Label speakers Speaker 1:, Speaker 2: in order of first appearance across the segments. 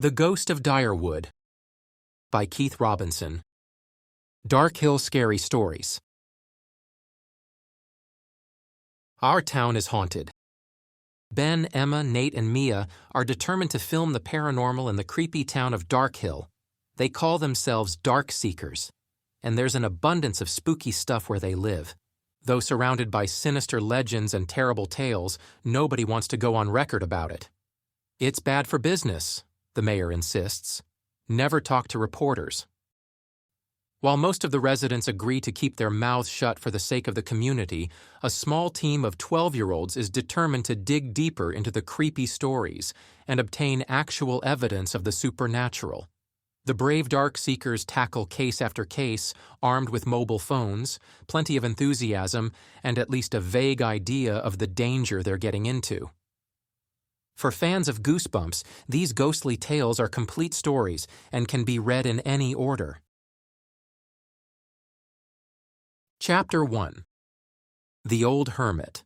Speaker 1: The Ghost of Direwood by Keith Robinson. Darkhill Scary Stories. Our town is haunted. Ben, Emma, Nate, and Mia are determined to film the paranormal in the creepy town of Darkhill. They call themselves Darkseekers, and there's an abundance of spooky stuff where they live. Though surrounded by sinister legends and terrible tales, nobody wants to go on record about it. It's bad for business, the mayor insists. Never talk to reporters. While most of the residents agree to keep their mouths shut for the sake of the community, a small team of 12-year-olds is determined to dig deeper into the creepy stories and obtain actual evidence of the supernatural. The brave Darkseekers tackle case after case, armed with mobile phones, plenty of enthusiasm, and at least a vague idea of the danger they're getting into. For fans of Goosebumps, these ghostly tales are complete stories and can be read in any order. Chapter 1. The Old Hermit.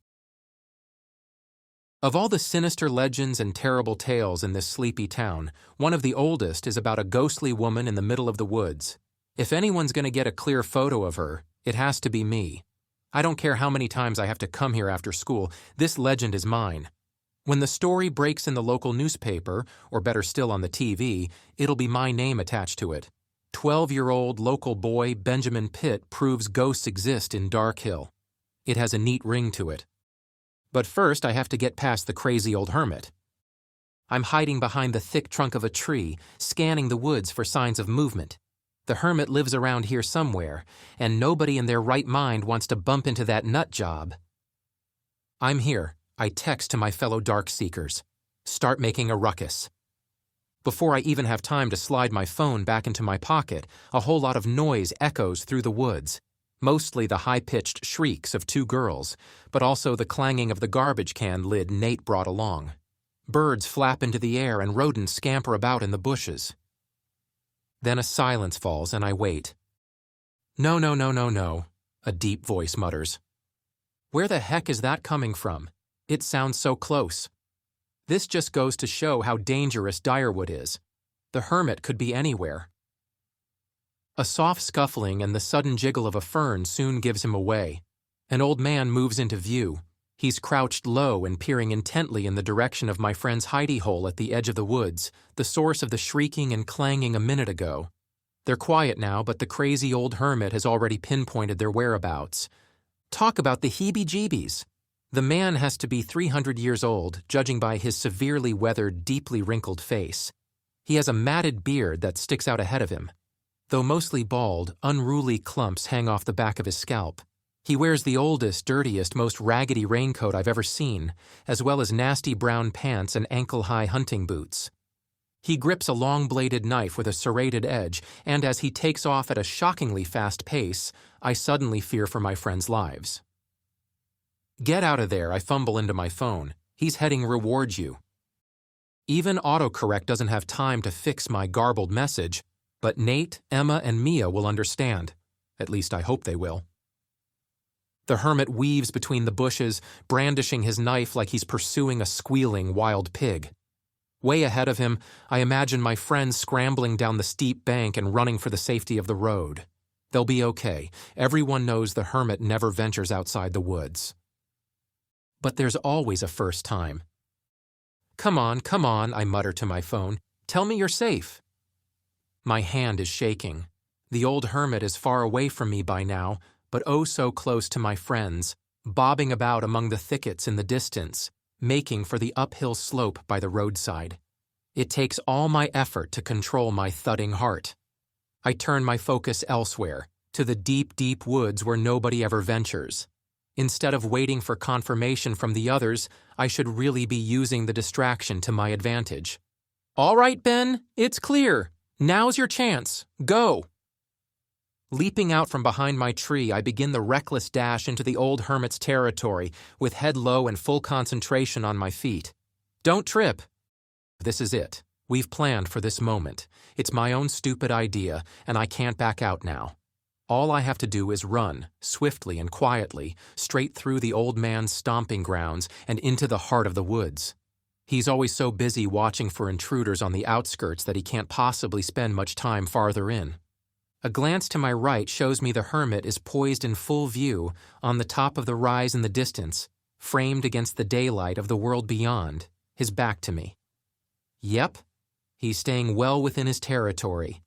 Speaker 1: Of all the sinister legends and terrible tales in this sleepy town, one of the oldest is about a ghostly woman in the middle of the woods. If anyone's going to get a clear photo of her, it has to be me. I don't care how many times I have to come here after school, this legend is mine. When the story breaks in the local newspaper, or better still on the TV, it'll be my name attached to it. 12-year-old local boy Benjamin Pitt proves ghosts exist in Darkhill. It has a neat ring to it. But first I have to get past the crazy old hermit. I'm hiding behind the thick trunk of a tree, scanning the woods for signs of movement. The hermit lives around here somewhere, and nobody in their right mind wants to bump into that nut job. I'm here. I text to my fellow Darkseekers. Start making a ruckus. Before I even have time to slide my phone back into my pocket, a whole lot of noise echoes through the woods. Mostly the high-pitched shrieks of two girls, but also the clanging of the garbage can lid Nate brought along. Birds flap into the air and rodents scamper about in the bushes. Then a silence falls and I wait. No, no, no, no, no, a deep voice mutters. Where the heck is that coming from? It sounds so close. This just goes to show how dangerous Direwood is. The hermit could be anywhere. A soft scuffling and the sudden jiggle of a fern soon gives him away. An old man moves into view. He's crouched low and peering intently in the direction of my friend's hidey hole at the edge of the woods, the source of the shrieking and clanging a minute ago. They're quiet now, but the crazy old hermit has already pinpointed their whereabouts. Talk about the heebie-jeebies. The man has to be 300 years old, judging by his severely weathered, deeply wrinkled face. He has a matted beard that sticks out ahead of him. Though mostly bald, unruly clumps hang off the back of his scalp. He wears the oldest, dirtiest, most raggedy raincoat I've ever seen, as well as nasty brown pants and ankle-high hunting boots. He grips a long-bladed knife with a serrated edge, and as he takes off at a shockingly fast pace, I suddenly fear for my friends' lives. Get out of there, I fumble into my phone. He's heading reward you. Even autocorrect doesn't have time to fix my garbled message, but Nate, Emma, and Mia will understand. At least I hope they will. The hermit weaves between the bushes, brandishing his knife like he's pursuing a squealing wild pig. Way ahead of him, I imagine my friends scrambling down the steep bank and running for the safety of the road. They'll be okay. Everyone knows the hermit never ventures outside the woods. But there's always a first time. Come on, I mutter to my phone. Tell me you're safe. My hand is shaking. The old hermit is far away from me by now, but oh so close to my friends, bobbing about among the thickets in the distance, making for the uphill slope by the roadside. It takes all my effort to control my thudding heart. I turn my focus elsewhere, to the deep, deep woods where nobody ever ventures. Instead of waiting for confirmation from the others, I should really be using the distraction to my advantage. All right, Ben, it's clear. Now's your chance. Go. Leaping out from behind my tree, I begin the reckless dash into the old hermit's territory, with head low and full concentration on my feet. Don't trip. This is it. We've planned for this moment. It's my own stupid idea, and I can't back out now. All I have to do is run, swiftly and quietly, straight through the old man's stomping grounds and into the heart of the woods. He's always so busy watching for intruders on the outskirts that he can't possibly spend much time farther in. A glance to my right shows me the hermit is poised in full view on the top of the rise in the distance, framed against the daylight of the world beyond, his back to me. Yep, he's staying well within his territory.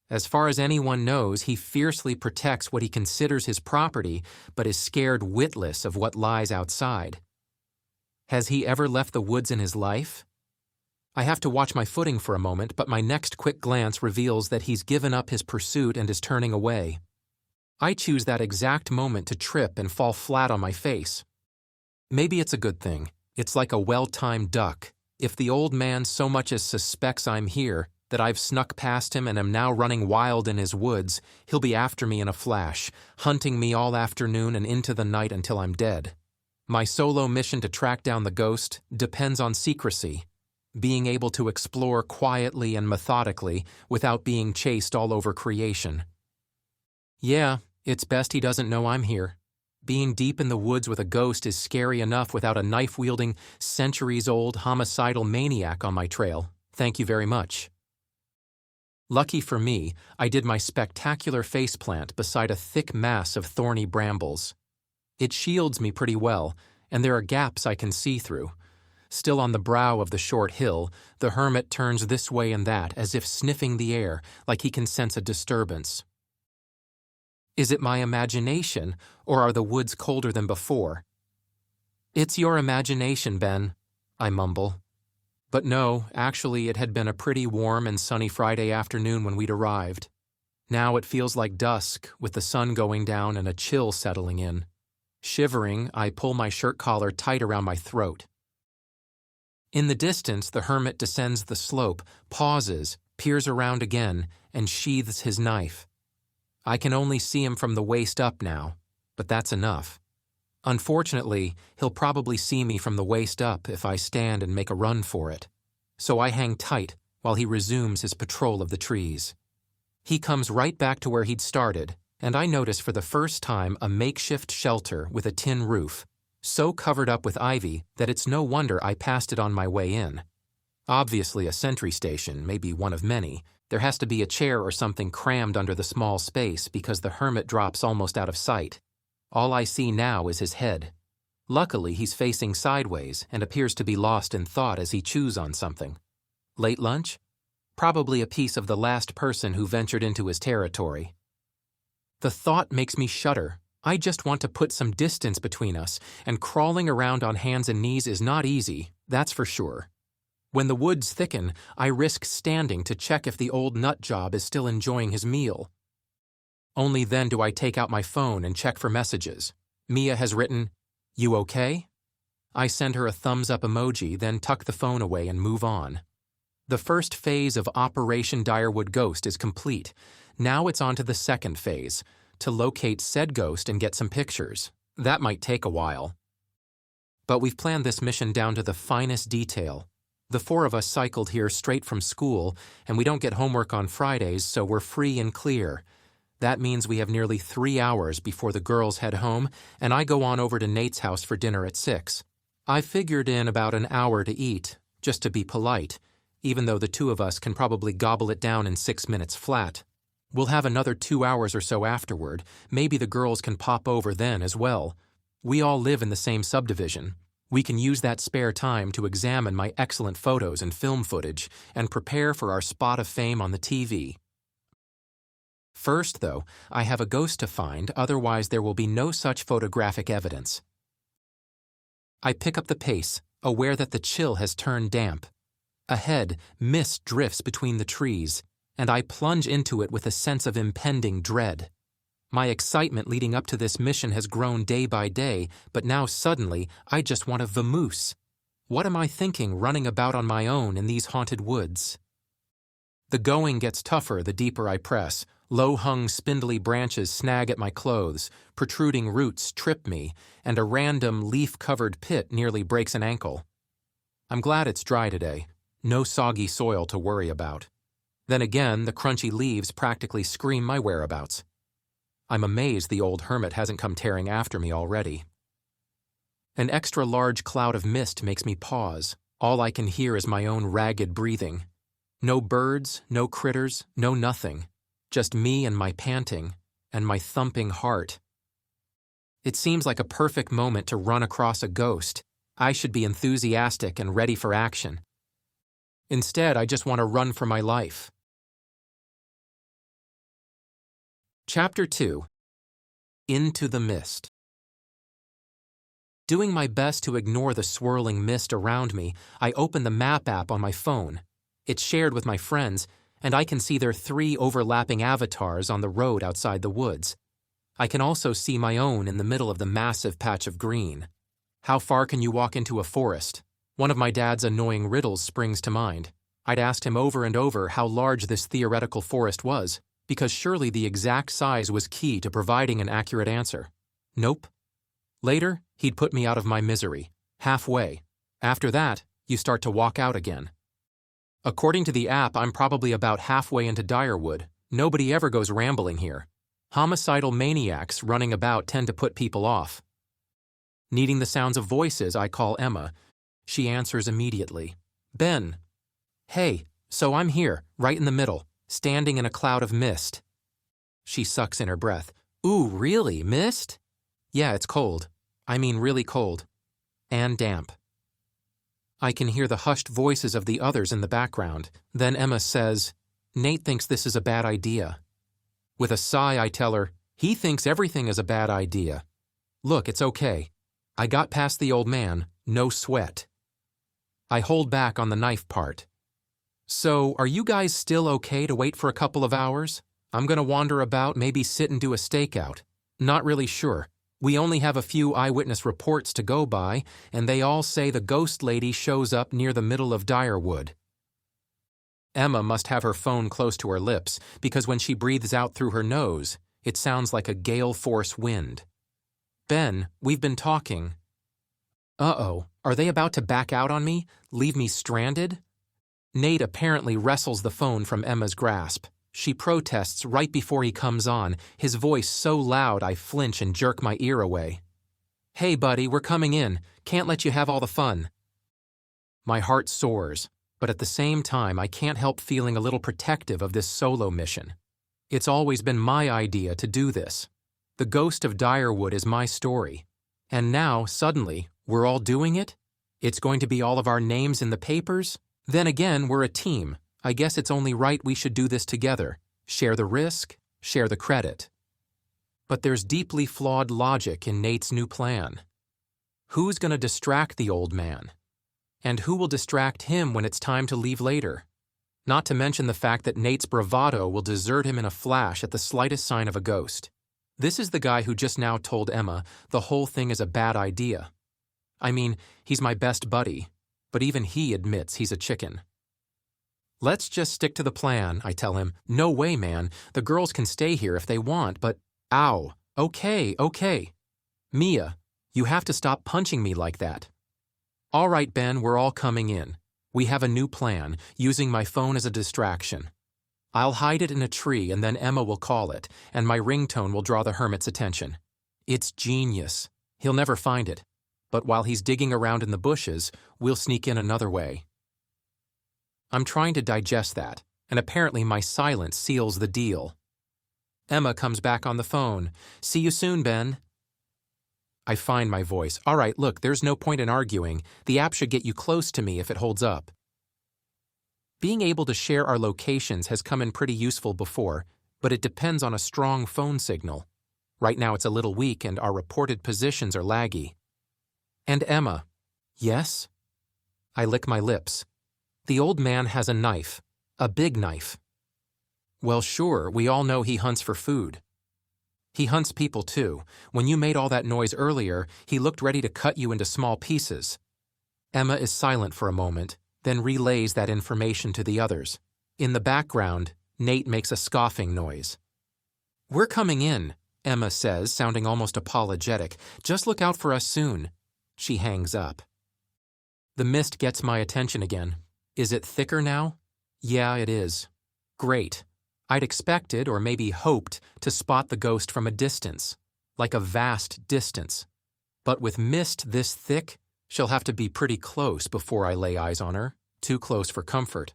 Speaker 1: As far as anyone knows, he fiercely protects what he considers his property, but is scared witless of what lies outside. Has he ever left the woods in his life? I have to watch my footing for a moment, but my next quick glance reveals that he's given up his pursuit and is turning away. I choose that exact moment to trip and fall flat on my face. Maybe it's a good thing. It's like a well-timed duck. If the old man so much as suspects I'm here, that I've snuck past him and am now running wild in his woods, he'll be after me in a flash, hunting me all afternoon and into the night until I'm dead. My solo mission to track down the ghost depends on secrecy, being able to explore quietly and methodically without being chased all over creation. Yeah, it's best he doesn't know I'm here. Being deep in the woods with a ghost is scary enough without a knife-wielding, centuries-old homicidal maniac on my trail. Thank you very much. Lucky for me, I did my spectacular faceplant beside a thick mass of thorny brambles. It shields me pretty well, and there are gaps I can see through. Still on the brow of the short hill, the hermit turns this way and that as if sniffing the air, like he can sense a disturbance. Is it my imagination, or are the woods colder than before? It's your imagination, Ben, I mumble. But no, actually it had been a pretty warm and sunny Friday afternoon when we'd arrived. Now it feels like dusk, with the sun going down and a chill settling in. Shivering, I pull my shirt collar tight around my throat. In the distance, the hermit descends the slope, pauses, peers around again, and sheathes his knife. I can only see him from the waist up now, but that's enough. Unfortunately, he'll probably see me from the waist up if I stand and make a run for it. So I hang tight while he resumes his patrol of the trees. He comes right back to where he'd started, and I notice for the first time a makeshift shelter with a tin roof, so covered up with ivy that it's no wonder I passed it on my way in. Obviously a sentry station, maybe one of many. There has to be a chair or something crammed under the small space because the hermit drops almost out of sight. All I see now is his head. Luckily, he's facing sideways and appears to be lost in thought as he chews on something. Late lunch? Probably a piece of the last person who ventured into his territory. The thought makes me shudder. I just want to put some distance between us, and crawling around on hands and knees is not easy, that's for sure. When the woods thicken, I risk standing to check if the old nutjob is still enjoying his meal. Only then do I take out my phone and check for messages. Mia has written, "You okay?" I send her a thumbs-up emoji, then tuck the phone away and move on. The first phase of Operation Direwood Ghost is complete. Now it's on to the second phase, to locate said ghost and get some pictures. That might take a while. But we've planned this mission down to the finest detail. The four of us cycled here straight from school, and we don't get homework on Fridays, so we're free and clear. That means we have nearly 3 hours before the girls head home, and I go on over to Nate's house for dinner at 6. I figured in about an hour to eat, just to be polite, even though the two of us can probably gobble it down in 6 minutes flat. We'll have another 2 hours or so afterward. Maybe the girls can pop over then as well. We all live in the same subdivision. We can use that spare time to examine my excellent photos and film footage and prepare for our spot of fame on the TV. First, though, I have a ghost to find, otherwise there will be no such photographic evidence. I pick up the pace, aware that the chill has turned damp. Ahead, mist drifts between the trees, and I plunge into it with a sense of impending dread. My excitement leading up to this mission has grown day by day, but now suddenly I just want to vamoose. What am I thinking running about on my own in these haunted woods? The going gets tougher the deeper I press. Low-hung spindly branches snag at my clothes, protruding roots trip me, and a random leaf-covered pit nearly breaks an ankle. I'm glad it's dry today. No soggy soil to worry about. Then again, the crunchy leaves practically scream my whereabouts. I'm amazed the old hermit hasn't come tearing after me already. An extra-large cloud of mist makes me pause. All I can hear is my own ragged breathing. No birds, no critters, no nothing. Just me and my panting, and my thumping heart. It seems like a perfect moment to run across a ghost. I should be enthusiastic and ready for action. Instead, I just want to run for my life. Chapter 2. Into the Mist. Doing my best to ignore the swirling mist around me, I open the map app on my phone. It's shared with my friends, and I can see their 3 overlapping avatars on the road outside the woods. I can also see my own in the middle of the massive patch of green. How far can you walk into a forest? One of my dad's annoying riddles springs to mind. I'd asked him over and over how large this theoretical forest was, because surely the exact size was key to providing an accurate answer. Nope. Later, he'd put me out of my misery. Halfway. After that, you start to walk out again. According to the app, I'm probably about halfway into Direwood. Nobody ever goes rambling here. Homicidal maniacs running about tend to put people off. Needing the sounds of voices, I call Emma. She answers immediately. Ben. Hey, so I'm here, right in the middle, standing in a cloud of mist. She sucks in her breath. Ooh, really, mist? Yeah, it's cold. I mean really cold. And damp. I can hear the hushed voices of the others in the background. Then Emma says, Nate thinks this is a bad idea. With a sigh, I tell her, he thinks everything is a bad idea. Look, it's okay. I got past the old man, no sweat. I hold back on the knife part. So, are you guys still okay to wait for a couple of hours? I'm gonna wander about, maybe sit and do a stakeout. Not really sure. We only have a few eyewitness reports to go by, and they all say the ghost lady shows up near the middle of Direwood. Emma must have her phone close to her lips, because when she breathes out through her nose, it sounds like a gale-force wind. Ben, we've been talking. Uh-oh, are they about to back out on me? Leave me stranded? Nate apparently wrestles the phone from Emma's grasp. She protests right before he comes on, his voice so loud I flinch and jerk my ear away. Hey buddy, we're coming in. Can't let you have all the fun. My heart soars, but at the same time I can't help feeling a little protective of this solo mission. It's always been my idea to do this. The Ghost of Direwood is my story. And now, suddenly, we're all doing it? It's going to be all of our names in the papers? Then again, we're a team. I guess it's only right we should do this together. Share the risk, share the credit. But there's deeply flawed logic in Nate's new plan. Who's going to distract the old man? And who will distract him when it's time to leave later? Not to mention the fact that Nate's bravado will desert him in a flash at the slightest sign of a ghost. This is the guy who just now told Emma the whole thing is a bad idea. I mean, he's my best buddy, but even he admits he's a chicken. Let's just stick to the plan, I tell him. No way, man. The girls can stay here if they want, but... Ow. Okay. Mia, you have to stop punching me like that. All right, Ben, we're all coming in. We have a new plan, using my phone as a distraction. I'll hide it in a tree and then Emma will call it, and my ringtone will draw the hermit's attention. It's genius. He'll never find it. But while he's digging around in the bushes, we'll sneak in another way. I'm trying to digest that, and apparently my silence seals the deal. Emma comes back on the phone. See you soon, Ben. I find my voice. All right, look, there's no point in arguing. The app should get you close to me if it holds up. Being able to share our locations has come in pretty useful before, but it depends on a strong phone signal. Right now it's a little weak and our reported positions are laggy. And Emma. Yes? I lick my lips. The old man has a knife. A big knife. Well, sure, we all know he hunts for food. He hunts people too. When you made all that noise earlier, he looked ready to cut you into small pieces. Emma is silent for a moment, then relays that information to the others. In the background, Nate makes a scoffing noise. We're coming in, Emma says, sounding almost apologetic. Just look out for us soon. She hangs up. The mist gets my attention again. Is it thicker now? Yeah, it is. Great. I'd expected, or maybe hoped, to spot the ghost from a distance, like a vast distance. But with mist this thick, She'll have to be pretty close before I lay eyes on her, too close for comfort.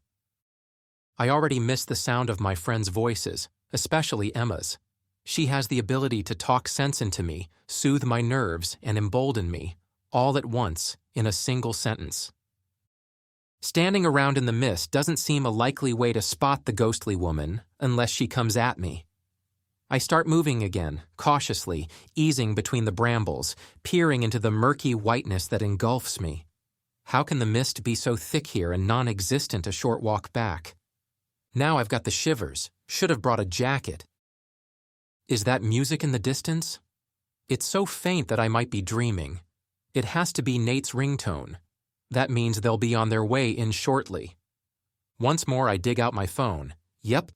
Speaker 1: I already miss the sound of my friends' voices, especially Emma's. She has the ability to talk sense into me, soothe my nerves, and embolden me, all at once, in a single sentence. Standing around in the mist doesn't seem a likely way to spot the ghostly woman unless she comes at me. I start moving again, cautiously, easing between the brambles, peering into the murky whiteness that engulfs me. How can the mist be so thick here and non-existent a short walk back? Now I've got the shivers. Should have brought a jacket. Is that music in the distance? It's so faint that I might be dreaming. It has to be Nate's ringtone. That means they'll be on their way in shortly. Once more I dig out my phone. Yep.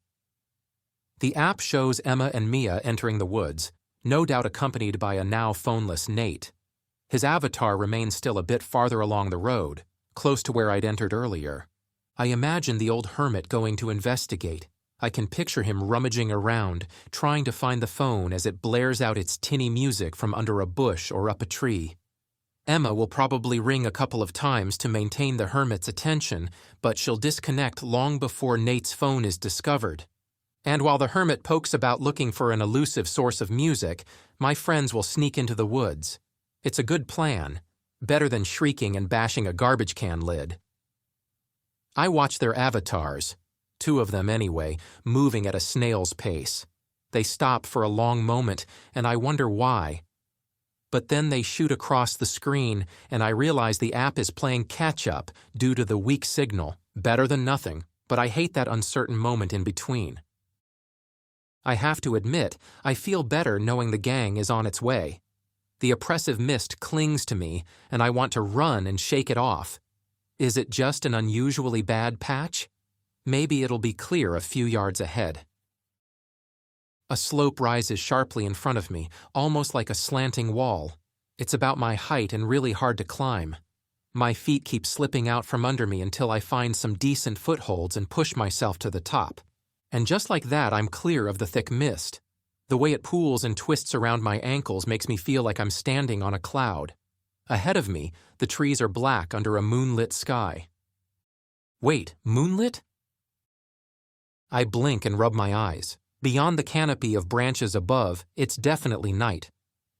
Speaker 1: The app shows Emma and Mia entering the woods, no doubt accompanied by a now phoneless Nate. His avatar remains still a bit farther along the road, close to where I'd entered earlier. I imagine the Old Hermit going to investigate. I can picture him rummaging around, trying to find the phone as it blares out its tinny music from under a bush or up a tree. Emma will probably ring a couple of times to maintain the Hermit's attention, but she'll disconnect long before Nate's phone is discovered. And while the Hermit pokes about looking for an elusive source of music, my friends will sneak into the woods. It's a good plan, better than shrieking and bashing a garbage can lid. I watch their avatars, 2 of them anyway, moving at a snail's pace. They stop for a long moment, and I wonder why. But then they shoot across the screen, and I realize the app is playing catch-up due to the weak signal. Better than nothing, but I hate that uncertain moment in between. I have to admit, I feel better knowing the gang is on its way. The oppressive mist clings to me, and I want to run and shake it off. Is it just an unusually bad patch? Maybe it'll be clear a few yards ahead. A slope rises sharply in front of me, almost like a slanting wall. It's about my height and really hard to climb. My feet keep slipping out from under me until I find some decent footholds and push myself to the top. And just like that, I'm clear of the thick mist. The way it pools and twists around my ankles makes me feel like I'm standing on a cloud. Ahead of me, the trees are black under a moonlit sky. Wait, moonlit? I blink and rub my eyes. Beyond the canopy of branches above, it's definitely night.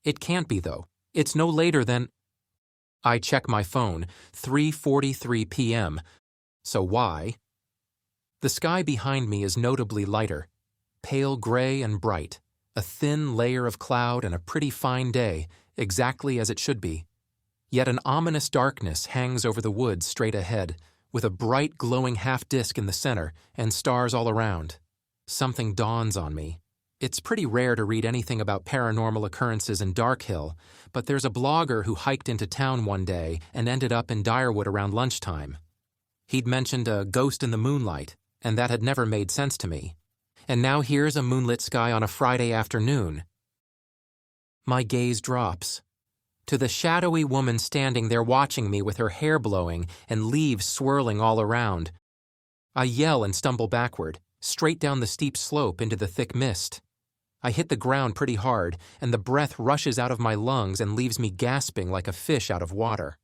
Speaker 1: It can't be, though. It's no later than... I check my phone, 3:43 p.m. So why? The sky behind me is notably lighter, pale gray and bright, a thin layer of cloud and a pretty fine day, exactly as it should be. Yet an ominous darkness hangs over the woods straight ahead, with a bright glowing half-disk in the center and stars all around. Something dawns on me. It's pretty rare to read anything about paranormal occurrences in Darkhill, but there's a blogger who hiked into town one day and ended up in Direwood around lunchtime. He'd mentioned a ghost in the moonlight, and that had never made sense to me. And now here's a moonlit sky on a Friday afternoon. My gaze drops to the shadowy woman standing there watching me with her hair blowing and leaves swirling all around. I yell and stumble backward, straight down the steep slope into the thick mist. I hit the ground pretty hard, and the breath rushes out of my lungs and leaves me gasping like a fish out of water.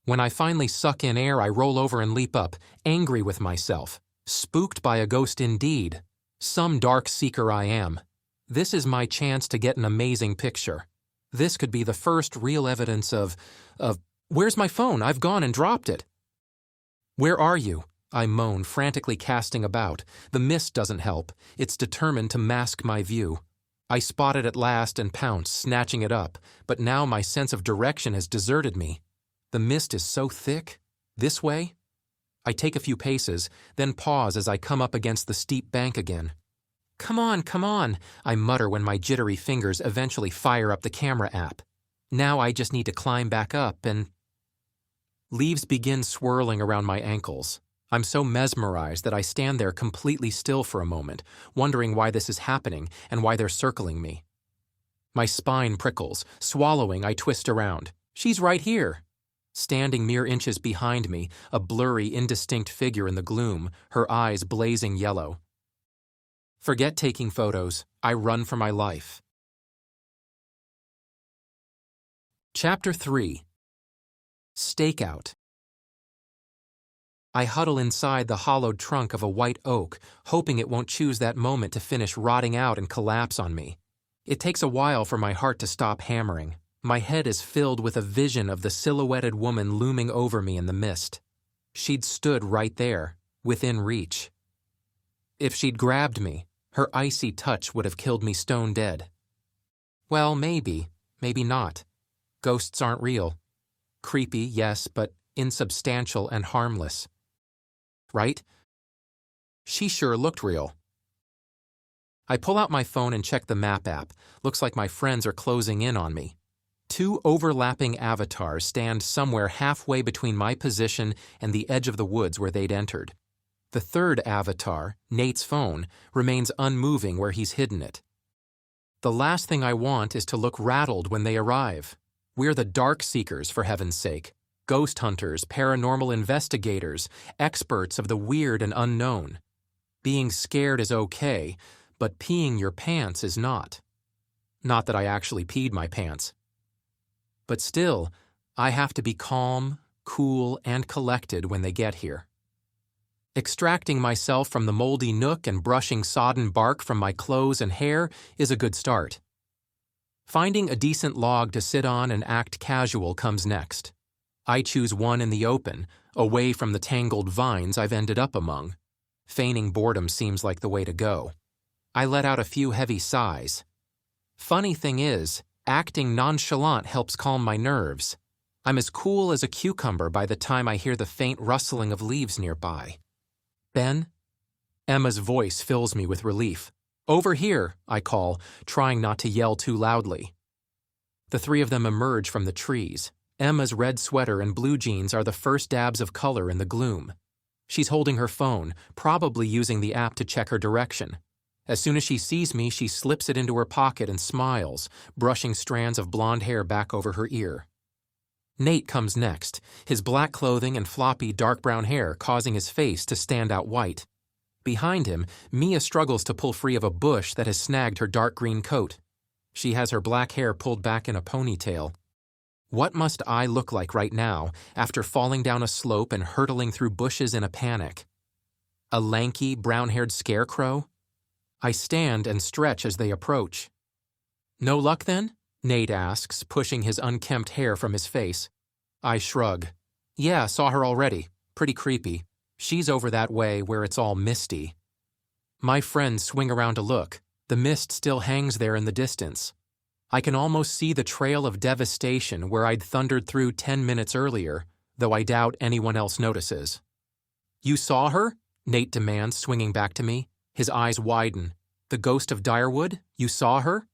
Speaker 1: When I finally suck in air, I roll over and leap up, angry with myself. Spooked by a ghost indeed. Some Darkseeker I am. This is my chance to get an amazing picture. This could be the first real evidence of, where's my phone? I've gone and dropped it. Where are you? I moan, frantically casting about. The mist doesn't help. It's determined to mask my view. I spot it at last and pounce, snatching it up, but now my sense of direction has deserted me. The mist is so thick. This way? I take a few paces, then pause as I come up against the steep bank again. Come on, I mutter when my jittery fingers eventually fire up the camera app. Now I just need to climb back up and... Leaves begin swirling around my ankles. I'm so mesmerized that I stand there completely still for a moment, wondering why this is happening and why they're circling me. My spine prickles. Swallowing, I twist around. She's right here. Standing mere inches behind me, a blurry, indistinct figure in the gloom, her eyes blazing yellow. Forget taking photos. I run for my life. Chapter 3. Stakeout. I huddle inside the hollowed trunk of a white oak, hoping it won't choose that moment to finish rotting out and collapse on me. It takes a while for my heart to stop hammering. My head is filled with a vision of the silhouetted woman looming over me in the mist. She'd stood right there, within reach. If she'd grabbed me, her icy touch would have killed me stone dead. Well, maybe not. Ghosts aren't real. Creepy, yes, but insubstantial and harmless. Right? She sure looked real. I pull out my phone and check the map app. Looks like my friends are closing in on me. 2 overlapping avatars stand somewhere halfway between my position and the edge of the woods where they'd entered. The third avatar, Nate's phone, remains unmoving where he's hidden it. The last thing I want is to look rattled when they arrive. We're the Darkseekers, for heaven's sake. Ghost hunters, paranormal investigators, experts of the weird and unknown. Being scared is okay, but peeing your pants is not. Not that I actually peed my pants. But still, I have to be calm, cool, and collected when they get here. Extracting myself from the moldy nook and brushing sodden bark from my clothes and hair is a good start. Finding a decent log to sit on and act casual comes next. I choose one in the open, away from the tangled vines I've ended up among. Feigning boredom seems like the way to go. I let out a few heavy sighs. Funny thing is, acting nonchalant helps calm my nerves. I'm as cool as a cucumber by the time I hear the faint rustling of leaves nearby. Ben? Emma's voice fills me with relief. Over here, I call, trying not to yell too loudly. The 3 of them emerge from the trees. Emma's red sweater and blue jeans are the first dabs of color in the gloom. She's holding her phone, probably using the app to check her direction. As soon as she sees me, she slips it into her pocket and smiles, brushing strands of blonde hair back over her ear. Nate comes next, his black clothing and floppy dark brown hair causing his face to stand out white. Behind him, Mia struggles to pull free of a bush that has snagged her dark green coat. She has her black hair pulled back in a ponytail. What must I look like right now after falling down a slope and hurtling through bushes in a panic? A lanky, brown-haired scarecrow? I stand and stretch as they approach. No luck then? Nate asks, pushing his unkempt hair from his face. I shrug. Yeah, saw her already. Pretty creepy. She's over that way where it's all misty. My friends swing around to look. The mist still hangs there in the distance. I can almost see the trail of devastation where I'd thundered through 10 minutes earlier, though I doubt anyone else notices. You saw her? Nate demands, swinging back to me. His eyes widen. The Ghost of Direwood? You saw her?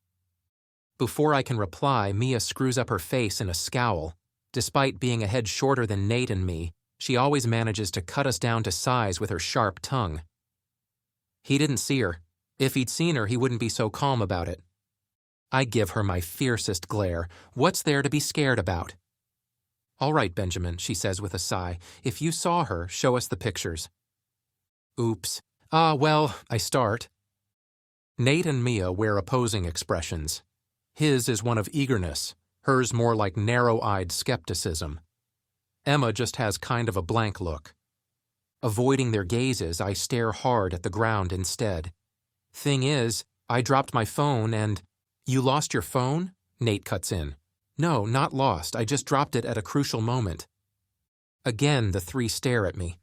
Speaker 1: Before I can reply, Mia screws up her face in a scowl. Despite being a head shorter than Nate and me, she always manages to cut us down to size with her sharp tongue. He didn't see her. If he'd seen her, he wouldn't be so calm about it. I give her my fiercest glare. What's there to be scared about? All right, Benjamin, she says with a sigh. If you saw her, show us the pictures. Oops. Well, I start. Nate and Mia wear opposing expressions. His is one of eagerness, hers more like narrow-eyed skepticism. Emma just has kind of a blank look. Avoiding their gazes, I stare hard at the ground instead. Thing is, I dropped my phone and... You lost your phone? Nate cuts in. No, not lost. I just dropped it at a crucial moment. Again, the 3 stare at me.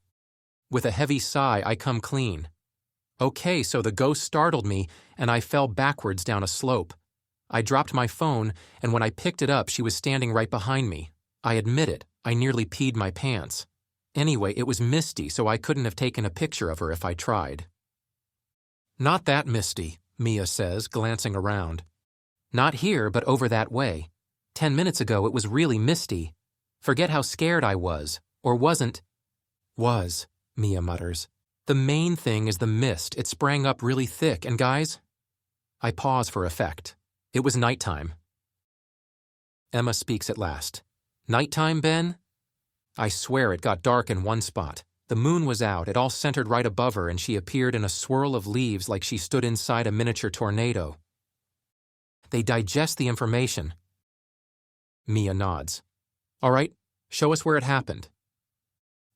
Speaker 1: With a heavy sigh, I come clean. Okay, so the ghost startled me, and I fell backwards down a slope. I dropped my phone, and when I picked it up, she was standing right behind me. I admit it, I nearly peed my pants. Anyway, it was misty, so I couldn't have taken a picture of her if I tried. Not that misty, Mia says, glancing around. Not here, but over that way. 10 minutes ago, it was really misty. Forget how scared I was. Or wasn't. Was, Mia mutters. The main thing is the mist. It sprang up really thick, and guys... I pause for effect. It was nighttime. Emma speaks at last. Nighttime, Ben? I swear it got dark in one spot. The moon was out, it all centered right above her, and she appeared in a swirl of leaves like she stood inside a miniature tornado. They digest the information. Mia nods. All right, Show us where it happened.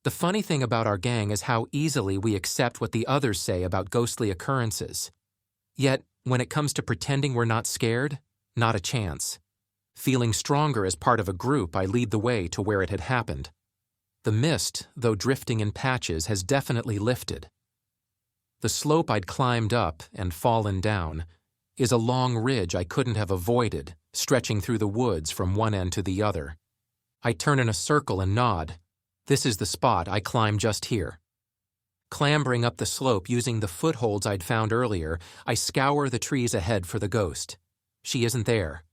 Speaker 1: The funny thing about our gang is how easily we accept what the others say about ghostly occurrences. Yet, when it comes to pretending we're not scared, not a chance. Feeling stronger as part of a group, I lead the way to where it had happened. The mist, though drifting in patches, has definitely lifted. The slope I'd climbed up and fallen down is a long ridge I couldn't have avoided, stretching through the woods from one end to the other. I turn in a circle and nod. This is the spot. I climb just here. Clambering up the slope using the footholds I'd found earlier, I scour the trees ahead for the ghost. She isn't there.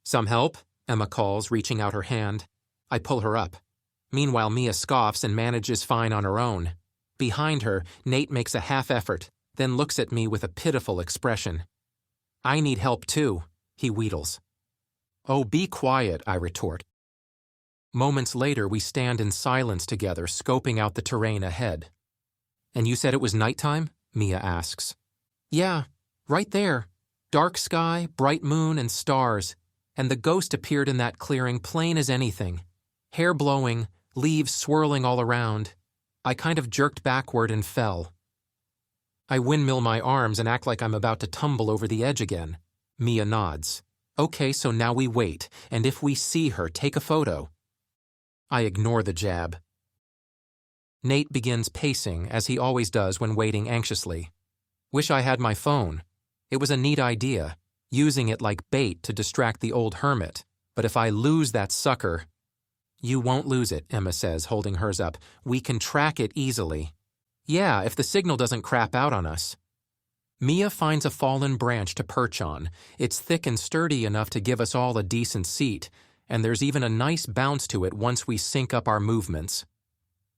Speaker 1: Some help? Emma calls, reaching out her hand. I pull her up. Meanwhile, Mia scoffs and manages fine on her own. Behind her, Nate makes a half effort, then looks at me with a pitiful expression. I need help too, he wheedles. Oh, be quiet, I retort. Moments later, we stand in silence together, scoping out the terrain ahead. And you said it was nighttime? Mia asks. Yeah, right there. Dark sky, bright moon, and stars. And the ghost appeared in that clearing plain as anything. Hair blowing, leaves swirling all around. I kind of jerked backward and fell. I windmill my arms and act like I'm about to tumble over the edge again. Mia nods. Okay, so now we wait, and if we see her, take a photo. I ignore the jab. Nate begins pacing, as he always does when waiting anxiously. Wish I had my phone. It was a neat idea, using it like bait to distract the Old Hermit. But if I lose that sucker... You won't lose it, Emma says, holding hers up. We can track it easily. Yeah, if the signal doesn't crap out on us. Mia finds a fallen branch to perch on. It's thick and sturdy enough to give us all a decent seat, and there's even a nice bounce to it once we sync up our movements.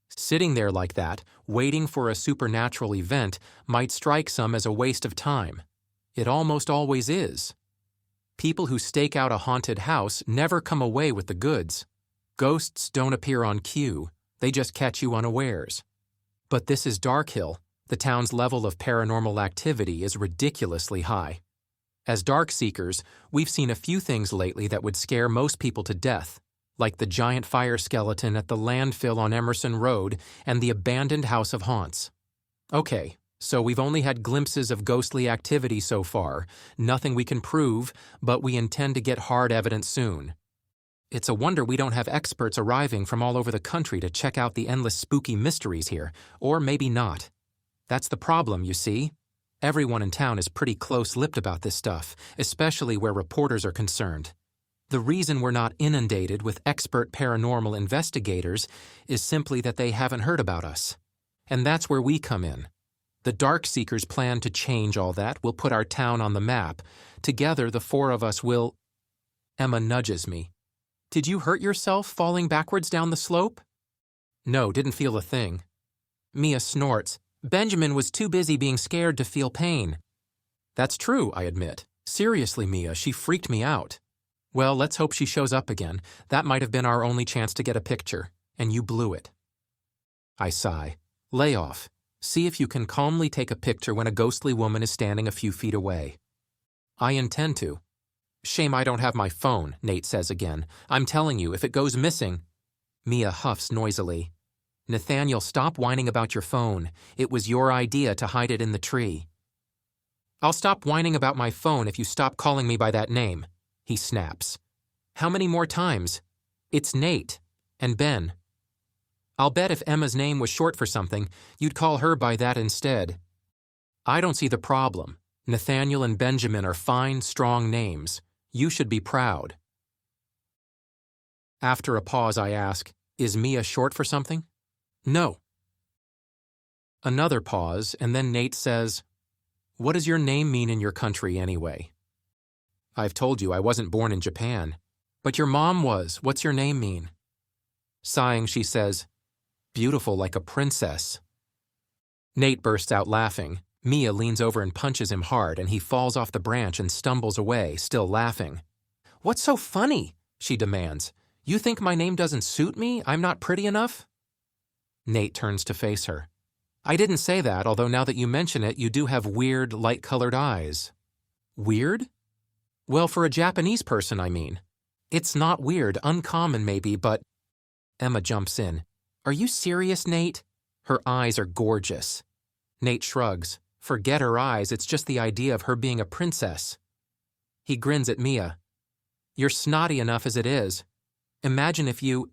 Speaker 1: Sitting there like that, waiting for a supernatural event, might strike some as a waste of time. It almost always is. People who stake out a haunted house never come away with the goods. Ghosts don't appear on cue, they just catch you unawares. But this is Darkhill. The town's level of paranormal activity is ridiculously high. As Darkseekers, we've seen a few things lately that would scare most people to death, like the giant fire skeleton at the landfill on Emerson Road and the abandoned House of Haunts. Okay, so we've only had glimpses of ghostly activity so far, nothing we can prove, but we intend to get hard evidence soon. It's a wonder we don't have experts arriving from all over the country to check out the endless spooky mysteries here, or maybe not. That's the problem, you see. Everyone in town is pretty close-lipped about this stuff, especially where reporters are concerned. The reason we're not inundated with expert paranormal investigators is simply that they haven't heard about us. And that's where we come in. The Darkseekers plan to change all that. We'll put our town on the map. Together, the four of us will... Emma nudges me. Did you hurt yourself falling backwards down the slope? No, didn't feel a thing. Mia snorts. Benjamin was too busy being scared to feel pain. That's true, I admit. Seriously, Mia, she freaked me out. Well, let's hope she shows up again. That might have been our only chance to get a picture, and you blew it. I sigh. Lay off. See if you can calmly take a picture when a ghostly woman is standing a few feet away. I intend to. Shame I don't have my phone, Nate says again. I'm telling you, if it goes missing... Mia huffs noisily. Nathaniel, stop whining about your phone. It was your idea to hide it in the tree. I'll stop whining about my phone if you stop calling me by that name, he snaps. How many more times? It's Nate. And Ben. I'll bet if Emma's name was short for something, you'd call her by that instead. I don't see the problem. Nathaniel and Benjamin are fine, strong names. You should be proud. After a pause, I ask, is Mia short for something? No. Another pause, and then Nate says, what does your name mean in your country anyway? I've told you I wasn't born in Japan. But your mom was. What's your name mean? Sighing, she says, beautiful like a princess. Nate bursts out laughing. Mia leans over and punches him hard, and he falls off the branch and stumbles away, still laughing. What's so funny? She demands. You think my name doesn't suit me? I'm not pretty enough? Nate turns to face her. I didn't say that, although now that you mention it, you do have weird, light-colored eyes. Weird? Well, for a Japanese person, I mean. It's not weird, uncommon maybe, but Emma jumps in. Are you serious, Nate? Her eyes are gorgeous. Nate shrugs. Forget her eyes, it's just the idea of her being a princess. He grins at Mia. You're snotty enough as it is. Imagine if you…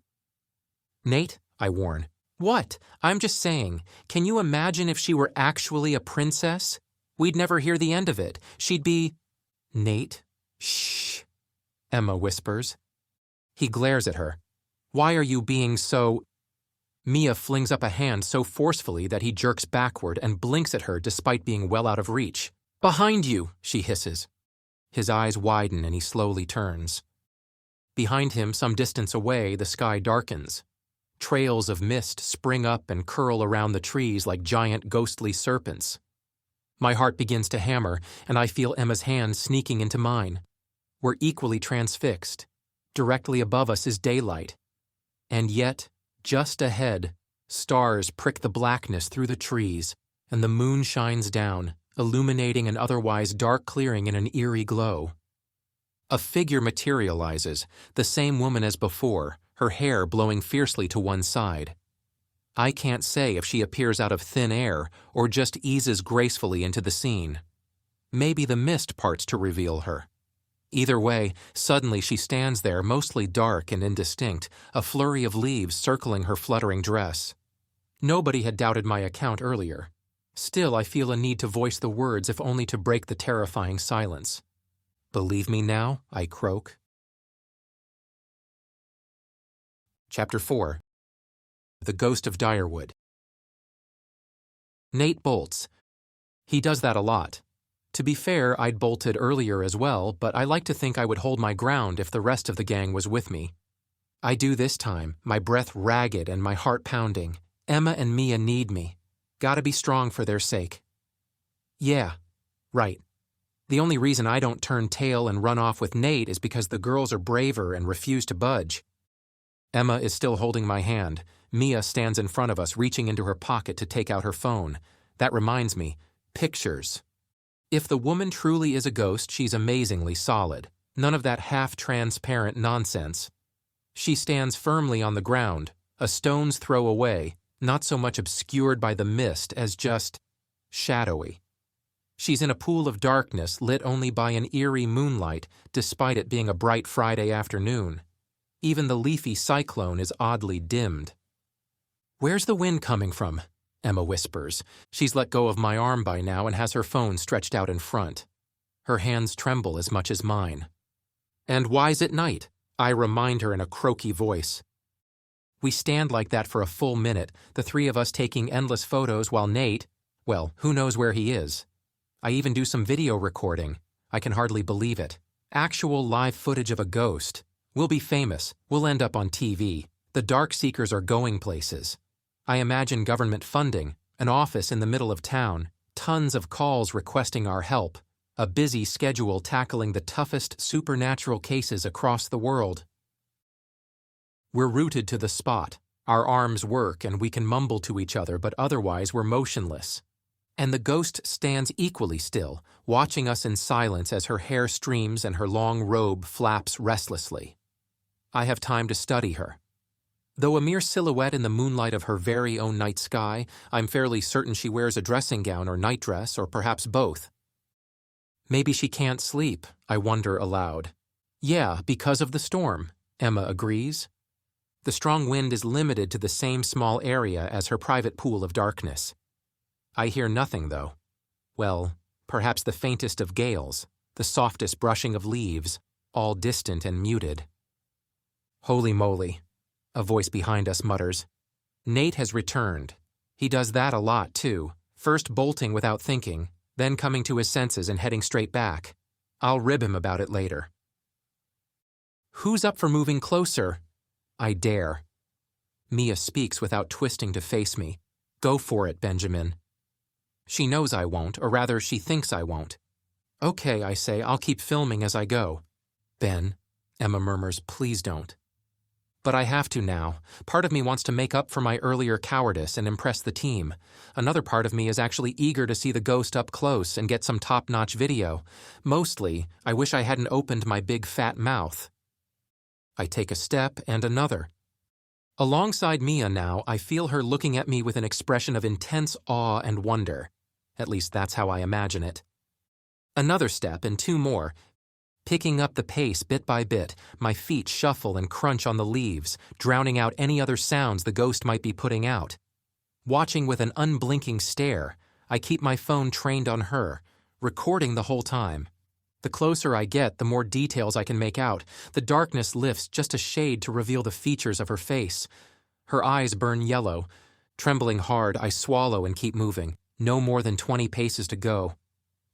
Speaker 1: Nate, I warn. What? I'm just saying, can you imagine if she were actually a princess? We'd never hear the end of it. She'd be… Nate? Shh, Emma whispers. He glares at her. Why are you being so… Mia flings up a hand so forcefully that he jerks backward and blinks at her despite being well out of reach. Behind you, she hisses. His eyes widen and he slowly turns. Behind him, some distance away, the sky darkens. Trails of mist spring up and curl around the trees like giant ghostly serpents. My heart begins to hammer, and I feel Emma's hand sneaking into mine. We're equally transfixed. Directly above us is daylight. And yet, just ahead, stars prick the blackness through the trees, and the moon shines down, illuminating an otherwise dark clearing in an eerie glow. A figure materializes, the same woman as before, her hair blowing fiercely to one side. I can't say if she appears out of thin air or just eases gracefully into the scene. Maybe the mist parts to reveal her. Either way, suddenly she stands there, mostly dark and indistinct, a flurry of leaves circling her fluttering dress. Nobody had doubted my account earlier. Still, I feel a need to voice the words if only to break the terrifying silence. Believe me now? I croak. Chapter 4. The Ghost of Direwood. Nate bolts. He does that a lot. To be fair, I'd bolted earlier as well, but I like to think I would hold my ground if the rest of the gang was with me. I do this time, my breath ragged and my heart pounding. Emma and Mia need me. Gotta be strong for their sake. Yeah, right. The only reason I don't turn tail and run off with Nate is because the girls are braver and refuse to budge. Emma is still holding my hand. Mia stands in front of us, reaching into her pocket to take out her phone. That reminds me, pictures. If the woman truly is a ghost, she's amazingly solid. None of that half-transparent nonsense. She stands firmly on the ground, a stone's throw away, not so much obscured by the mist as just shadowy. She's in a pool of darkness lit only by an eerie moonlight, despite it being a bright Friday afternoon. Even the leafy cyclone is oddly dimmed. Where's the wind coming from? Emma whispers. She's let go of my arm by now and has her phone stretched out in front. Her hands tremble as much as mine. And why's it night? I remind her in a croaky voice. We stand like that for a full minute, the three of us taking endless photos while Nate, well, who knows where he is. I even do some video recording. I can hardly believe it. Actual live footage of a ghost. We'll be famous. We'll end up on TV. The Darkseekers are going places. I imagine government funding, an office in the middle of town, tons of calls requesting our help, a busy schedule tackling the toughest supernatural cases across the world. We're rooted to the spot. Our arms work and we can mumble to each other, but otherwise we're motionless. And the ghost stands equally still, watching us in silence as her hair streams and her long robe flaps restlessly. I have time to study her. Though a mere silhouette in the moonlight of her very own night sky, I'm fairly certain she wears a dressing gown or nightdress, or perhaps both. Maybe she can't sleep, I wonder aloud. Yeah, because of the storm, Emma agrees. The strong wind is limited to the same small area as her private pool of darkness. I hear nothing, though. Well, perhaps the faintest of gales, the softest brushing of leaves, all distant and muted. Holy moly, a voice behind us mutters. Nate has returned. He does that a lot, too, first bolting without thinking, then coming to his senses and heading straight back. I'll rib him about it later. Who's up for moving closer? I dare. Mia speaks without twisting to face me. Go for it, Benjamin. She knows I won't, or rather, she thinks I won't. Okay, I say, I'll keep filming as I go. Ben, Emma murmurs, please don't. But I have to now. Part of me wants to make up for my earlier cowardice and impress the team. Another part of me is actually eager to see the ghost up close and get some top-notch video. Mostly, I wish I hadn't opened my big fat mouth. I take a step and another. Alongside Mia now, I feel her looking at me with an expression of intense awe and wonder. At least that's how I imagine it. Another step and two more. Picking up the pace bit by bit, my feet shuffle and crunch on the leaves, drowning out any other sounds the ghost might be putting out. Watching with an unblinking stare, I keep my phone trained on her, recording the whole time. The closer I get, the more details I can make out. The darkness lifts just a shade to reveal the features of her face. Her eyes burn yellow. Trembling hard, I swallow and keep moving. No more than 20 paces to go.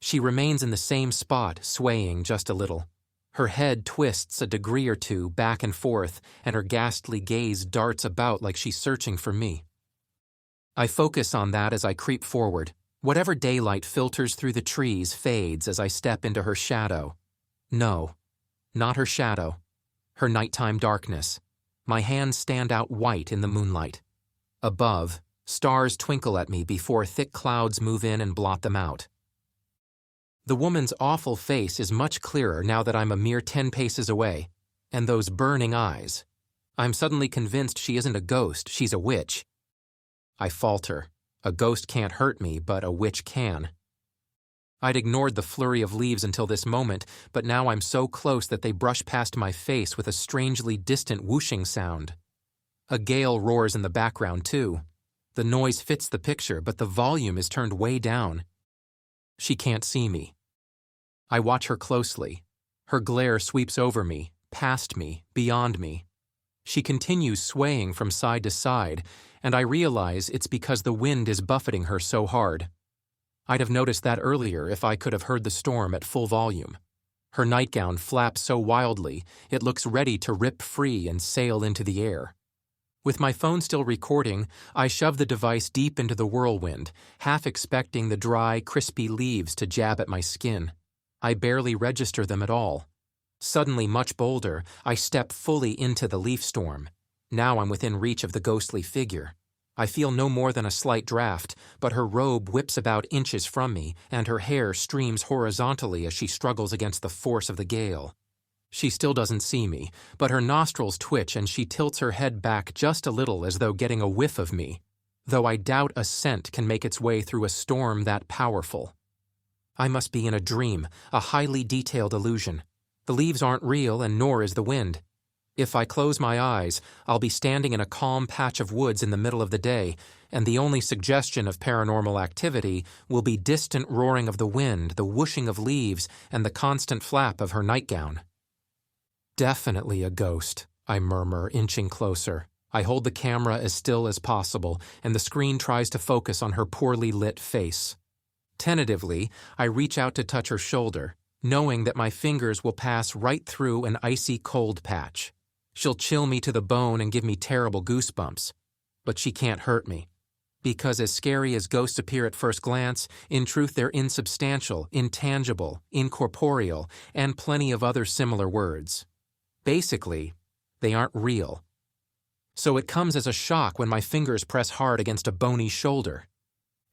Speaker 1: She remains in the same spot, swaying just a little. Her head twists a degree or two back and forth, and her ghastly gaze darts about like she's searching for me. I focus on that as I creep forward. Whatever daylight filters through the trees fades as I step into her shadow. No, not her shadow. Her nighttime darkness. My hands stand out white in the moonlight. Above, stars twinkle at me before thick clouds move in and blot them out. The woman's awful face is much clearer now that I'm a mere 10 paces away. And those burning eyes. I'm suddenly convinced she isn't a ghost, she's a witch. I falter. A ghost can't hurt me, but a witch can. I'd ignored the flurry of leaves until this moment, but now I'm so close that they brush past my face with a strangely distant whooshing sound. A gale roars in the background, too. The noise fits the picture, but the volume is turned way down. She can't see me. I watch her closely. Her glare sweeps over me, past me, beyond me. She continues swaying from side to side, and I realize it's because the wind is buffeting her so hard. I'd have noticed that earlier if I could have heard the storm at full volume. Her nightgown flaps so wildly, it looks ready to rip free and sail into the air. With my phone still recording, I shove the device deep into the whirlwind, half expecting the dry, crispy leaves to jab at my skin. I barely register them at all. Suddenly much bolder, I step fully into the leaf storm. Now I'm within reach of the ghostly figure. I feel no more than a slight draft, but her robe whips about inches from me, and her hair streams horizontally as she struggles against the force of the gale. She still doesn't see me, but her nostrils twitch and she tilts her head back just a little as though getting a whiff of me, though I doubt a scent can make its way through a storm that powerful. I must be in a dream, a highly detailed illusion. The leaves aren't real and nor is the wind. If I close my eyes, I'll be standing in a calm patch of woods in the middle of the day, and the only suggestion of paranormal activity will be distant roaring of the wind, the whooshing of leaves, and the constant flap of her nightgown. Definitely a ghost, I murmur, inching closer. I hold the camera as still as possible, and the screen tries to focus on her poorly lit face. Tentatively, I reach out to touch her shoulder, knowing that my fingers will pass right through an icy cold patch. She'll chill me to the bone and give me terrible goosebumps. But she can't hurt me. Because as scary as ghosts appear at first glance, in truth they're insubstantial, intangible, incorporeal, and plenty of other similar words. Basically, they aren't real. So it comes as a shock when my fingers press hard against a bony shoulder.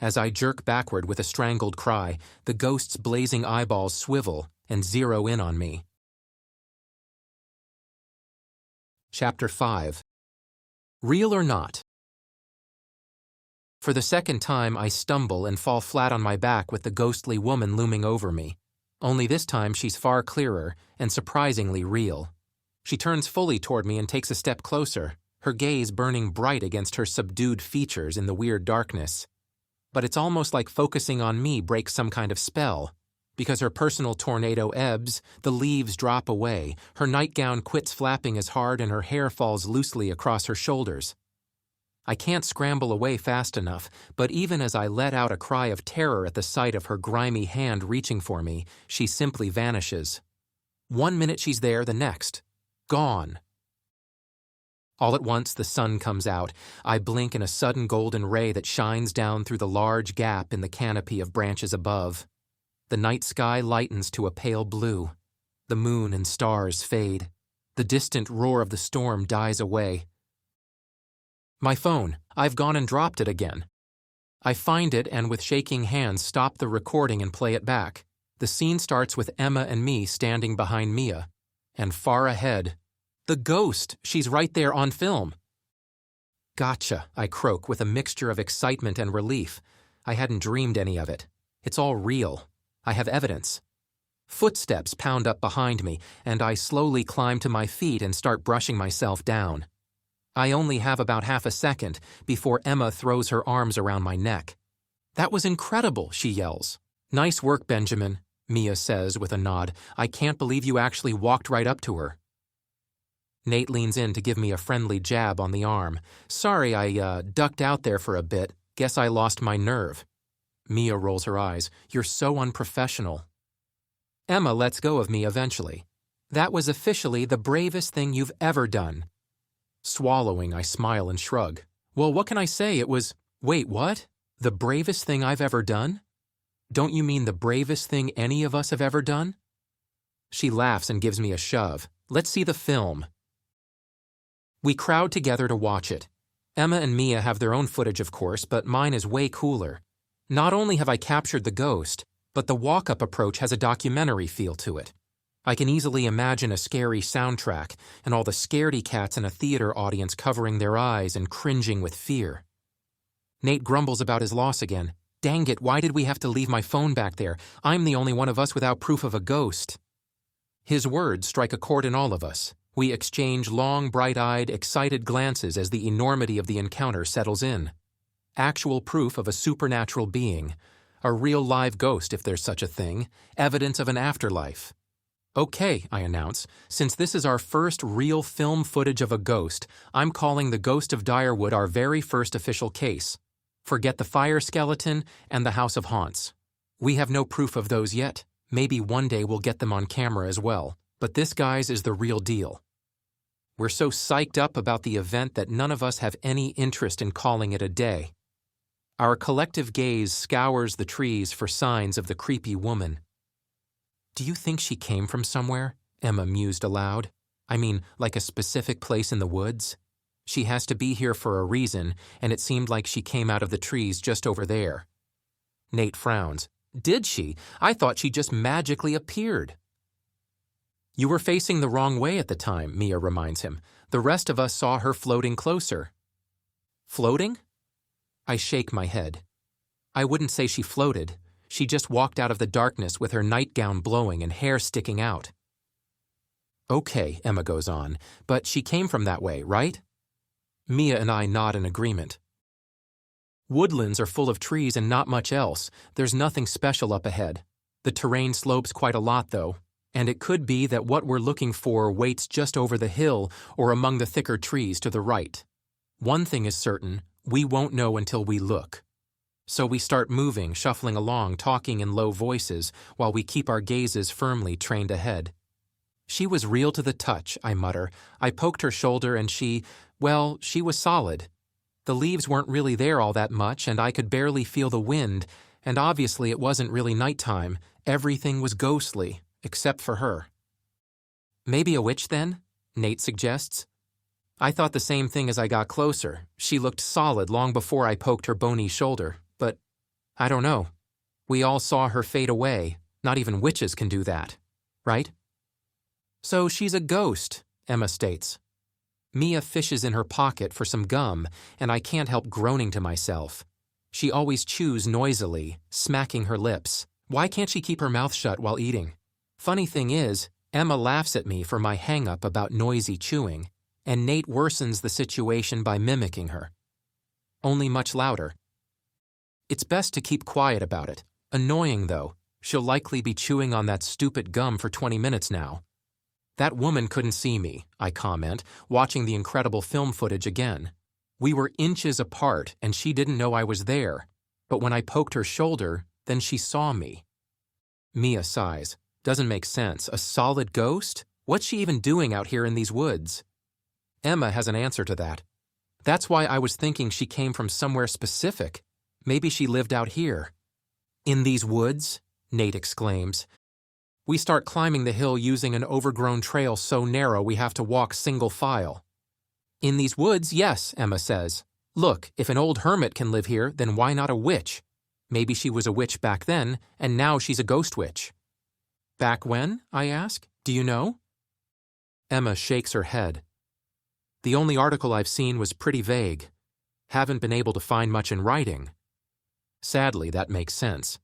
Speaker 1: As I jerk backward with a strangled cry, the ghost's blazing eyeballs swivel and zero in on me. Chapter 5. Real or not? For the second time, I stumble and fall flat on my back with the ghostly woman looming over me. Only this time she's far clearer and surprisingly real. She turns fully toward me and takes a step closer, her gaze burning bright against her subdued features in the weird darkness. But it's almost like focusing on me breaks some kind of spell. Because her personal tornado ebbs, the leaves drop away, her nightgown quits flapping as hard and her hair falls loosely across her shoulders. I can't scramble away fast enough, but even as I let out a cry of terror at the sight of her grimy hand reaching for me, she simply vanishes. 1 minute she's there, the next. Gone. All at once, the sun comes out. I blink in a sudden golden ray that shines down through the large gap in the canopy of branches above. The night sky lightens to a pale blue. The moon and stars fade. The distant roar of the storm dies away. My phone. I've gone and dropped it again. I find it and with shaking hands stop the recording and play it back. The scene starts with Emma and me standing behind Mia. And far ahead, the ghost! She's right there on film. Gotcha, I croak with a mixture of excitement and relief. I hadn't dreamed any of it. It's all real. I have evidence. Footsteps pound up behind me, and I slowly climb to my feet and start brushing myself down. I only have about half a second before Emma throws her arms around my neck. "That was incredible," she yells. "Nice work, Benjamin," Mia says with a nod. "I can't believe you actually walked right up to her." Nate leans in to give me a friendly jab on the arm. "Sorry, I ducked out there for a bit. Guess I lost my nerve." Mia rolls her eyes. "You're so unprofessional." Emma lets go of me eventually. "That was officially the bravest thing you've ever done." Swallowing, I smile and shrug. "Well, what can I say? It was—" "Wait, what? The bravest thing I've ever done? Don't you mean the bravest thing any of us have ever done?" She laughs and gives me a shove. "Let's see the film." We crowd together to watch it. Emma and Mia have their own footage, of course, but mine is way cooler. Not only have I captured the ghost, but the walk-up approach has a documentary feel to it. I can easily imagine a scary soundtrack and all the scaredy cats in a theater audience covering their eyes and cringing with fear. Nate grumbles about his loss again. "Dang it, why did we have to leave my phone back there? I'm the only one of us without proof of a ghost." His words strike a chord in all of us. We exchange long, bright-eyed, excited glances as the enormity of the encounter settles in. Actual proof of a supernatural being. A real live ghost, if there's such a thing. Evidence of an afterlife. "Okay," I announce, "since this is our first real film footage of a ghost, I'm calling the Ghost of Direwood our very first official case. Forget the fire skeleton and the House of Haunts. We have no proof of those yet. Maybe one day we'll get them on camera as well. But this, guys, is the real deal." We're so psyched up about the event that none of us have any interest in calling it a day. Our collective gaze scours the trees for signs of the creepy woman. "Do you think she came from somewhere?" Emma mused aloud. "I mean, like a specific place in the woods? She has to be here for a reason, and it seemed like she came out of the trees just over there." Nate frowns. "Did she? I thought she just magically appeared." "You were facing the wrong way at the time," Mia reminds him. "The rest of us saw her floating closer." "Floating?" I shake my head. "I wouldn't say she floated. She just walked out of the darkness with her nightgown blowing and hair sticking out." "Okay," Emma goes on, "but she came from that way, right?" Mia and I nod in agreement. Woodlands are full of trees and not much else. There's nothing special up ahead. The terrain slopes quite a lot, though, and it could be that what we're looking for waits just over the hill or among the thicker trees to the right. One thing is certain, we won't know until we look. So we start moving, shuffling along, talking in low voices, while we keep our gazes firmly trained ahead. "She was real to the touch," I mutter. "I poked her shoulder and she was solid. The leaves weren't really there all that much, and I could barely feel the wind, and obviously it wasn't really nighttime. Everything was ghostly, except for her." "Maybe a witch then?" Nate suggests. I thought the same thing as I got closer. She looked solid long before I poked her bony shoulder, but I don't know. We all saw her fade away. Not even witches can do that, right? "So she's a ghost," Emma states. Mia fishes in her pocket for some gum, and I can't help groaning to myself. She always chews noisily, smacking her lips. Why can't she keep her mouth shut while eating? Funny thing is, Emma laughs at me for my hang-up about noisy chewing, and Nate worsens the situation by mimicking her. Only much louder. It's best to keep quiet about it. Annoying, though. She'll likely be chewing on that stupid gum for 20 minutes now. "That woman couldn't see me," I comment, watching the incredible film footage again. "We were inches apart, and she didn't know I was there. But when I poked her shoulder, then she saw me." Mia sighs. "Doesn't make sense. A solid ghost? What's she even doing out here in these woods?" Emma has an answer to that. "That's why I was thinking she came from somewhere specific. Maybe she lived out here." "In these woods?" Nate exclaims. We start climbing the hill using an overgrown trail so narrow we have to walk single file. "In these woods, yes," Emma says. "Look, if an old hermit can live here, then why not a witch? Maybe she was a witch back then, and now she's a ghost witch." "Back when?" I ask. "Do you know?" Emma shakes her head. "The only article I've seen was pretty vague. Haven't been able to find much in writing. Sadly, that makes sense.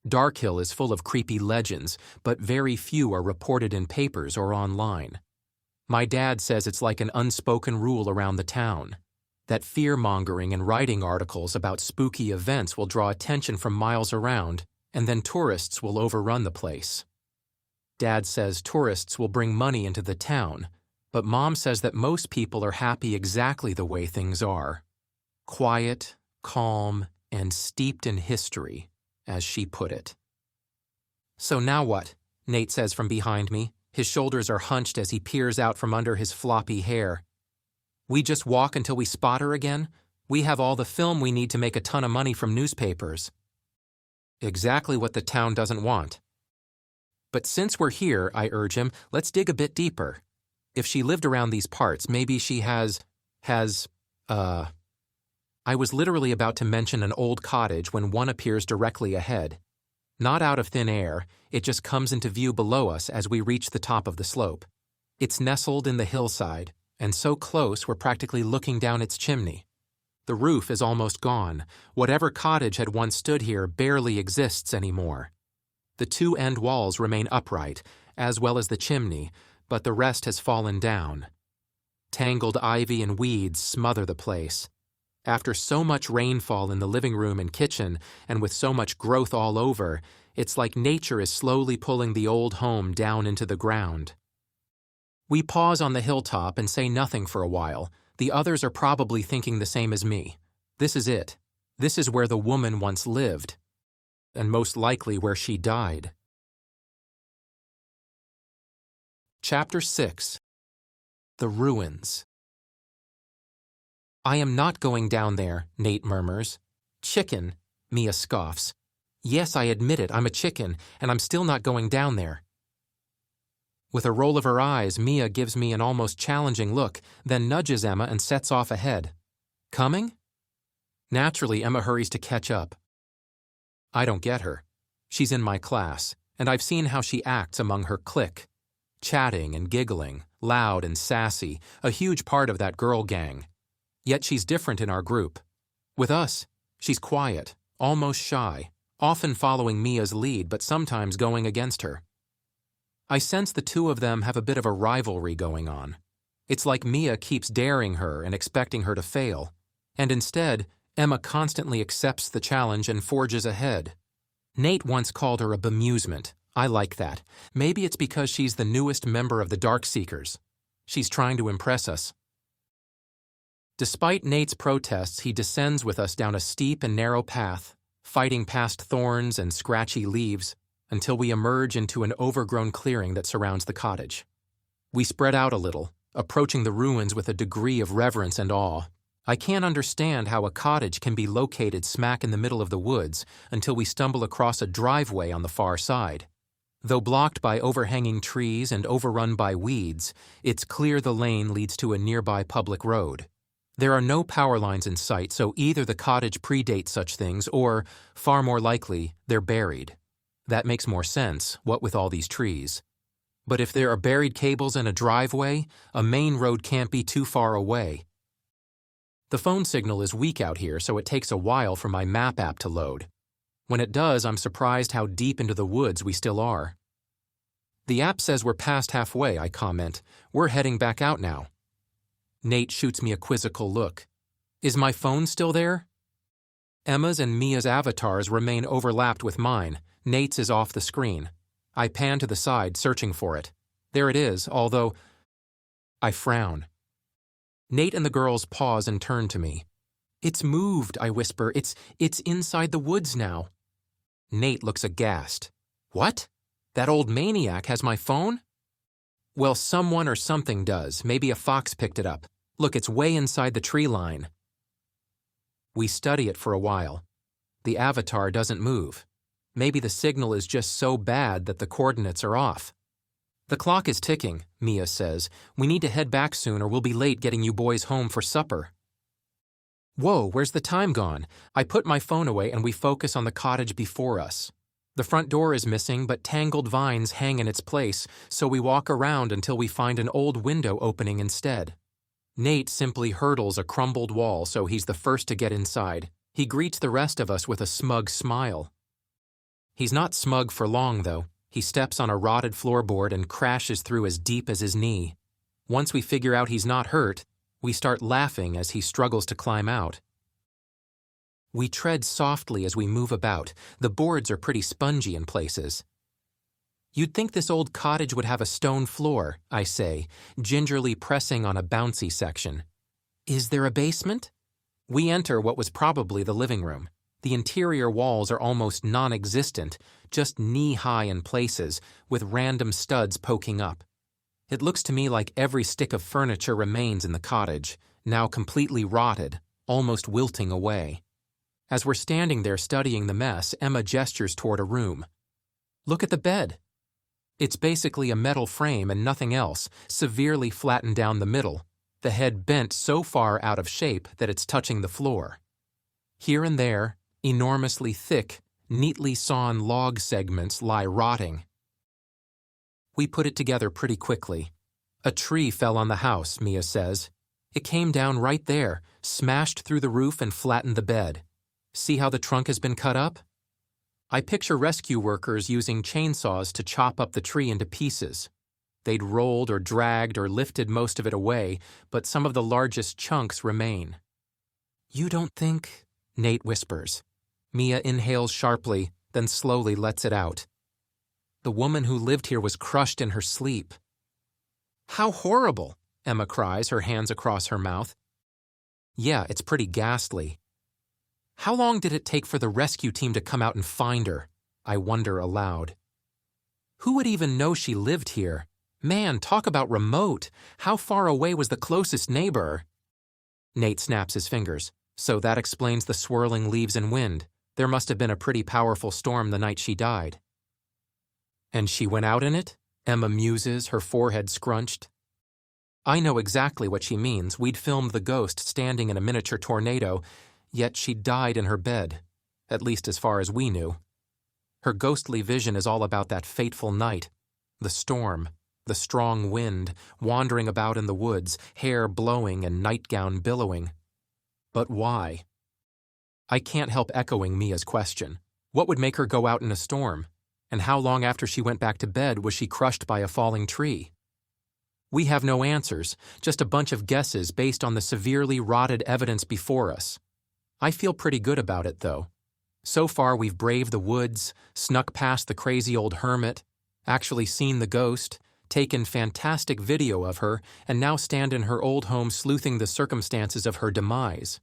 Speaker 1: Darkhill is full of creepy legends, but very few are reported in papers or online. My dad says it's like an unspoken rule around the town, that fear-mongering and writing articles about spooky events will draw attention from miles around, and then tourists will overrun the place. Dad says tourists will bring money into the town, but Mom says that most people are happy exactly the way things are. Quiet, calm, and steeped in history, as she put it. So now what? Nate says from behind me. His shoulders are hunched as he peers out from under his floppy hair. We just walk until we spot her again? We have all the film we need to make a ton of money from newspapers. Exactly what the town doesn't want. But since we're here, I urge him, let's dig a bit deeper. If she lived around these parts, maybe she has, I was literally about to mention an old cottage when one appears directly ahead. Not out of thin air, it just comes into view below us as we reach the top of the slope. It's nestled in the hillside, and so close we're practically looking down its chimney. The roof is almost gone. Whatever cottage had once stood here barely exists anymore. The two end walls remain upright, as well as the chimney, but the rest has fallen down. Tangled ivy and weeds smother the place. After so much rainfall in the living room and kitchen, and with so much growth all over, it's like nature is slowly pulling the old home down into the ground. We pause on the hilltop and say nothing for a while. The others are probably thinking the same as me. This is it. This is where the woman once lived, and most likely where she died. Chapter 6. The Ruins. I am not going down there, Nate murmurs. Chicken, Mia scoffs. Yes, I admit it, I'm a chicken, and I'm still not going down there. With a roll of her eyes, Mia gives me an almost challenging look, then nudges Emma and sets off ahead. Coming? Naturally, Emma hurries to catch up. I don't get her. She's in my class, and I've seen how she acts among her clique. Chatting and giggling, loud and sassy, a huge part of that girl gang. Yet she's different in our group. With us, she's quiet, almost shy, often following Mia's lead but sometimes going against her. I sense the two of them have a bit of a rivalry going on. It's like Mia keeps daring her and expecting her to fail, and instead, Emma constantly accepts the challenge and forges ahead. Nate once called her a bemusement. I like that. Maybe it's because she's the newest member of the Darkseekers. She's trying to impress us. Despite Nate's protests, he descends with us down a steep and narrow path, fighting past thorns and scratchy leaves, until we emerge into an overgrown clearing that surrounds the cottage. We spread out a little, approaching the ruins with a degree of reverence and awe. I can't understand how a cottage can be located smack in the middle of the woods until we stumble across a driveway on the far side. Though blocked by overhanging trees and overrun by weeds, it's clear the lane leads to a nearby public road. There are no power lines in sight, so either the cottage predates such things or, far more likely, they're buried. That makes more sense, what with all these trees. But if there are buried cables in a driveway, a main road can't be too far away. The phone signal is weak out here, so it takes a while for my map app to load. When it does, I'm surprised how deep into the woods we still are. The app says we're past halfway, I comment. We're heading back out now. Nate shoots me a quizzical look. Is my phone still there? Emma's and Mia's avatars remain overlapped with mine. Nate's is off the screen. I pan to the side, searching for it. There it is, although I frown. Nate and the girls pause and turn to me. It's moved, I whisper. It's inside the woods now. Nate looks aghast. What? That old maniac has my phone? Well, someone or something does. Maybe a fox picked it up. Look, it's way inside the tree line. We study it for a while. The avatar doesn't move. Maybe the signal is just so bad that the coordinates are off. The clock is ticking, Mia says. We need to head back soon or we'll be late getting you boys home for supper. Whoa, where's the time gone? I put my phone away and we focus on the cottage before us. The front door is missing, but tangled vines hang in its place, so we walk around until we find an old window opening instead. Nate simply hurdles a crumbled wall so he's the first to get inside. He greets the rest of us with a smug smile. He's not smug for long, though. He steps on a rotted floorboard and crashes through as deep as his knee. Once we figure out he's not hurt, we start laughing as he struggles to climb out. We tread softly as we move about. The boards are pretty spongy in places. You'd think this old cottage would have a stone floor, I say, gingerly pressing on a bouncy section. Is there a basement? We enter what was probably the living room. The interior walls are almost non-existent, just knee-high in places, with random studs poking up. It looks to me like every stick of furniture remains in the cottage, now completely rotted, almost wilting away. As we're standing there studying the mess, Emma gestures toward a room. Look at the bed. It's basically a metal frame and nothing else, severely flattened down the middle, the head bent so far out of shape that it's touching the floor. Here and there, enormously thick, neatly sawn log segments lie rotting. We put it together pretty quickly. A tree fell on the house, Mia says. It came down right there, smashed through the roof and flattened the bed. See how the trunk has been cut up? I picture rescue workers using chainsaws to chop up the tree into pieces. They'd rolled or dragged or lifted most of it away, but some of the largest chunks remain. You don't think? Nate whispers. Mia inhales sharply, then slowly lets it out. The woman who lived here was crushed in her sleep. How horrible, Emma cries, her hands across her mouth. Yeah, it's pretty ghastly. How long did it take for the rescue team to come out and find her? I wonder aloud. Who would even know she lived here? Man, talk about remote. How far away was the closest neighbor? Nate snaps his fingers. So that explains the swirling leaves and wind. There must have been a pretty powerful storm the night she died. And she went out in it? Emma muses, her forehead scrunched. I know exactly what she means. We'd filmed the ghost standing in a miniature tornado, yet she died in her bed, at least as far as we knew. Her ghostly vision is all about that fateful night, the storm, the strong wind, wandering about in the woods, hair blowing and nightgown billowing. But why? I can't help echoing Mia's question. What would make her go out in a storm? And how long after she went back to bed was she crushed by a falling tree? We have no answers, just a bunch of guesses based on the severely rotted evidence before us. I feel pretty good about it, though. So far, we've braved the woods, snuck past the crazy old hermit, actually seen the ghost, taken fantastic video of her, and now stand in her old home sleuthing the circumstances of her demise.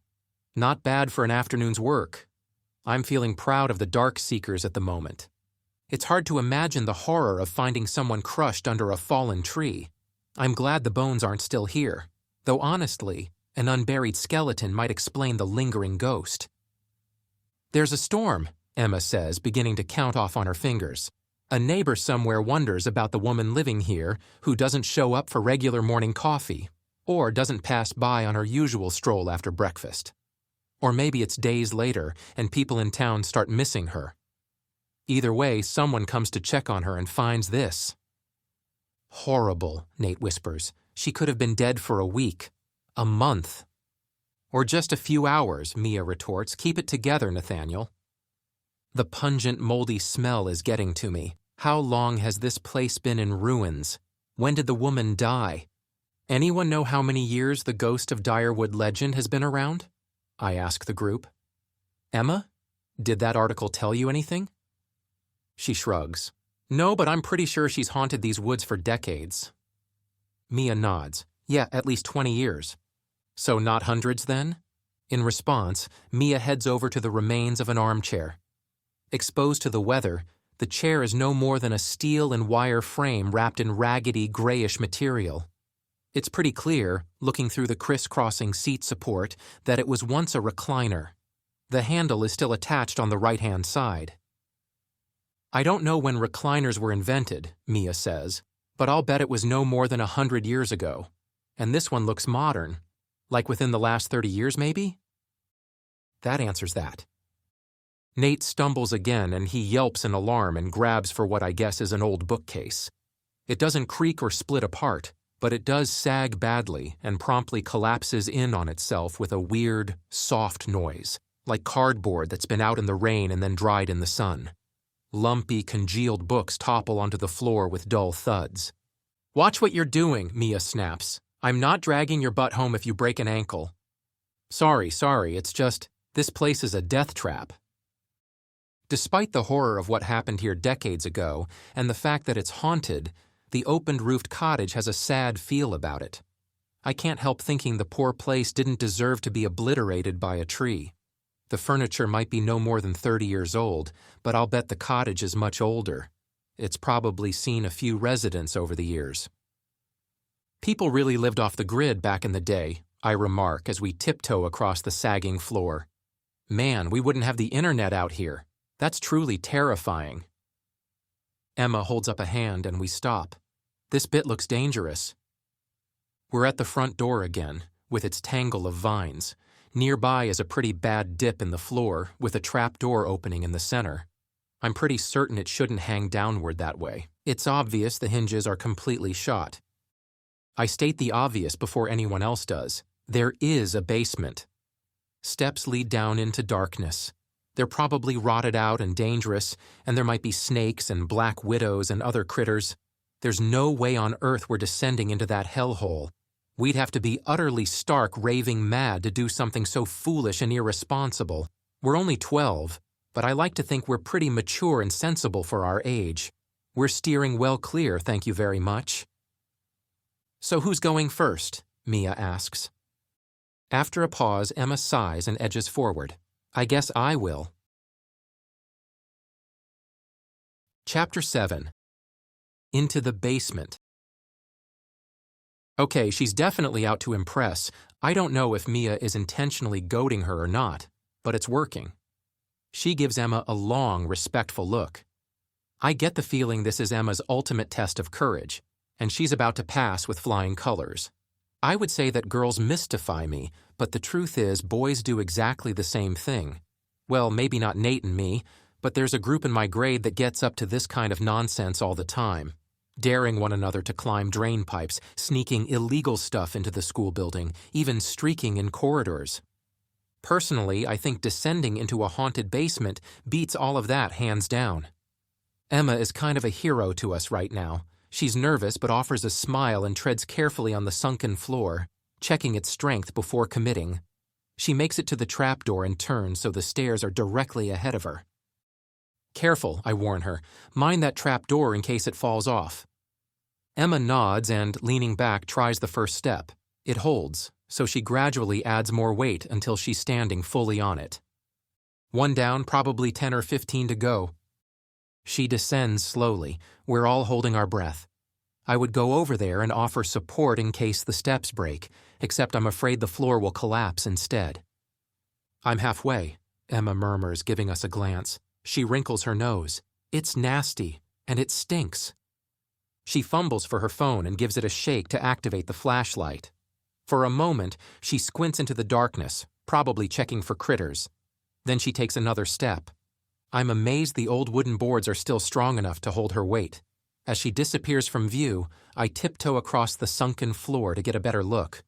Speaker 1: Not bad for an afternoon's work. I'm feeling proud of the Darkseekers at the moment. It's hard to imagine the horror of finding someone crushed under a fallen tree. I'm glad the bones aren't still here, though honestly, an unburied skeleton might explain the lingering ghost. There's a storm, Emma says, beginning to count off on her fingers. A neighbor somewhere wonders about the woman living here who doesn't show up for regular morning coffee, or doesn't pass by on her usual stroll after breakfast. Or maybe it's days later and people in town start missing her. Either way, someone comes to check on her and finds this. Horrible, Nate whispers. She could have been dead for a week. A month. Or just a few hours, Mia retorts. Keep it together, Nathaniel. The pungent, moldy smell is getting to me. How long has this place been in ruins? When did the woman die? Anyone know how many years the Ghost of Direwood legend has been around? I ask the group. Emma? Did that article tell you anything? She shrugs. No, but I'm pretty sure she's haunted these woods for decades. Mia nods. Yeah, at least 20 years. So not hundreds then? In response, Mia heads over to the remains of an armchair. Exposed to the weather, the chair is no more than a steel and wire frame wrapped in raggedy, grayish material. It's pretty clear, looking through the crisscrossing seat support, that it was once a recliner. The handle is still attached on the right-hand side. I don't know when recliners were invented, Mia says, but I'll bet it was no more than 100 years ago. And this one looks modern. Like within the last 30 years, maybe? That answers that. Nate stumbles again and he yelps in alarm and grabs for what I guess is an old bookcase. It doesn't creak or split apart. but it does sag badly and promptly collapses in on itself with a weird, soft noise, like cardboard that's been out in the rain and then dried in the sun. Lumpy, congealed books topple onto the floor with dull thuds. "Watch what you're doing," Mia snaps. "I'm not dragging your butt home if you break an ankle." Sorry, it's just, this place is a death trap." Despite the horror of what happened here decades ago, and the fact that it's haunted, the open-roofed cottage has a sad feel about it. I can't help thinking the poor place didn't deserve to be obliterated by a tree. The furniture might be no more than 30 years old, but I'll bet the cottage is much older. It's probably seen a few residents over the years. "People really lived off the grid back in the day," I remark as we tiptoe across the sagging floor. "Man, we wouldn't have the internet out here. That's truly terrifying." Emma holds up a hand and we stop. "This bit looks dangerous." We're at the front door again, with its tangle of vines. Nearby is a pretty bad dip in the floor, with a trap door opening in the center. I'm pretty certain it shouldn't hang downward that way. It's obvious the hinges are completely shot. I state the obvious before anyone else does. There is a basement. Steps lead down into darkness. They're probably rotted out and dangerous, and there might be snakes and black widows and other critters. There's no way on earth we're descending into that hellhole. We'd have to be utterly stark raving mad to do something so foolish and irresponsible. We're only 12, but I like to think we're pretty mature and sensible for our age. We're steering well clear, thank you very much. "So who's going first?" Mia asks. After a pause, Emma sighs and edges forward. "I guess I will." Chapter 7. Into the basement. Okay, she's definitely out to impress. I don't know if Mia is intentionally goading her or not, but it's working. She gives Emma a long, respectful look. I get the feeling this is Emma's ultimate test of courage, and she's about to pass with flying colors. I would say that girls mystify me, but the truth is boys do exactly the same thing. Well, maybe not Nate and me, but there's a group in my grade that gets up to this kind of nonsense all the time. Daring one another to climb drain pipes, sneaking illegal stuff into the school building, even streaking in corridors. Personally, I think descending into a haunted basement beats all of that hands down. Emma is kind of a hero to us right now. She's nervous but offers a smile and treads carefully on the sunken floor, checking its strength before committing. She makes it to the trapdoor and turns so the stairs are directly ahead of her. "Careful," I warn her. "Mind that trapdoor in case it falls off." Emma nods and, leaning back, tries the first step. It holds, so she gradually adds more weight until she's standing fully on it. One down, probably 10 or 15 to go. She descends slowly. We're all holding our breath. I would go over there and offer support in case the steps break, except I'm afraid the floor will collapse instead. "I'm halfway," Emma murmurs, giving us a glance. She wrinkles her nose. "It's nasty, and it stinks." She fumbles for her phone and gives it a shake to activate the flashlight. For a moment, she squints into the darkness, probably checking for critters. Then she takes another step. I'm amazed the old wooden boards are still strong enough to hold her weight. As she disappears from view, I tiptoe across the sunken floor to get a better look.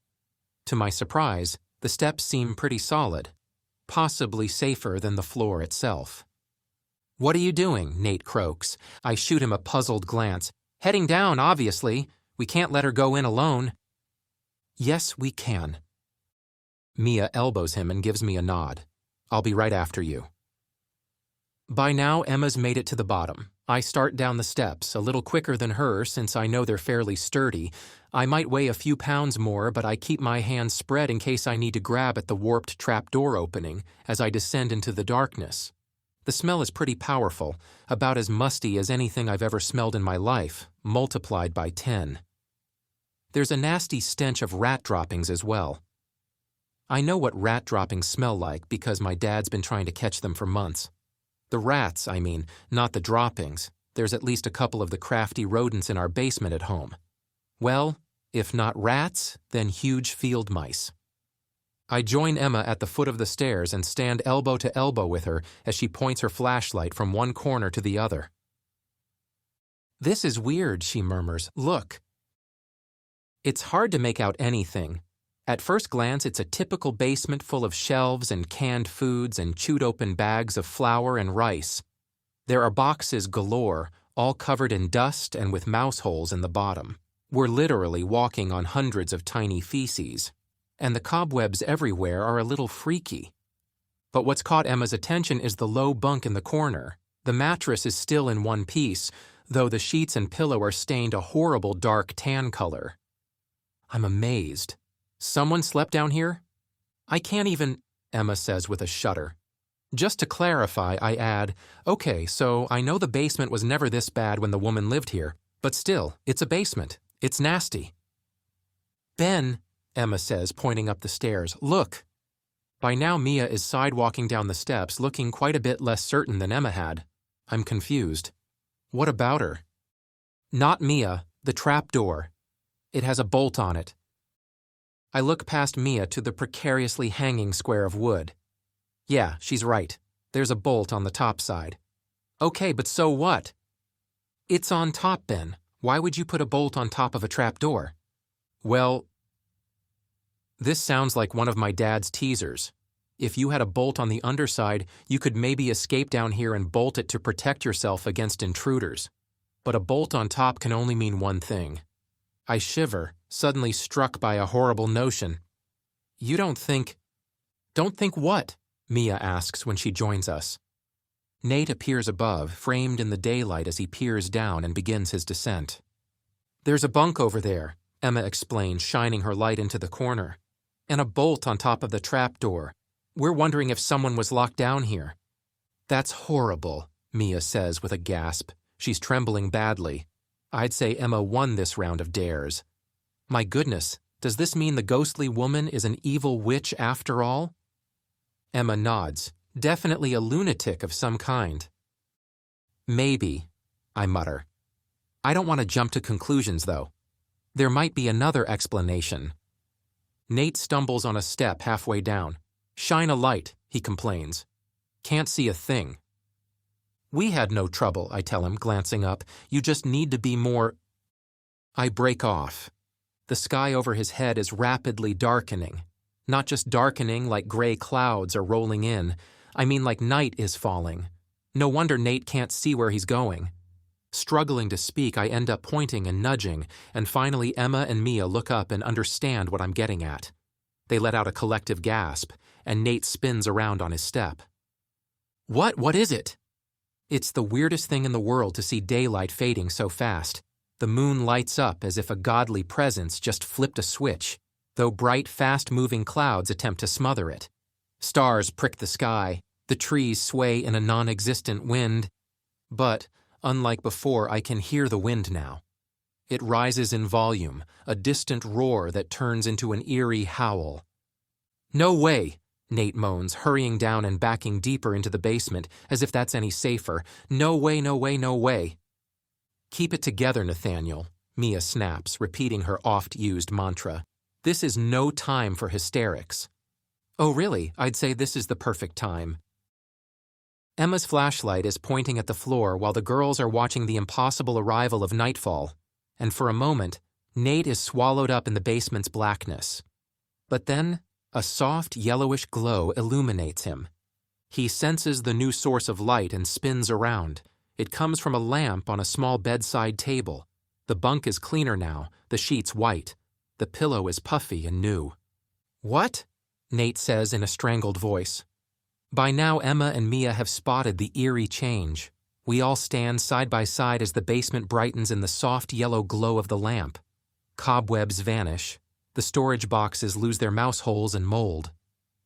Speaker 1: To my surprise, the steps seem pretty solid, possibly safer than the floor itself. "What are you doing?" Nate croaks. I shoot him a puzzled glance. "Heading down, obviously. We can't let her go in alone." "Yes, we can." Mia elbows him and gives me a nod. "I'll be right after you." By now, Emma's made it to the bottom. I start down the steps, a little quicker than her since I know they're fairly sturdy. I might weigh a few pounds more, but I keep my hands spread in case I need to grab at the warped trapdoor opening as I descend into the darkness. The smell is pretty powerful, about as musty as anything I've ever smelled in my life, multiplied by 10. There's a nasty stench of rat droppings as well. I know what rat droppings smell like because my dad's been trying to catch them for months. The rats, I mean, not the droppings. There's at least a couple of the crafty rodents in our basement at home. Well, if not rats, then huge field mice. I join Emma at the foot of the stairs and stand elbow to elbow with her as she points her flashlight from one corner to the other. "This is weird," she murmurs. "Look." It's hard to make out anything. At first glance, it's a typical basement full of shelves and canned foods and chewed-open bags of flour and rice. There are boxes galore, all covered in dust and with mouse holes in the bottom. We're literally walking on hundreds of tiny feces. And the cobwebs everywhere are a little freaky. But what's caught Emma's attention is the low bunk in the corner. The mattress is still in one piece, though the sheets and pillow are stained a horrible dark tan color. I'm amazed. Someone slept down here? I can't even, Emma says with a shudder. Just to clarify, I add, okay, so I know the basement was never this bad when the woman lived here, but still, it's a basement. It's nasty. Ben, Emma says, pointing up the stairs, look. By now, Mia is sidewalking down the steps, looking quite a bit less certain than Emma had. I'm confused. What about her? Not Mia, the trap door. It has a bolt on it. I look past Mia to the precariously hanging square of wood. Yeah, she's right. There's a bolt on the top side. Okay, but so what? It's on top, Ben. Why would you put a bolt on top of a trap door? Well, this sounds like one of my dad's teasers. If you had a bolt on the underside, you could maybe escape down here and bolt it to protect yourself against intruders. But a bolt on top can only mean one thing. I shiver, suddenly struck by a horrible notion. You don't think... Don't think what? Mia asks when she joins us. Nate appears above, framed in the daylight as he peers down and begins his descent. There's a bunk over there, Emma explains, shining her light into the corner. And a bolt on top of the trap door. We're wondering if someone was locked down here. That's horrible, Mia says with a gasp. She's trembling badly. I'd say Emma won this round of dares. My goodness, does this mean the ghostly woman is an evil witch after all? Emma nods. Definitely a lunatic of some kind. Maybe, I mutter. I don't want to jump to conclusions, though. There might be another explanation. Nate stumbles on a step halfway down. Shine a light, he complains. Can't see a thing. We had no trouble, I tell him, glancing up. You just need to be more... I break off. The sky over his head is rapidly darkening. Not just darkening like gray clouds are rolling in. I mean like night is falling. No wonder Nate can't see where he's going. Struggling to speak, I end up pointing and nudging, and finally Emma and Mia look up and understand what I'm getting at. They let out a collective gasp, and Nate spins around on his step. What is it? It's the weirdest thing in the world to see daylight fading so fast. The moon lights up as if a godly presence just flipped a switch, though bright, fast-moving clouds attempt to smother it. Stars prick the sky, the trees sway in a non-existent wind. But, unlike before, I can hear the wind now. It rises in volume, a distant roar that turns into an eerie howl. No way, Nate moans, hurrying down and backing deeper into the basement, as if that's any safer. No way, no way, no way. Keep it together, Nathaniel, Mia snaps, repeating her oft-used mantra. This is no time for hysterics. Oh really? I'd say this is the perfect time. Emma's flashlight is pointing at the floor while the girls are watching the impossible arrival of nightfall, and for a moment, Nate is swallowed up in the basement's blackness. But then, a soft yellowish glow illuminates him. He senses the new source of light and spins around. It comes from a lamp on a small bedside table. The bunk is cleaner now, the sheets white. The pillow is puffy and new. What? Nate says in a strangled voice. By now, Emma and Mia have spotted the eerie change. We all stand side by side as the basement brightens in the soft yellow glow of the lamp. Cobwebs vanish. The storage boxes lose their mouse holes and mold.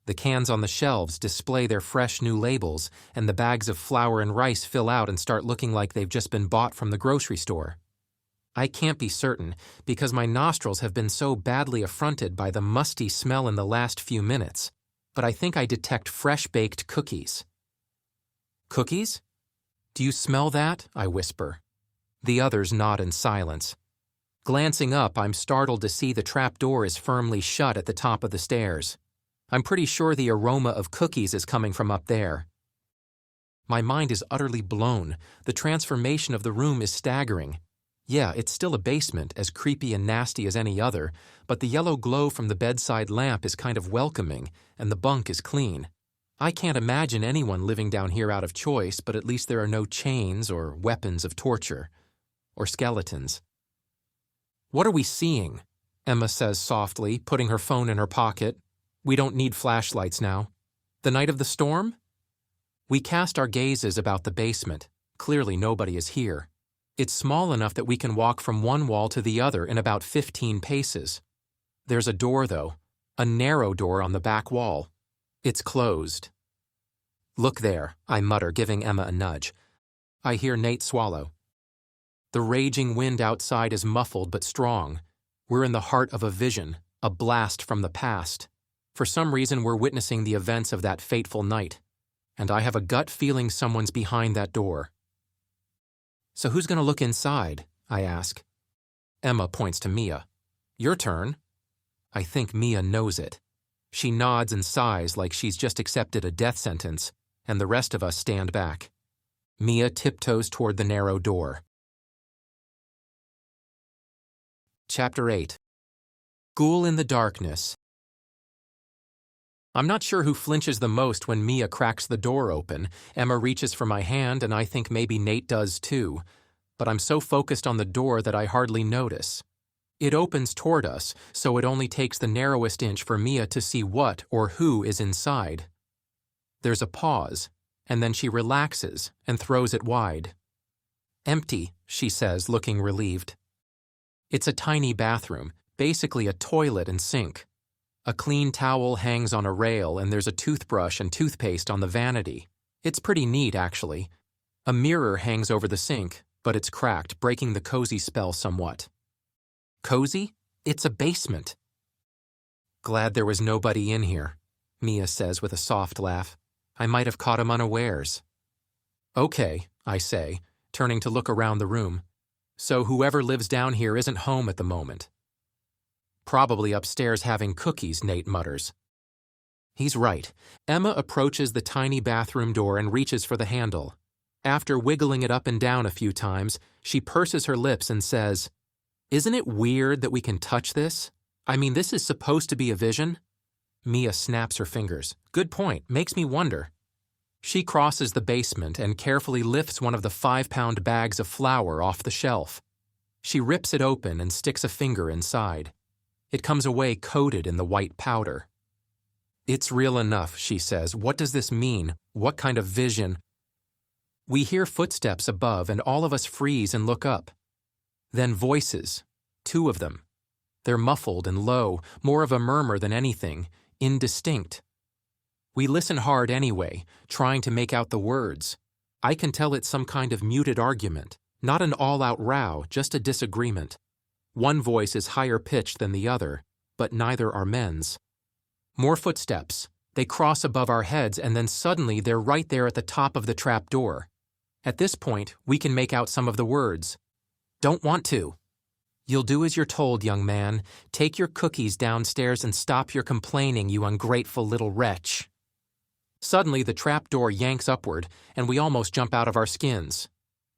Speaker 1: The cans on the shelves display their fresh new labels, and the bags of flour and rice fill out and start looking like they've just been bought from the grocery store. I can't be certain, because my nostrils have been so badly affronted by the musty smell in the last few minutes, but I think I detect fresh-baked cookies. Cookies? Do you smell that? I whisper. The others nod in silence. Glancing up, I'm startled to see the trapdoor is firmly shut at the top of the stairs. I'm pretty sure the aroma of cookies is coming from up there. My mind is utterly blown. The transformation of the room is staggering. Yeah, it's still a basement, as creepy and nasty as any other, but the yellow glow from the bedside lamp is kind of welcoming, and the bunk is clean. I can't imagine anyone living down here out of choice, but at least there are no chains or weapons of torture. Or skeletons. "What are we seeing?" Emma says softly, putting her phone in her pocket. "We don't need flashlights now. The night of the storm?" We cast our gazes about the basement. Clearly nobody is here. It's small enough that we can walk from one wall to the other in about 15 paces. There's a door, though. A narrow door on the back wall. It's closed. "Look there," I mutter, giving Emma a nudge. I hear Nate swallow. The raging wind outside is muffled but strong. We're in the heart of a vision, a blast from the past. For some reason, we're witnessing the events of that fateful night. And I have a gut feeling someone's behind that door. "So who's going to look inside?" I ask. Emma points to Mia. "Your turn." I think Mia knows it. She nods and sighs like she's just accepted a death sentence, and the rest of us stand back. Mia tiptoes toward the narrow door. Chapter 8. Ghoul in the Darkness. I'm not sure who flinches the most when Mia cracks the door open. Emma reaches for my hand, and I think maybe Nate does too. But I'm so focused on the door that I hardly notice. It opens toward us, so it only takes the narrowest inch for Mia to see what or who is inside. There's a pause, and then she relaxes and throws it wide. "Empty," she says, looking relieved. It's a tiny bathroom, basically a toilet and sink. A clean towel hangs on a rail, and there's a toothbrush and toothpaste on the vanity. It's pretty neat, actually. A mirror hangs over the sink, but it's cracked, breaking the cozy spell somewhat. Cozy? It's a basement. "Glad there was nobody in here," Mia says with a soft laugh. "I might have caught him unawares." "Okay," I say, turning to look around the room. "So whoever lives down here isn't home at the moment." "Probably upstairs having cookies," Nate mutters. He's right. Emma approaches the tiny bathroom door and reaches for the handle. After wiggling it up and down a few times, she purses her lips and says, "Isn't it weird that we can touch this? I mean, this is supposed to be a vision?" Mia snaps her fingers. "Good point. Makes me wonder." She crosses the basement and carefully lifts one of the 5-pound bags of flour off the shelf. She rips it open and sticks a finger inside. It comes away coated in the white powder. "It's real enough," she says. "What does this mean? What kind of vision?" We hear footsteps above, and all of us freeze and look up. Then voices. 2 of them. They're muffled and low, more of a murmur than anything, indistinct. We listen hard anyway, trying to make out the words. I can tell it's some kind of muted argument, not an all-out row, just a disagreement. One voice is higher pitched than the other, but neither are men's. More footsteps. They cross above our heads, and then suddenly they're right there at the top of the trap door. At this point, we can make out some of the words. "Don't want to." "You'll do as you're told, young man. Take your cookies downstairs and stop your complaining, you ungrateful little wretch." Suddenly, the trap door yanks upward, and we almost jump out of our skins.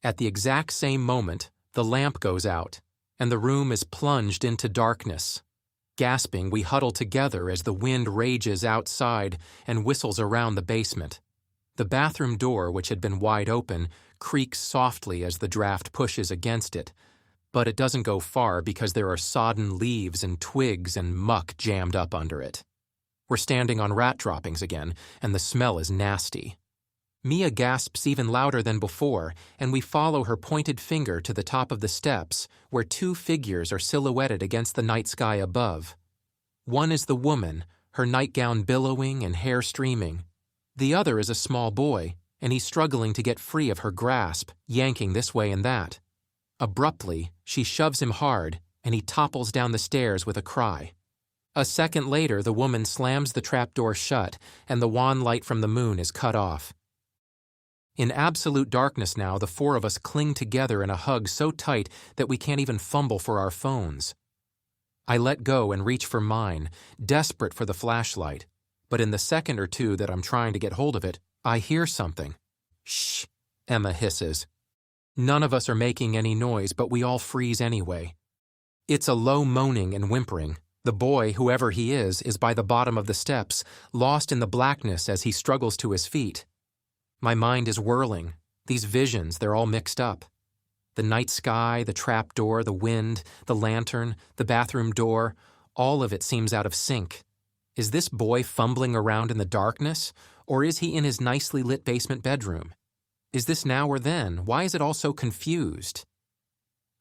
Speaker 1: At the exact same moment, the lamp goes out, and the room is plunged into darkness. Gasping, we huddle together as the wind rages outside and whistles around the basement. The bathroom door, which had been wide open, creaks softly as the draft pushes against it, but it doesn't go far because there are sodden leaves and twigs and muck jammed up under it. We're standing on rat droppings again, and the smell is nasty. Mia gasps even louder than before, and we follow her pointed finger to the top of the steps, where 2 figures are silhouetted against the night sky above. One is the woman, her nightgown billowing and hair streaming. The other is a small boy, and he's struggling to get free of her grasp, yanking this way and that. Abruptly, she shoves him hard, and he topples down the stairs with a cry. A second later, the woman slams the trapdoor shut, and the wan light from the moon is cut off. In absolute darkness now, the 4 of us cling together in a hug so tight that we can't even fumble for our phones. I let go and reach for mine, desperate for the flashlight, but in the second or 2 that I'm trying to get hold of it, I hear something. "Shh," Emma hisses. None of us are making any noise, but we all freeze anyway. It's a low moaning and whimpering. The boy, whoever he is by the bottom of the steps, lost in the blackness as he struggles to his feet. My mind is whirling. These visions, they're all mixed up. The night sky, the trap door, the wind, the lantern, the bathroom door, all of it seems out of sync. Is this boy fumbling around in the darkness, or is he in his nicely lit basement bedroom? Is this now or then? Why is it all so confused?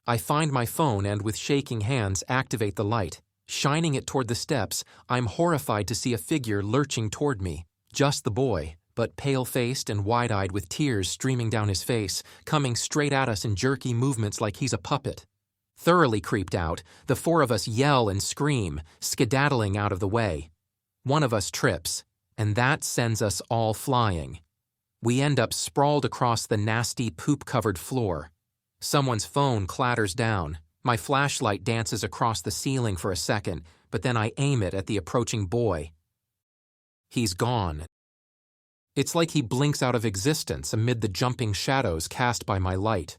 Speaker 1: I find my phone and, with shaking hands, activate the light. Shining it toward the steps, I'm horrified to see a figure lurching toward me. Just the boy, but pale-faced and wide-eyed with tears streaming down his face, coming straight at us in jerky movements like he's a puppet. Thoroughly creeped out, the four of us yell and scream, skedaddling out of the way. One of us trips, and that sends us all flying. We end up sprawled across the nasty, poop-covered floor. Someone's phone clatters down. My flashlight dances across the ceiling for a second, but then I aim it at the approaching boy. He's gone. It's like he blinks out of existence amid the jumping shadows cast by my light.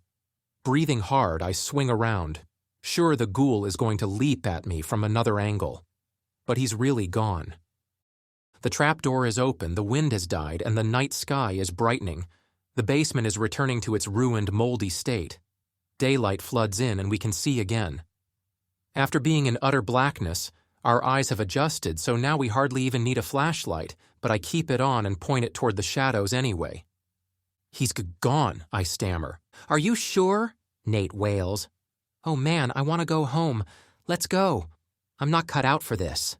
Speaker 1: Breathing hard, I swing around. Sure, the ghoul is going to leap at me from another angle. But he's really gone. The trapdoor is open, the wind has died, and the night sky is brightening. The basement is returning to its ruined, moldy state. Daylight floods in and we can see again. After being in utter blackness, our eyes have adjusted, so now we hardly even need a flashlight, but I keep it on and point it toward the shadows anyway. He's gone, I stammer. Are you sure? Nate wails. Oh man, I want to go home. Let's go. I'm not cut out for this.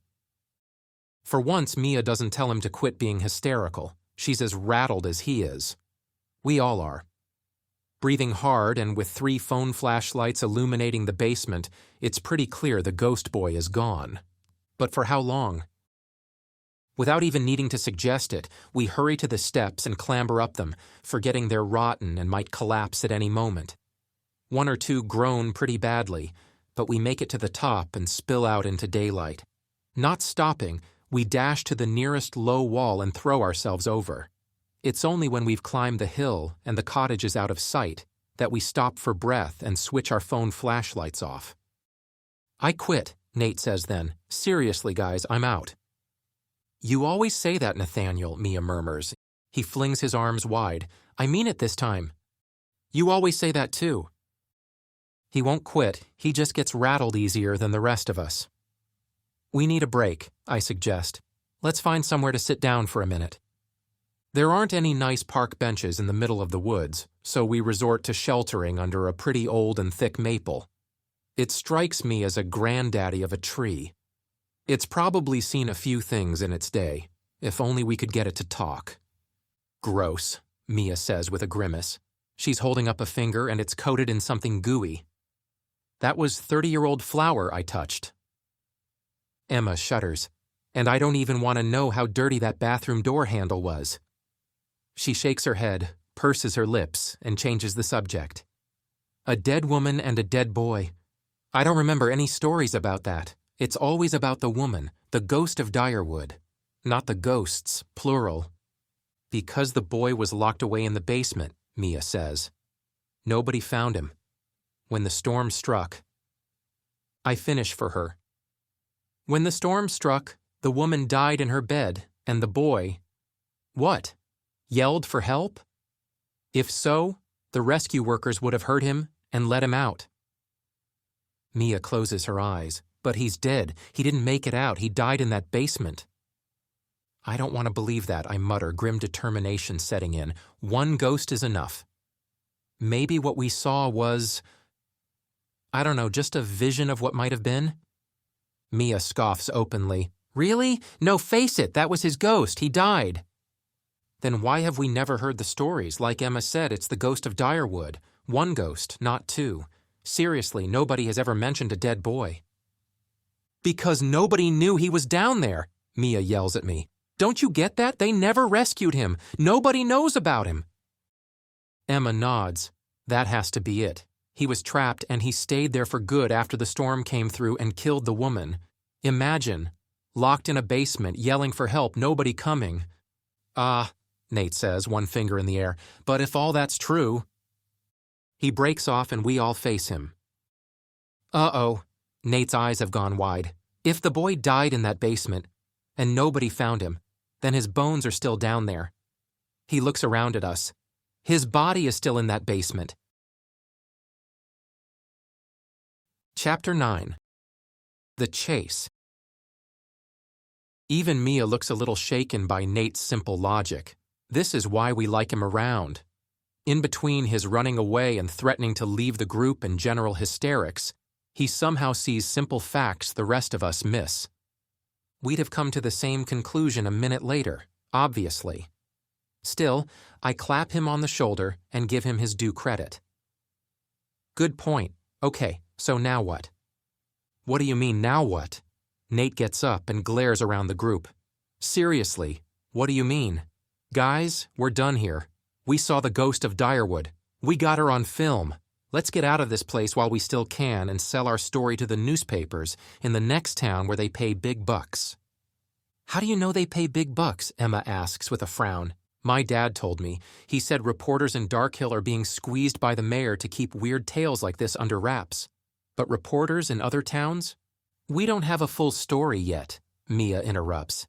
Speaker 1: For once, Mia doesn't tell him to quit being hysterical. She's as rattled as he is. We all are. Breathing hard and with 3 phone flashlights illuminating the basement, it's pretty clear the ghost boy is gone. But for how long? Without even needing to suggest it, we hurry to the steps and clamber up them, forgetting they're rotten and might collapse at any moment. 1 or 2 groan pretty badly, but we make it to the top and spill out into daylight. Not stopping, we dash to the nearest low wall and throw ourselves over. It's only when we've climbed the hill and the cottage is out of sight that we stop for breath and switch our phone flashlights off. I quit, Nate says then. Seriously, guys, I'm out. You always say that, Nathaniel, Mia murmurs. He flings his arms wide. I mean it this time. You always say that too. He won't quit, he just gets rattled easier than the rest of us. We need a break, I suggest. Let's find somewhere to sit down for a minute. There aren't any nice park benches in the middle of the woods, so we resort to sheltering under a pretty old and thick maple. It strikes me as a granddaddy of a tree. It's probably seen a few things in its day, if only we could get it to talk. Gross, Mia says with a grimace. She's holding up a finger and it's coated in something gooey. That was 30-year-old flour I touched. Emma shudders, and I don't even want to know how dirty that bathroom door handle was. She shakes her head, purses her lips, and changes the subject. A dead woman and a dead boy. I don't remember any stories about that. It's always about the woman, the Ghost of Direwood. Not the ghosts, plural. Because the boy was locked away in the basement, Mia says. Nobody found him. When the storm struck. I finish for her. When the storm struck, the woman died in her bed, and the boy... What? Yelled for help? If so, the rescue workers would have heard him and let him out. Mia closes her eyes. But he's dead. He didn't make it out. He died in that basement. I don't want to believe that, I mutter, grim determination setting in. 1 ghost is enough. Maybe what we saw was... I don't know, just a vision of what might have been? Mia scoffs openly. Really? No, face it, that was his ghost. He died. Then why have we never heard the stories? Like Emma said, it's the Ghost of Direwood. 1 ghost, not 2. Seriously, nobody has ever mentioned a dead boy. Because nobody knew he was down there, Mia yells at me. Don't you get that? They never rescued him. Nobody knows about him. Emma nods. That has to be it. He was trapped and he stayed there for good after the storm came through and killed the woman. Imagine, locked in a basement, yelling for help, nobody coming. Nate says, 1 finger in the air, but if all that's true... He breaks off and we all face him. Uh-oh. Nate's eyes have gone wide. If the boy died in that basement, and nobody found him, then his bones are still down there. He looks around at us. His body is still in that basement. Chapter 9. The Chase. Even Mia looks a little shaken by Nate's simple logic. This is why we like him around. In between his running away and threatening to leave the group in general hysterics, he somehow sees simple facts the rest of us miss. We'd have come to the same conclusion a minute later, obviously. Still, I clap him on the shoulder and give him his due credit. Good point. Okay, so now what? What do you mean, now what? Nate gets up and glares around the group. Seriously, what do you mean? Guys, we're done here. We saw the Ghost of Direwood. We got her on film. Let's get out of this place while we still can and sell our story to the newspapers in the next town where they pay big bucks. How do you know they pay big bucks? Emma asks with a frown. My dad told me. He said reporters in Darkhill are being squeezed by the mayor to keep weird tales like this under wraps. But reporters in other towns? We don't have a full story yet, Mia interrupts.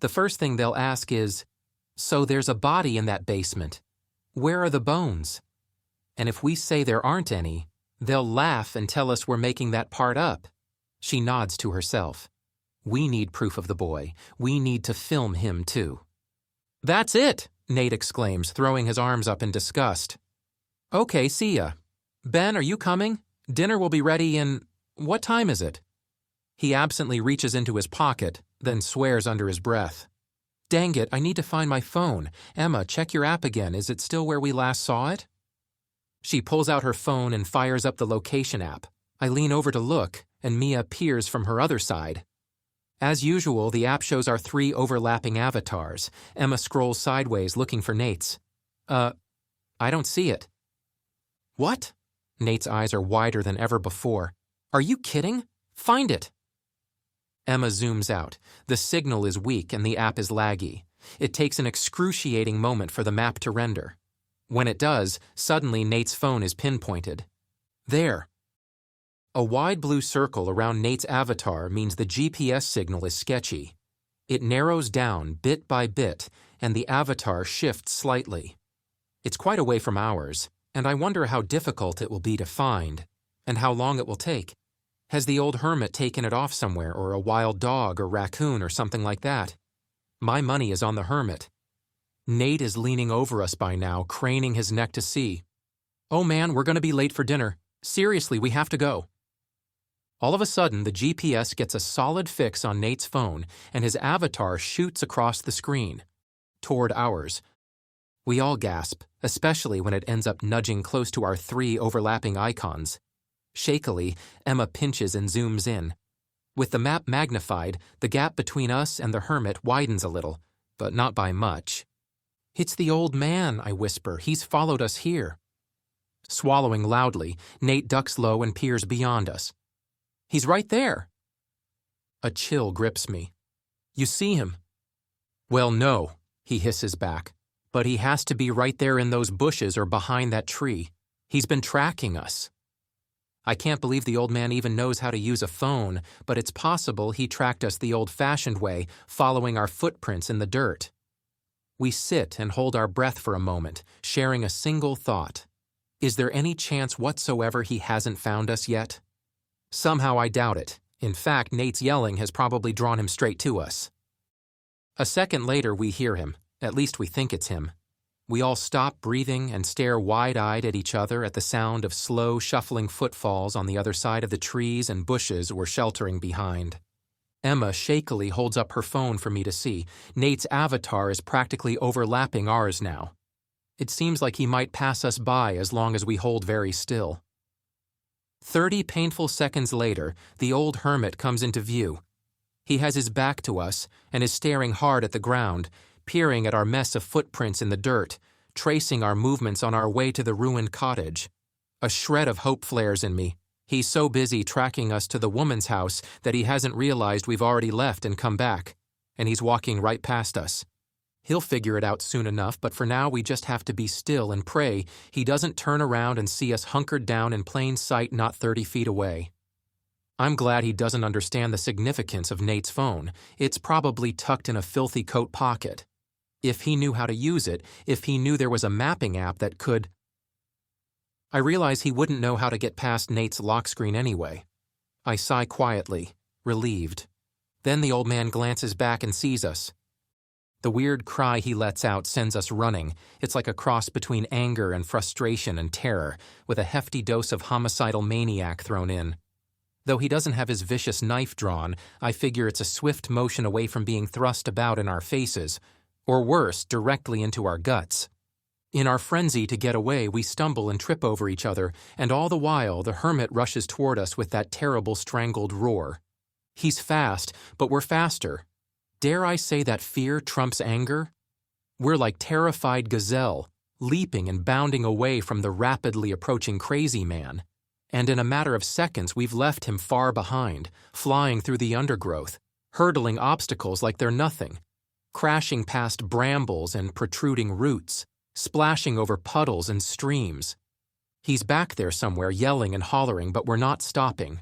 Speaker 1: The first thing they'll ask is, so there's a body in that basement. Where are the bones? And if we say there aren't any, they'll laugh and tell us we're making that part up. She nods to herself. We need proof of the boy. We need to film him too. That's it, Nate exclaims, throwing his arms up in disgust. Okay, see ya. Ben, are you coming? Dinner will be ready in... What time is it? He absently reaches into his pocket, then swears under his breath. Dang it, I need to find my phone. Emma, check your app again. Is it still where we last saw it? She pulls out her phone and fires up the location app. I lean over to look, and Mia peers from her other side. As usual, the app shows our 3 overlapping avatars. Emma scrolls sideways looking for Nate's. I don't see it. What? Nate's eyes are wider than ever before. Are you kidding? Find it. Emma zooms out. The signal is weak and the app is laggy. It takes an excruciating moment for the map to render. When it does, suddenly Nate's phone is pinpointed. There. A wide blue circle around Nate's avatar means the GPS signal is sketchy. It narrows down bit by bit, and the avatar shifts slightly. It's quite away from ours, and I wonder how difficult it will be to find, and how long it will take. Has the Old Hermit taken it off somewhere, or a wild dog or raccoon or something like that? My money is on the Hermit. Nate is leaning over us by now, craning his neck to see. Oh man, we're going to be late for dinner. Seriously, we have to go. All of a sudden, the GPS gets a solid fix on Nate's phone, and his avatar shoots across the screen, toward ours. We all gasp, especially when it ends up nudging close to our 3 overlapping icons. Shakily, Emma pinches and zooms in. With the map magnified, the gap between us and the Hermit widens a little, but not by much. It's the old man, I whisper. He's followed us here. Swallowing loudly, Nate ducks low and peers beyond us. He's right there. A chill grips me. You see him? Well, no, he hisses back. But he has to be right there in those bushes or behind that tree. He's been tracking us. I can't believe the old man even knows how to use a phone, but it's possible he tracked us the old-fashioned way, following our footprints in the dirt. We sit and hold our breath for a moment, sharing a single thought. Is there any chance whatsoever he hasn't found us yet? Somehow I doubt it. In fact, Nate's yelling has probably drawn him straight to us. A second later, we hear him. At least we think it's him. We all stop breathing and stare wide-eyed at each other at the sound of slow, shuffling footfalls on the other side of the trees and bushes we're sheltering behind. Emma shakily holds up her phone for me to see. Nate's avatar is practically overlapping ours now. It seems like he might pass us by as long as we hold very still. 30 painful seconds later, the Old Hermit comes into view. He has his back to us and is staring hard at the ground, peering at our mess of footprints in the dirt, tracing our movements on our way to the ruined cottage. A shred of hope flares in me. He's so busy tracking us to the woman's house that he hasn't realized we've already left and come back, and he's walking right past us. He'll figure it out soon enough, but for now we just have to be still and pray he doesn't turn around and see us hunkered down in plain sight not 30 feet away. I'm glad he doesn't understand the significance of Nate's phone. It's probably tucked in a filthy coat pocket. If he knew how to use it, if he knew there was a mapping app that could... I realize he wouldn't know how to get past Nate's lock screen anyway. I sigh quietly, relieved. Then the old man glances back and sees us. The weird cry he lets out sends us running. It's like a cross between anger and frustration and terror, with a hefty dose of homicidal maniac thrown in. Though he doesn't have his vicious knife drawn, I figure it's a swift motion away from being thrust about in our faces, or worse, directly into our guts. In our frenzy to get away, we stumble and trip over each other, and all the while the hermit rushes toward us with that terrible strangled roar. He's fast, but we're faster. Dare I say that fear trumps anger? We're like terrified gazelle, leaping and bounding away from the rapidly approaching crazy man. And in a matter of seconds we've left him far behind, flying through the undergrowth, hurdling obstacles like they're nothing, crashing past brambles and protruding roots, splashing over puddles and streams. He's back there somewhere yelling and hollering, but we're not stopping.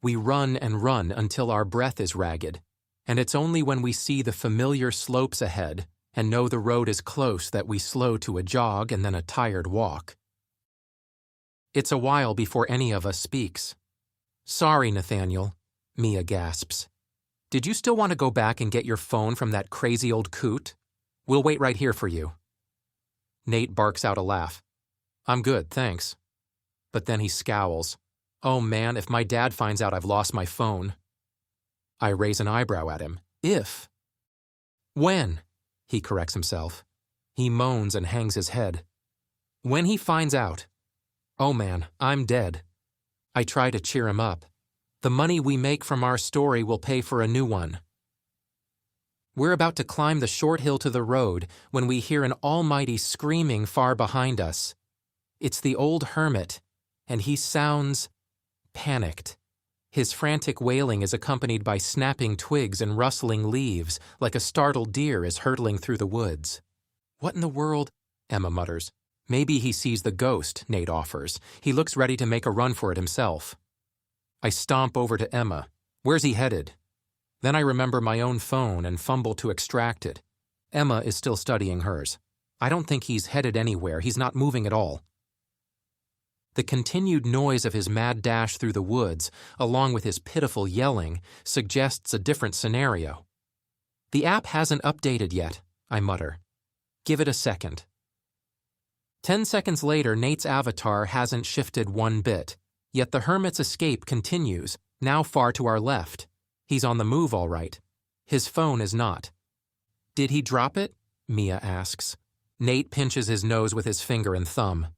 Speaker 1: We run and run until our breath is ragged, and it's only when we see the familiar slopes ahead and know the road is close that we slow to a jog and then a tired walk. It's a while before any of us speaks. "Sorry, Nathaniel," Mia gasps. "Did you still want to go back and get your phone from that crazy old coot? We'll wait right here for you." Nate barks out a laugh. "I'm good, thanks." But then he scowls. "Oh man, if my dad finds out I've lost my phone." I raise an eyebrow at him. If? When? He corrects himself. He moans and hangs his head. When he finds out. Oh man, I'm dead. I try to cheer him up. The money we make from our story will pay for a new one. We're about to climb the short hill to the road when we hear an almighty screaming far behind us. It's the old hermit, and he sounds panicked. His frantic wailing is accompanied by snapping twigs and rustling leaves, like a startled deer is hurtling through the woods. What in the world? Emma mutters. Maybe he sees the ghost, Nate offers. He looks ready to make a run for it himself. I stomp over to Emma. Where's he headed? Then I remember my own phone and fumble to extract it. Emma is still studying hers. I don't think he's headed anywhere. He's not moving at all. The continued noise of his mad dash through the woods, along with his pitiful yelling, suggests a different scenario. The app hasn't updated yet, I mutter. Give it a second. 10 seconds later, Nate's avatar hasn't shifted one bit, yet the hermit's escape continues, now far to our left. He's on the move all right. His phone is not. Did he drop it? Mia asks. Nate pinches his nose with his finger and thumb.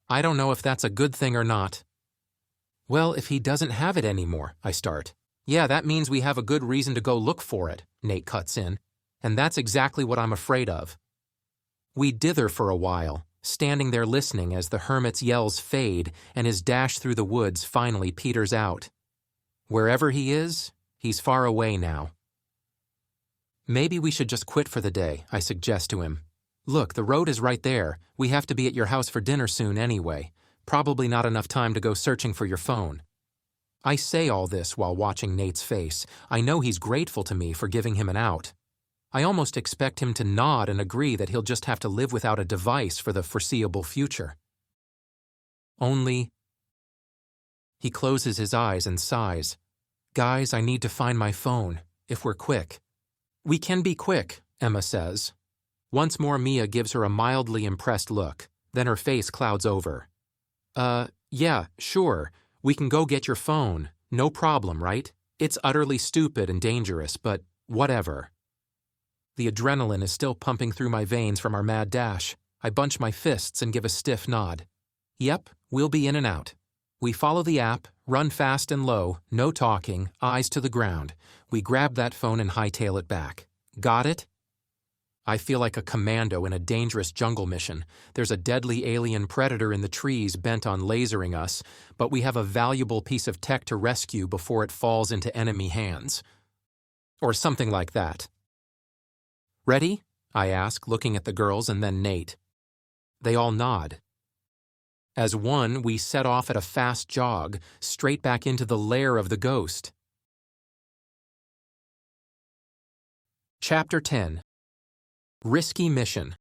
Speaker 1: I don't know if that's a good thing or not. Well, if he doesn't have it anymore, I start. Yeah, that means we have a good reason to go look for it, Nate cuts in. And that's exactly what I'm afraid of. We dither for a while, standing there listening as the hermit's yells fade and his dash through the woods finally peters out. Wherever he is, he's far away now. Maybe we should just quit for the day, I suggest to him. Look, the road is right there. We have to be at your house for dinner soon anyway. Probably not enough time to go searching for your phone. I say all this while watching Nate's face. I know he's grateful to me for giving him an out. I almost expect him to nod and agree that he'll just have to live without a device for the foreseeable future. Only... He closes his eyes and sighs. Guys, I need to find my phone, if we're quick. We can be quick, Emma says. Once more Mia gives her a mildly impressed look, then her face clouds over. Yeah, sure, we can go get your phone, no problem, right? It's utterly stupid and dangerous, but whatever. The adrenaline is still pumping through my veins from our mad dash. I bunch my fists and give a stiff nod. Yep, we'll be in and out. We follow the app, run fast and low, no talking, eyes to the ground. We grab that phone and hightail it back. Got it? I feel like a commando in a dangerous jungle mission. There's a deadly alien predator in the trees bent on lasering us, but we have a valuable piece of tech to rescue before it falls into enemy hands. Or something like that. Ready? I ask, looking at the girls and then Nate. They all nod. As one, we set off at a fast jog, straight back into the lair of the ghost. Chapter 10. Risky Mission.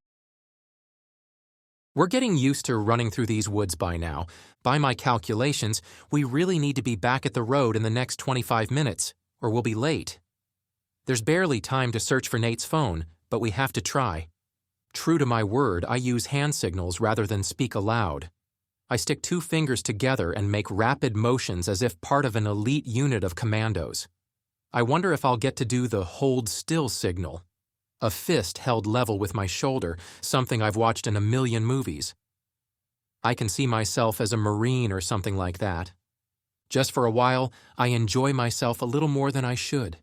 Speaker 1: We're getting used to running through these woods by now. By my calculations, we really need to be back at the road in the next 25 minutes, or we'll be late. There's barely time to search for Nate's phone, but we have to try. True to my word, I use hand signals rather than speak aloud. I stick 2 fingers together and make rapid motions as if part of an elite unit of commandos. I wonder if I'll get to do the hold still signal. A fist held level with my shoulder, something I've watched in a million movies. I can see myself as a Marine or something like that. Just for a while, I enjoy myself a little more than I should.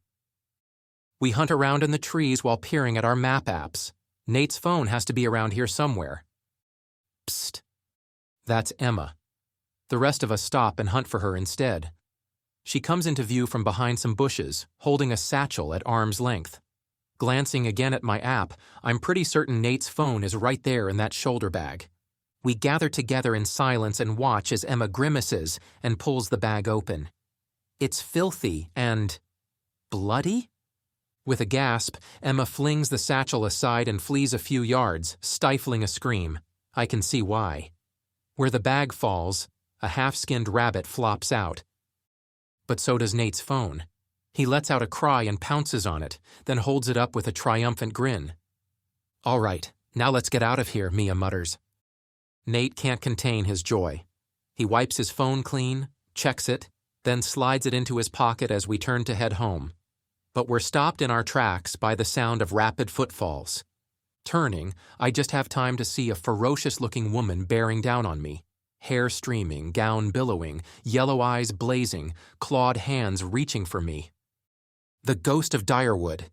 Speaker 1: We hunt around in the trees while peering at our map apps. Nate's phone has to be around here somewhere. Psst. That's Emma. The rest of us stop and hunt for her instead. She comes into view from behind some bushes, holding a satchel at arm's length. Glancing again at my app, I'm pretty certain Nate's phone is right there in that shoulder bag. We gather together in silence and watch as Emma grimaces and pulls the bag open. It's filthy and bloody? With a gasp, Emma flings the satchel aside and flees a few yards, stifling a scream. I can see why. Where the bag falls, a half-skinned rabbit flops out. But so does Nate's phone. He lets out a cry and pounces on it, then holds it up with a triumphant grin. All right, now let's get out of here, Mia mutters. Nate can't contain his joy. He wipes his phone clean, checks it, then slides it into his pocket as we turn to head home. But we're stopped in our tracks by the sound of rapid footfalls. Turning, I just have time to see a ferocious-looking woman bearing down on me. Hair streaming, gown billowing, yellow eyes blazing, clawed hands reaching for me. The Ghost of Direwood.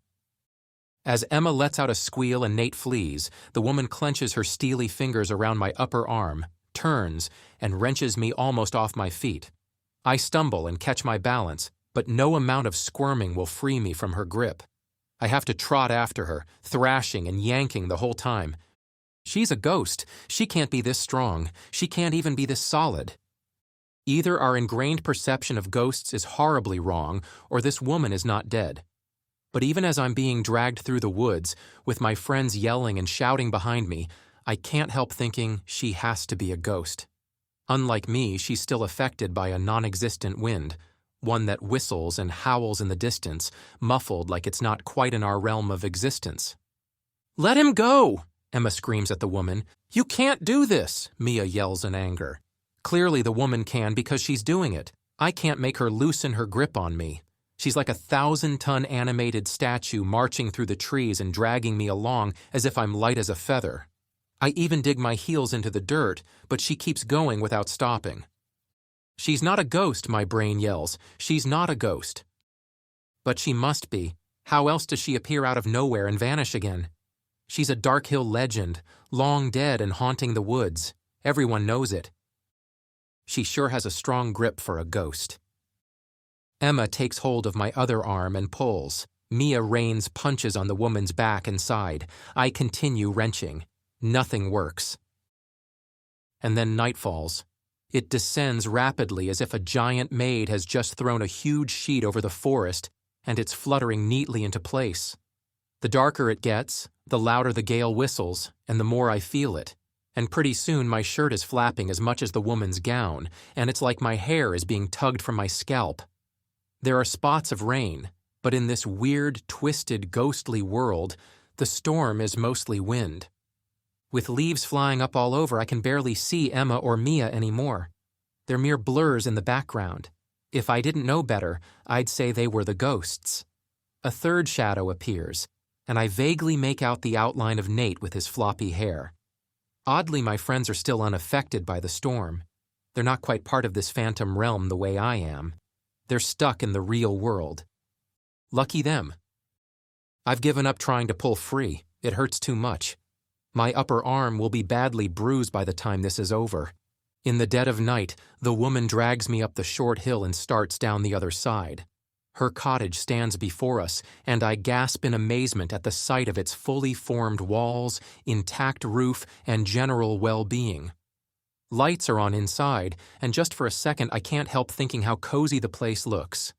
Speaker 1: As Emma lets out a squeal and Nate flees, the woman clenches her steely fingers around my upper arm, turns, and wrenches me almost off my feet. I stumble and catch my balance, but no amount of squirming will free me from her grip. I have to trot after her, thrashing and yanking the whole time. She's a ghost. She can't be this strong. She can't even be this solid. Either our ingrained perception of ghosts is horribly wrong, or this woman is not dead. But even as I'm being dragged through the woods, with my friends yelling and shouting behind me, I can't help thinking she has to be a ghost. Unlike me, she's still affected by a non-existent wind, one that whistles and howls in the distance, muffled like it's not quite in our realm of existence. "Let him go!" Emma screams at the woman. "You can't do this!" Mia yells in anger. Clearly the woman can because she's doing it. I can't make her loosen her grip on me. She's like a 1,000-ton animated statue marching through the trees and dragging me along as if I'm light as a feather. I even dig my heels into the dirt, but she keeps going without stopping. "She's not a ghost," my brain yells. "She's not a ghost." But she must be. How else does she appear out of nowhere and vanish again? She's a Darkhill legend, long dead and haunting the woods. Everyone knows it. She sure has a strong grip for a ghost. Emma takes hold of my other arm and pulls. Mia rains punches on the woman's back and side. I continue wrenching. Nothing works. And then night falls. It descends rapidly as if a giant maid has just thrown a huge sheet over the forest, and it's fluttering neatly into place. The darker it gets, the louder the gale whistles, and the more I feel it. And pretty soon my shirt is flapping as much as the woman's gown, and it's like my hair is being tugged from my scalp. There are spots of rain, but in this weird, twisted, ghostly world, the storm is mostly wind. With leaves flying up all over, I can barely see Emma or Mia anymore. They're mere blurs in the background. If I didn't know better, I'd say they were the ghosts. A third shadow appears, and I vaguely make out the outline of Nate with his floppy hair. Oddly, my friends are still unaffected by the storm. They're not quite part of this phantom realm the way I am. They're stuck in the real world. Lucky them. I've given up trying to pull free. It hurts too much. My upper arm will be badly bruised by the time this is over. In the dead of night, the woman drags me up the short hill and starts down the other side. Her cottage stands before us, and I gasp in amazement at the sight of its fully formed walls, intact roof, and general well-being. Lights are on inside, and just for a second I can't help thinking how cozy the place looks.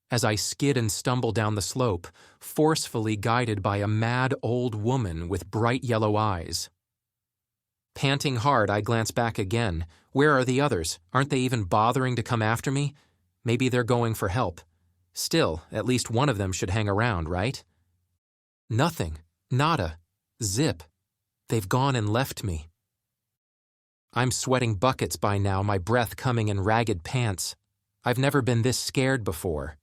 Speaker 1: As I skid and stumble down the slope, forcefully guided by a mad old woman with bright yellow eyes. Panting hard, I glance back again. Where are the others? Aren't they even bothering to come after me? Maybe they're going for help. Still, at least one of them should hang around, right? Nothing. Nada. Zip. They've gone and left me. I'm sweating buckets by now, my breath coming in ragged pants. I've never been this scared before.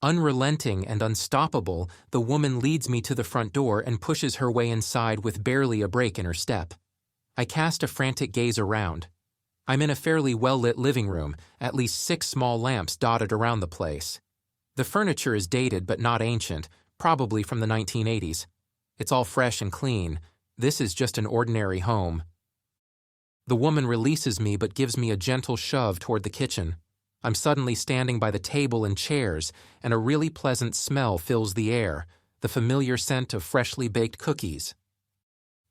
Speaker 1: Unrelenting and unstoppable, the woman leads me to the front door and pushes her way inside with barely a break in her step. I cast a frantic gaze around. I'm in a fairly well-lit living room, at least 6 small lamps dotted around the place. The furniture is dated but not ancient, probably from the 1980s. It's all fresh and clean. This is just an ordinary home. The woman releases me but gives me a gentle shove toward the kitchen. I'm suddenly standing by the table and chairs, and a really pleasant smell fills the air, the familiar scent of freshly baked cookies.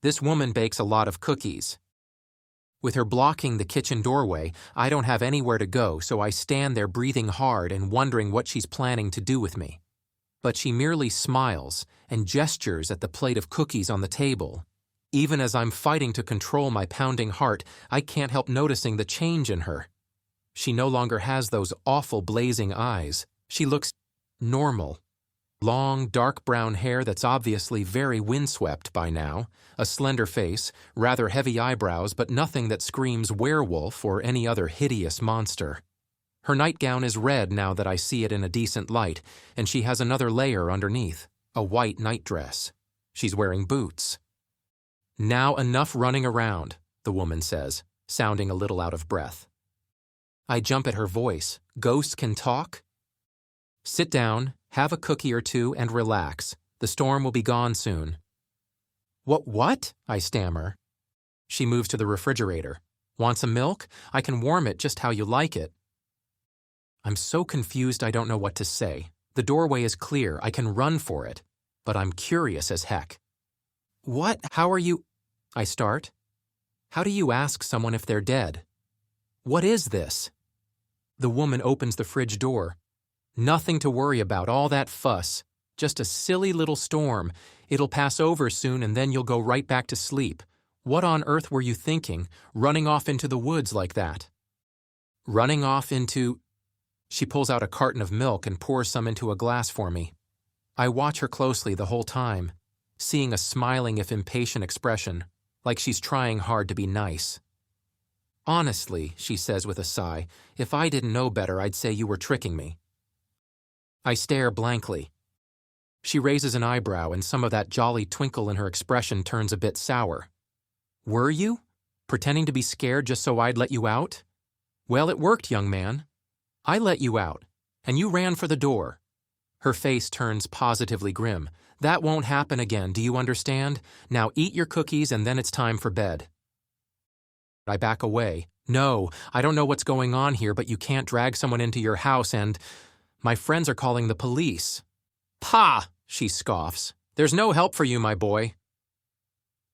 Speaker 1: This woman bakes a lot of cookies. With her blocking the kitchen doorway, I don't have anywhere to go, so I stand there breathing hard and wondering what she's planning to do with me. But she merely smiles and gestures at the plate of cookies on the table. Even as I'm fighting to control my pounding heart, I can't help noticing the change in her. She no longer has those awful blazing eyes. She looks normal. Long, dark brown hair that's obviously very windswept by now, a slender face, rather heavy eyebrows, but nothing that screams werewolf or any other hideous monster. Her nightgown is red now that I see it in a decent light, and she has another layer underneath, a white nightdress. She's wearing boots. "Now enough running around," the woman says, sounding a little out of breath. I jump at her voice. Ghosts can talk? Sit down, have a cookie or two, and relax. The storm will be gone soon. What? I stammer. She moves to the refrigerator. Want some milk? I can warm it just how you like it. I'm so confused I don't know what to say. The doorway is clear. I can run for it. But I'm curious as heck. What? How are you? I start. How do you ask someone if they're dead? What is this? The woman opens the fridge door. Nothing to worry about, all that fuss. Just a silly little storm. It'll pass over soon and then you'll go right back to sleep. What on earth were you thinking, running off into the woods like that? Running off into... She pulls out a carton of milk and pours some into a glass for me. I watch her closely the whole time, seeing a smiling if impatient expression, like she's trying hard to be nice. Honestly, she says with a sigh, if I didn't know better, I'd say you were tricking me. I stare blankly. She raises an eyebrow and some of that jolly twinkle in her expression turns a bit sour. Were you? Pretending to be scared just so I'd let you out? Well, it worked, young man. I let you out, and you ran for the door. Her face turns positively grim. That won't happen again, do you understand? Now eat your cookies and then it's time for bed. I back away. No, I don't know what's going on here, but you can't drag someone into your house and... My friends are calling the police. Pah! She scoffs. There's no help for you, my boy.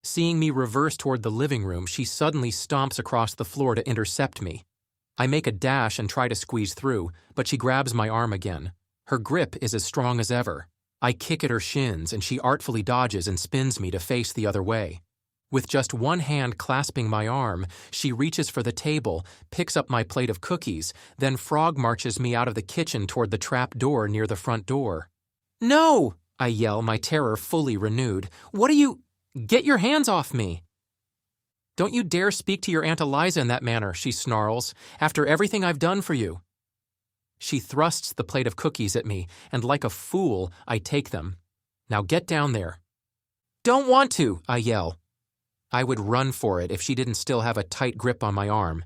Speaker 1: Seeing me reverse toward the living room, she suddenly stomps across the floor to intercept me. I make a dash and try to squeeze through, but she grabs my arm again. Her grip is as strong as ever. I kick at her shins and she artfully dodges and spins me to face the other way. With just one hand clasping my arm, she reaches for the table, picks up my plate of cookies, then frog marches me out of the kitchen toward the trap door near the front door. No! I yell, my terror fully renewed. What are you... Get your hands off me! Don't you dare speak to your Aunt Eliza in that manner, she snarls, after everything I've done for you. She thrusts the plate of cookies at me, and like a fool, I take them. Now get down there. Don't want to, I yell. I would run for it if she didn't still have a tight grip on my arm.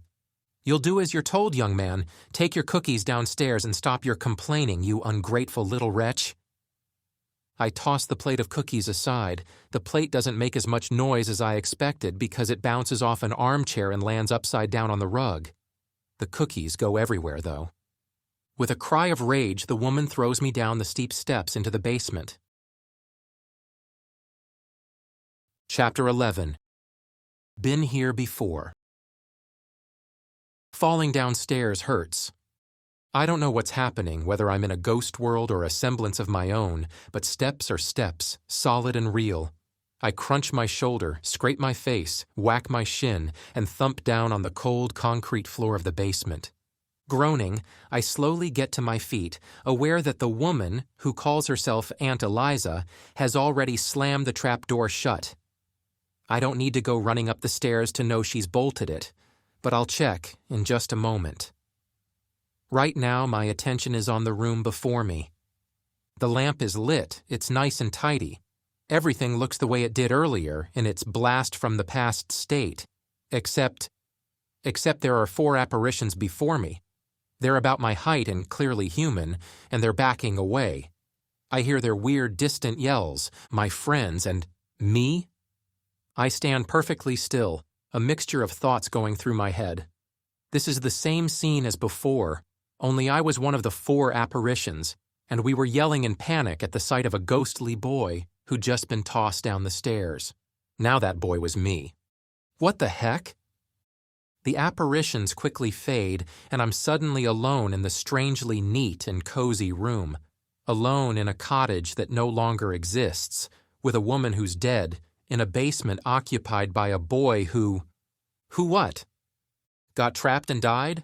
Speaker 1: You'll do as you're told, young man. Take your cookies downstairs and stop your complaining, you ungrateful little wretch. I toss the plate of cookies aside. The plate doesn't make as much noise as I expected because it bounces off an armchair and lands upside down on the rug. The cookies go everywhere, though. With a cry of rage, the woman throws me down the steep steps into the basement. Chapter 11. Been here before. Falling downstairs hurts. I don't know what's happening, whether I'm in a ghost world or a semblance of my own, but steps are steps, solid and real. I crunch my shoulder, scrape my face, whack my shin, and thump down on the cold concrete floor of the basement. Groaning, I slowly get to my feet, aware that the woman, who calls herself Aunt Eliza, has already slammed the trapdoor shut. I don't need to go running up the stairs to know she's bolted it, but I'll check in just a moment. Right now, my attention is on the room before me. The lamp is lit, it's nice and tidy. Everything looks the way it did earlier in its blast-from-the-past state, except there are 4 apparitions before me. They're about my height and clearly human, and they're backing away. I hear their weird, distant yells, my friends, and me? I stand perfectly still, a mixture of thoughts going through my head. This is the same scene as before, only I was one of the 4 apparitions, and we were yelling in panic at the sight of a ghostly boy who'd just been tossed down the stairs. Now that boy was me. What the heck? The apparitions quickly fade, and I'm suddenly alone in the strangely neat and cozy room. Alone in a cottage that no longer exists, with a woman who's dead, in a basement occupied by a boy who what? Got trapped and died?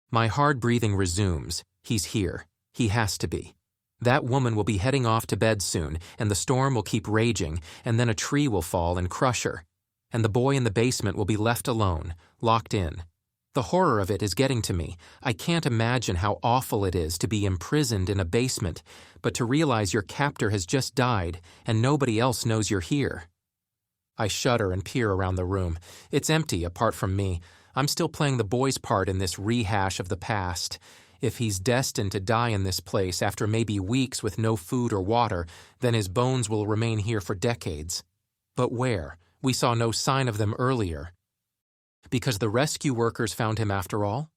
Speaker 1: My hard breathing resumes. He's here. He has to be. That woman will be heading off to bed soon, and the storm will keep raging, and then a tree will fall and crush her. And the boy in the basement will be left alone, locked in. The horror of it is getting to me. I can't imagine how awful it is to be imprisoned in a basement, but to realize your captor has just died and nobody else knows you're here. I shudder and peer around the room. It's empty apart from me. I'm still playing the boy's part in this rehash of the past. If he's destined to die in this place after maybe weeks with no food or water, then his bones will remain here for decades. But where? We saw no sign of them earlier. Because the rescue workers found him after all?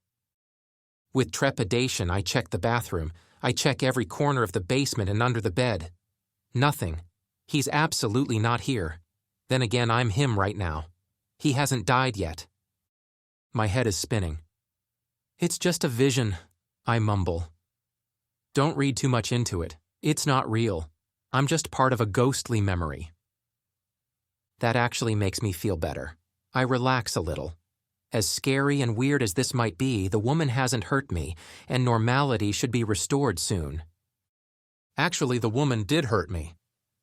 Speaker 1: With trepidation, I check the bathroom. I check every corner of the basement and under the bed. Nothing. He's absolutely not here. Then again, I'm him right now. He hasn't died yet. My head is spinning. It's just a vision, I mumble. Don't read too much into it. It's not real. I'm just part of a ghostly memory. That actually makes me feel better. I relax a little. As scary and weird as this might be, the woman hasn't hurt me, and normality should be restored soon. Actually, the woman did hurt me.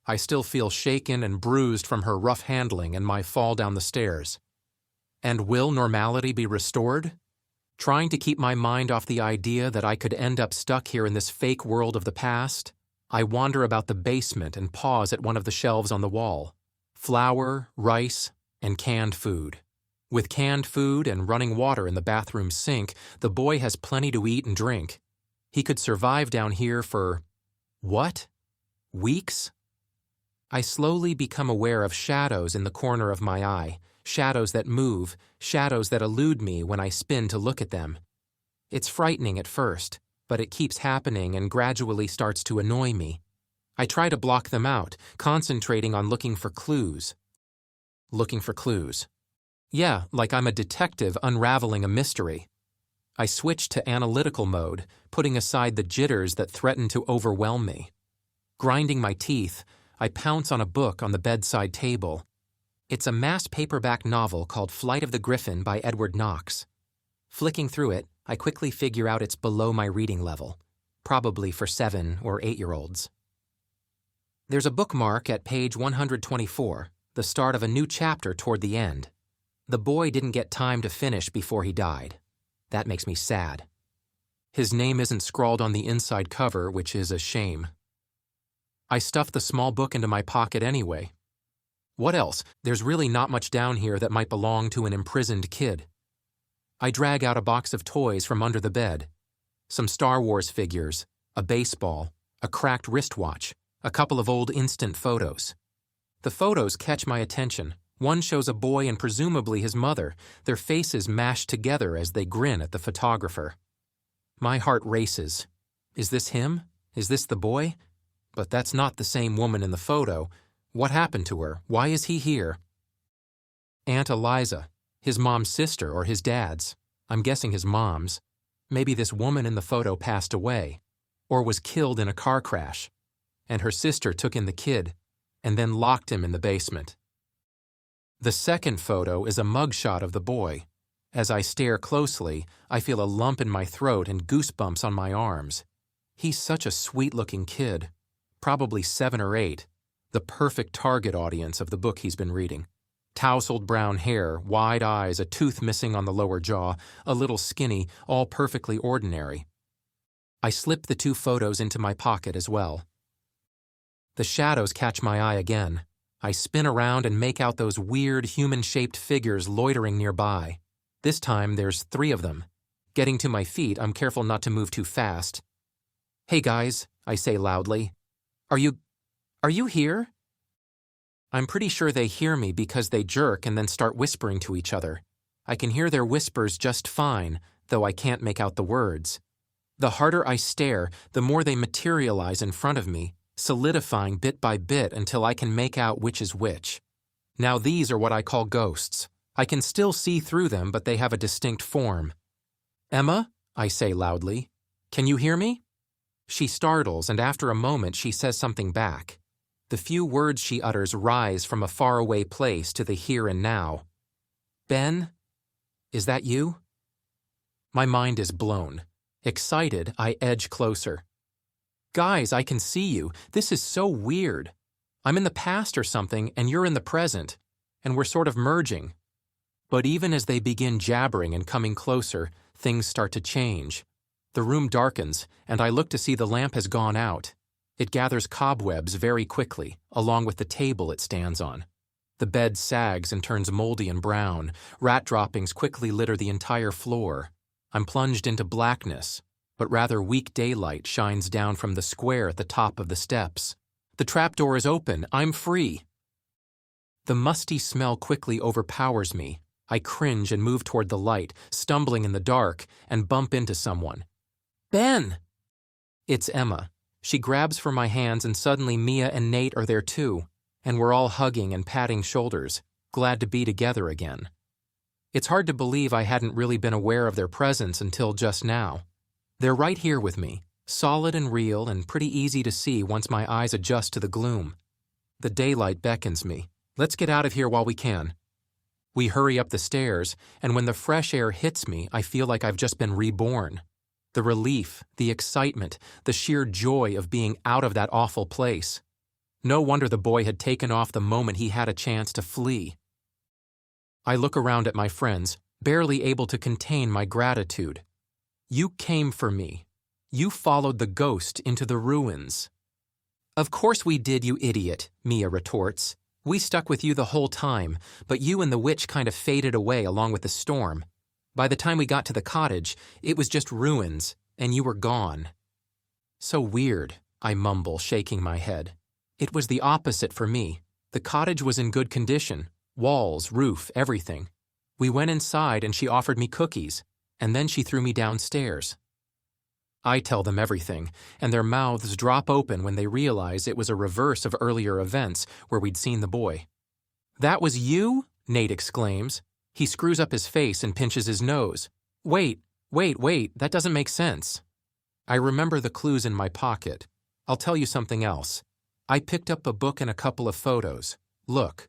Speaker 1: I still feel shaken and bruised from her rough handling and my fall down the stairs. And will normality be restored? Trying to keep my mind off the idea that I could end up stuck here in this fake world of the past, I wander about the basement and pause at one of the shelves on the wall. Flour, rice, and canned food. With canned food and running water in the bathroom sink, the boy has plenty to eat and drink. He could survive down here for, what? Weeks? I slowly become aware of shadows in the corner of my eye, shadows that move, shadows that elude me when I spin to look at them. It's frightening at first, but it keeps happening and gradually starts to annoy me. I try to block them out, concentrating on looking for clues. Looking for clues. Yeah, like I'm a detective unraveling a mystery. I switch to analytical mode, putting aside the jitters that threaten to overwhelm me. Grinding my teeth, I pounce on a book on the bedside table. It's a mass paperback novel called Flight of the Griffin by Edward Knox. Flicking through it, I quickly figure out it's below my reading level, probably for 7 or 8-year-olds. There's a bookmark at page 124, the start of a new chapter toward the end. The boy didn't get time to finish before he died. That makes me sad. His name isn't scrawled on the inside cover, which is a shame. I stuffed the small book into my pocket anyway. What else? There's really not much down here that might belong to an imprisoned kid. I drag out a box of toys from under the bed. Some Star Wars figures, a baseball, a cracked wristwatch, a couple of old instant photos. The photos catch my attention. One shows a boy and presumably his mother, their faces mashed together as they grin at the photographer. My heart races. Is this him? Is this the boy? But that's not the same woman in the photo. What happened to her? Why is he here? Aunt Eliza. His mom's sister or his dad's. I'm guessing his mom's. Maybe this woman in the photo passed away, or was killed in a car crash, and her sister took in the kid, and then locked him in the basement. The second photo is a mugshot of the boy. As I stare closely, I feel a lump in my throat and goosebumps on my arms. He's such a sweet-looking kid, probably 7 or 8, the perfect target audience of the book he's been reading. Tousled brown hair, wide eyes, a tooth missing on the lower jaw, a little skinny, all perfectly ordinary. I slip the 2 photos into my pocket as well. The shadows catch my eye again. I spin around and make out those weird human-shaped figures loitering nearby. This time there's 3 of them. Getting to my feet, I'm careful not to move too fast. "Hey guys," I say loudly. Are you here?" I'm pretty sure they hear me because they jerk and then start whispering to each other. I can hear their whispers just fine, though I can't make out the words. The harder I stare, the more they materialize in front of me, solidifying bit by bit until I can make out which is which. Now these are what I call ghosts. I can still see through them, but they have a distinct form. "Emma," I say loudly, "can you hear me?" She startles, and after a moment she says something back. The few words she utters rise from a faraway place to the here and now. "Ben? Is that you?" My mind is blown. Excited, I edge closer. "Guys, I can see you. This is so weird. I'm in the past or something, and you're in the present, and we're sort of merging." But even as they begin jabbering and coming closer, things start to change. The room darkens, and I look to see the lamp has gone out. It gathers cobwebs very quickly, along with the table it stands on. The bed sags and turns moldy and brown. Rat droppings quickly litter the entire floor. I'm plunged into blackness, but rather weak daylight shines down from the square at the top of the steps. The trapdoor is open. I'm free. The musty smell quickly overpowers me. I cringe and move toward the light, stumbling in the dark, and bump into someone. "Ben!" It's Emma. She grabs for my hands, and suddenly Mia and Nate are there too, and we're all hugging and patting shoulders, glad to be together again. It's hard to believe I hadn't really been aware of their presence until just now. They're right here with me, solid and real and pretty easy to see once my eyes adjust to the gloom. The daylight beckons me. Let's get out of here while we can. We hurry up the stairs, and when the fresh air hits me, I feel like I've just been reborn. The relief, the excitement, the sheer joy of being out of that awful place. No wonder the boy had taken off the moment he had a chance to flee. I look around at my friends, barely able to contain my gratitude. "You came for me. You followed the ghost into the ruins." "Of course we did, you idiot," Mia retorts. "We stuck with you the whole time, but you and the witch kind of faded away along with the storm. By the time we got to the cottage, it was just ruins, and you were gone." "So weird," I mumble, shaking my head. "It was the opposite for me. The cottage was in good condition. Walls, roof, everything. We went inside and she offered me cookies, and then she threw me downstairs." I tell them everything, and their mouths drop open when they realize it was a reverse of earlier events where we'd seen the boy. "That was you?" Nate exclaims. He screws up his face and pinches his nose. Wait, that doesn't make sense." I remember the clues in my pocket. I'll tell you something else. I picked up a book and a couple of photos. Look.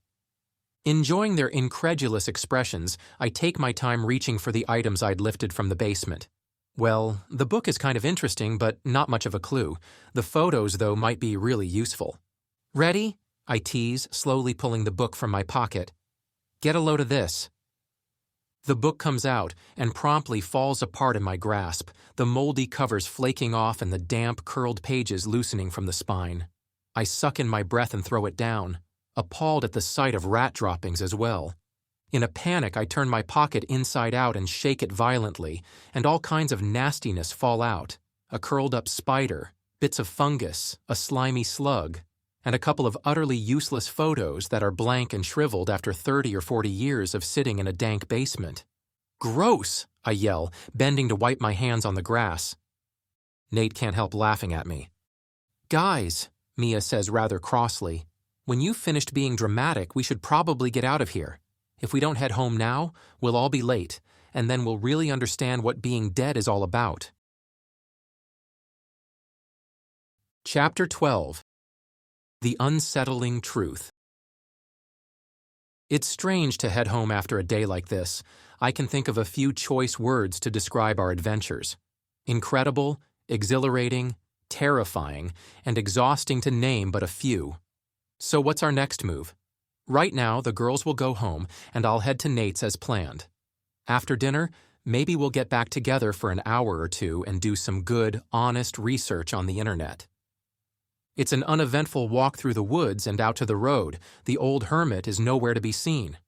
Speaker 1: Enjoying their incredulous expressions, I take my time reaching for the items I'd lifted from the basement. Well, the book is kind of interesting, but not much of a clue. The photos, though, might be really useful. "Ready?" I tease, slowly pulling the book from my pocket. "Get a load of this." The book comes out and promptly falls apart in my grasp, the moldy covers flaking off and the damp, curled pages loosening from the spine. I suck in my breath and throw it down, appalled at the sight of rat droppings as well. In a panic, I turn my pocket inside out and shake it violently, and all kinds of nastiness fall out. A curled-up spider, bits of fungus, a slimy slug, and a couple of utterly useless photos that are blank and shriveled after 30 or 40 years of sitting in a dank basement. "Gross!" I yell, bending to wipe my hands on the grass. Nate can't help laughing at me. Guys, Mia says rather crossly, when you've finished being dramatic, we should probably get out of here. If we don't head home now, we'll all be late, and then we'll really understand what being dead is all about. Chapter 12. The Unsettling Truth. It's strange to head home after a day like this. I can think of a few choice words to describe our adventures. Incredible, exhilarating, terrifying, and exhausting to name but a few. So what's our next move? Right now, the girls will go home, and I'll head to Nate's as planned. After dinner, maybe we'll get back together for an hour or two and do some good, honest research on the internet. It's an uneventful walk through the woods and out to the road. The Old Hermit is nowhere to be seen.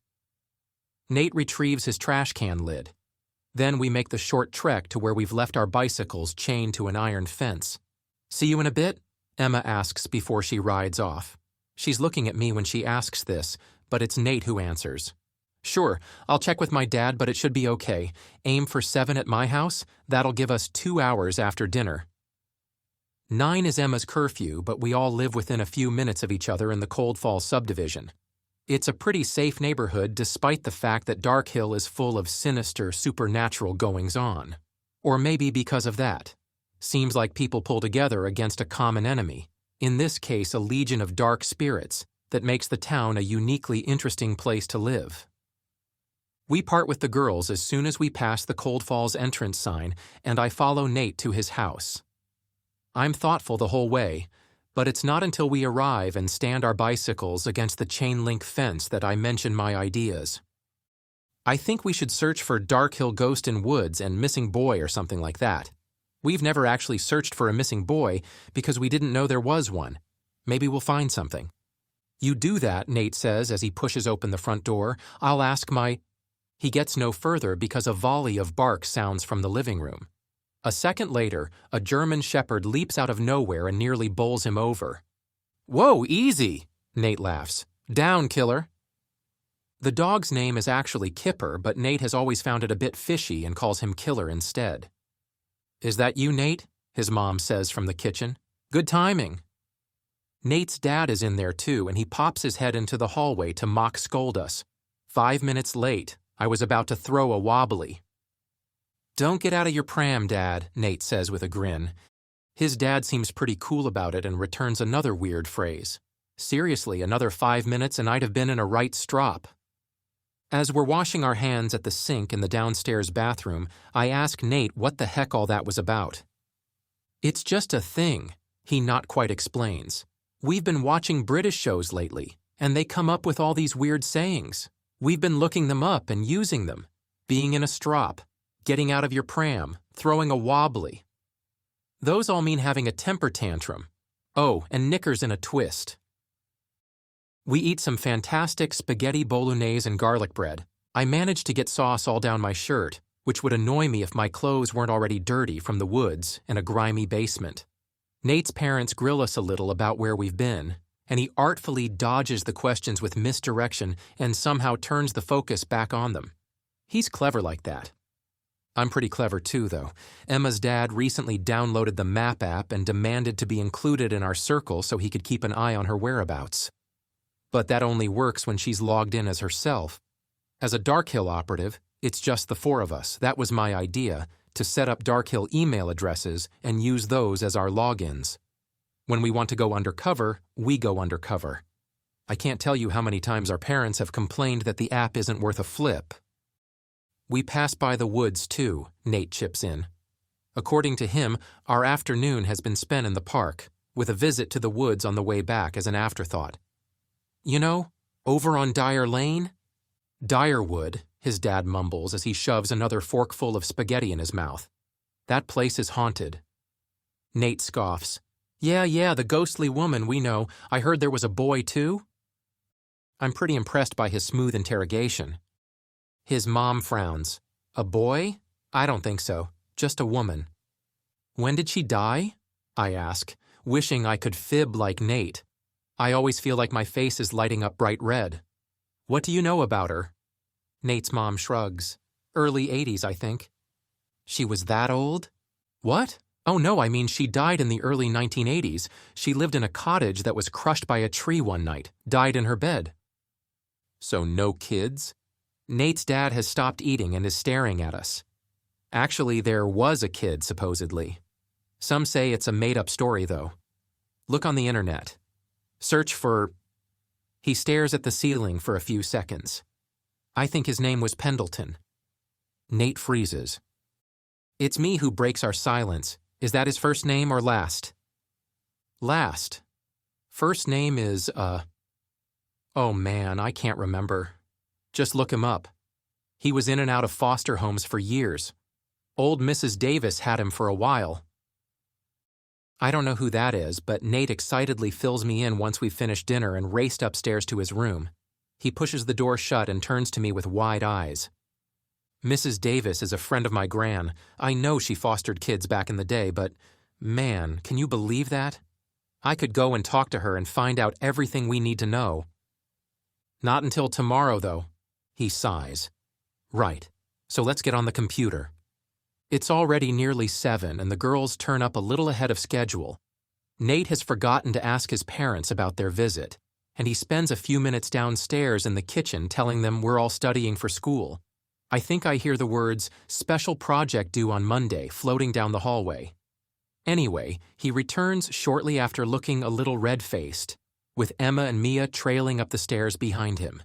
Speaker 1: Nate retrieves his trash can lid. Then we make the short trek to where we've left our bicycles chained to an iron fence. See you in a bit? Emma asks before she rides off. She's looking at me when she asks this, but it's Nate who answers. Sure, I'll check with my dad, but it should be okay. Aim for 7 at my house. That'll give us 2 hours after dinner. 9 is Emma's curfew, but we all live within a few minutes of each other in the Cold Falls subdivision. It's a pretty safe neighborhood despite the fact that Darkhill is full of sinister, supernatural goings-on. Or maybe because of that. Seems like people pull together against a common enemy, in this case a legion of dark spirits, that makes the town a uniquely interesting place to live. We part with the girls as soon as we pass the Cold Falls entrance sign, and I follow Nate to his house. I'm thoughtful the whole way, but it's not until we arrive and stand our bicycles against the chain-link fence that I mention my ideas. I think we should search for Darkhill Ghost in Woods and Missing Boy or something like that. We've never actually searched for a missing boy because we didn't know there was one. Maybe we'll find something. You do that, Nate says as he pushes open the front door. I'll ask my... He gets no further because a volley of barks sounds from the living room. A second later, a German shepherd leaps out of nowhere and nearly bowls him over. Whoa, easy, Nate laughs. Down, killer. The dog's name is actually Kipper, but Nate has always found it a bit fishy and calls him Killer instead. Is that you, Nate? His mom says from the kitchen. Good timing. Nate's dad is in there too, and he pops his head into the hallway to mock scold us. 5 minutes late. I was about to throw a wobbly. Don't get out of your pram, Dad, Nate says with a grin. His dad seems pretty cool about it and returns another weird phrase. Seriously, another 5 minutes and I'd have been in a right strop. As we're washing our hands at the sink in the downstairs bathroom, I ask Nate what the heck all that was about. It's just a thing, he not quite explains. We've been watching British shows lately, and they come up with all these weird sayings. We've been looking them up and using them. Being in a strop. Getting out of your pram, throwing a wobbly. Those all mean having a temper tantrum. Oh, and knickers in a twist. We eat some fantastic spaghetti bolognese and garlic bread. I managed to get sauce all down my shirt, which would annoy me if my clothes weren't already dirty from the woods and a grimy basement. Nate's parents grill us a little about where we've been, and he artfully dodges the questions with misdirection and somehow turns the focus back on them. He's clever like that. I'm pretty clever too, though. Emma's dad recently downloaded the map app and demanded to be included in our circle so he could keep an eye on her whereabouts. But that only works when she's logged in as herself. As a Darkhill operative, it's just the 4 of us. That was my idea, to set up Darkhill email addresses and use those as our logins. When we want to go undercover, we go undercover. I can't tell you how many times our parents have complained that the app isn't worth a flip. We pass by the woods, too, Nate chips in. According to him, our afternoon has been spent in the park, with a visit to the woods on the way back as an afterthought. You know, over on Dyer Lane? Direwood, his dad mumbles as he shoves another forkful of spaghetti in his mouth. That place is haunted. Nate scoffs. Yeah, the ghostly woman, we know. I heard there was a boy, too? I'm pretty impressed by his smooth interrogation. His mom frowns. A boy? I don't think so. Just a woman. When did she die? I ask, wishing I could fib like Nate. I always feel like my face is lighting up bright red. What do you know about her? Nate's mom shrugs. Early 80s, I think. She was that old? What? Oh no, I mean she died in the early 1980s. She lived in a cottage that was crushed by a tree one night, died in her bed. So no kids? Nate's dad has stopped eating and is staring at us. Actually, there was a kid, supposedly. Some say it's a made-up story, though. Look on the internet. Search for... He stares at the ceiling for a few seconds. I think his name was Pendleton. Nate freezes. It's me who breaks our silence. Is that his first name or last? Last. First name is, Oh man, I can't remember. Just look him up. He was in and out of foster homes for years. Old Mrs. Davis had him for a while. I don't know who that is, but Nate excitedly fills me in once we've finished dinner and raced upstairs to his room. He pushes the door shut and turns to me with wide eyes. Mrs. Davis is a friend of my gran. I know she fostered kids back in the day, but man, can you believe that? I could go and talk to her and find out everything we need to know. Not until tomorrow, though. He sighs. Right, so let's get on the computer. It's already nearly 7 and the girls turn up a little ahead of schedule. Nate has forgotten to ask his parents about their visit, and he spends a few minutes downstairs in the kitchen telling them we're all studying for school. I think I hear the words, special project due on Monday, floating down the hallway. Anyway, he returns shortly after looking a little red-faced, with Emma and Mia trailing up the stairs behind him.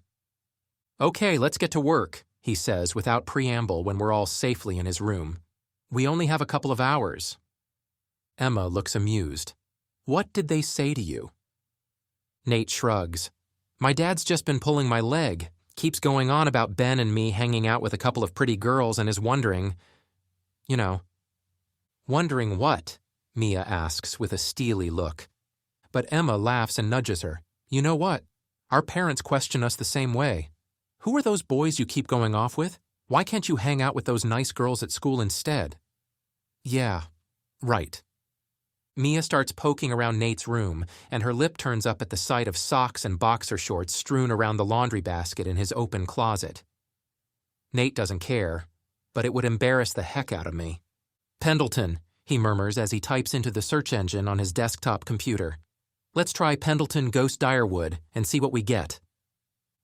Speaker 1: Okay, let's get to work, he says without preamble when we're all safely in his room. We only have a couple of hours. Emma looks amused. What did they say to you? Nate shrugs. My dad's just been pulling my leg, keeps going on about Ben and me hanging out with a couple of pretty girls and is wondering, Wondering what? Mia asks with a steely look. But Emma laughs and nudges her. You know what? Our parents question us the same way. Who are those boys you keep going off with? Why can't you hang out with those nice girls at school instead? Yeah, right. Mia starts poking around Nate's room, and her lip turns up at the sight of socks and boxer shorts strewn around the laundry basket in his open closet. Nate doesn't care, but it would embarrass the heck out of me. Pendleton, he murmurs as he types into the search engine on his desktop computer. Let's try Pendleton Ghost Direwood and see what we get.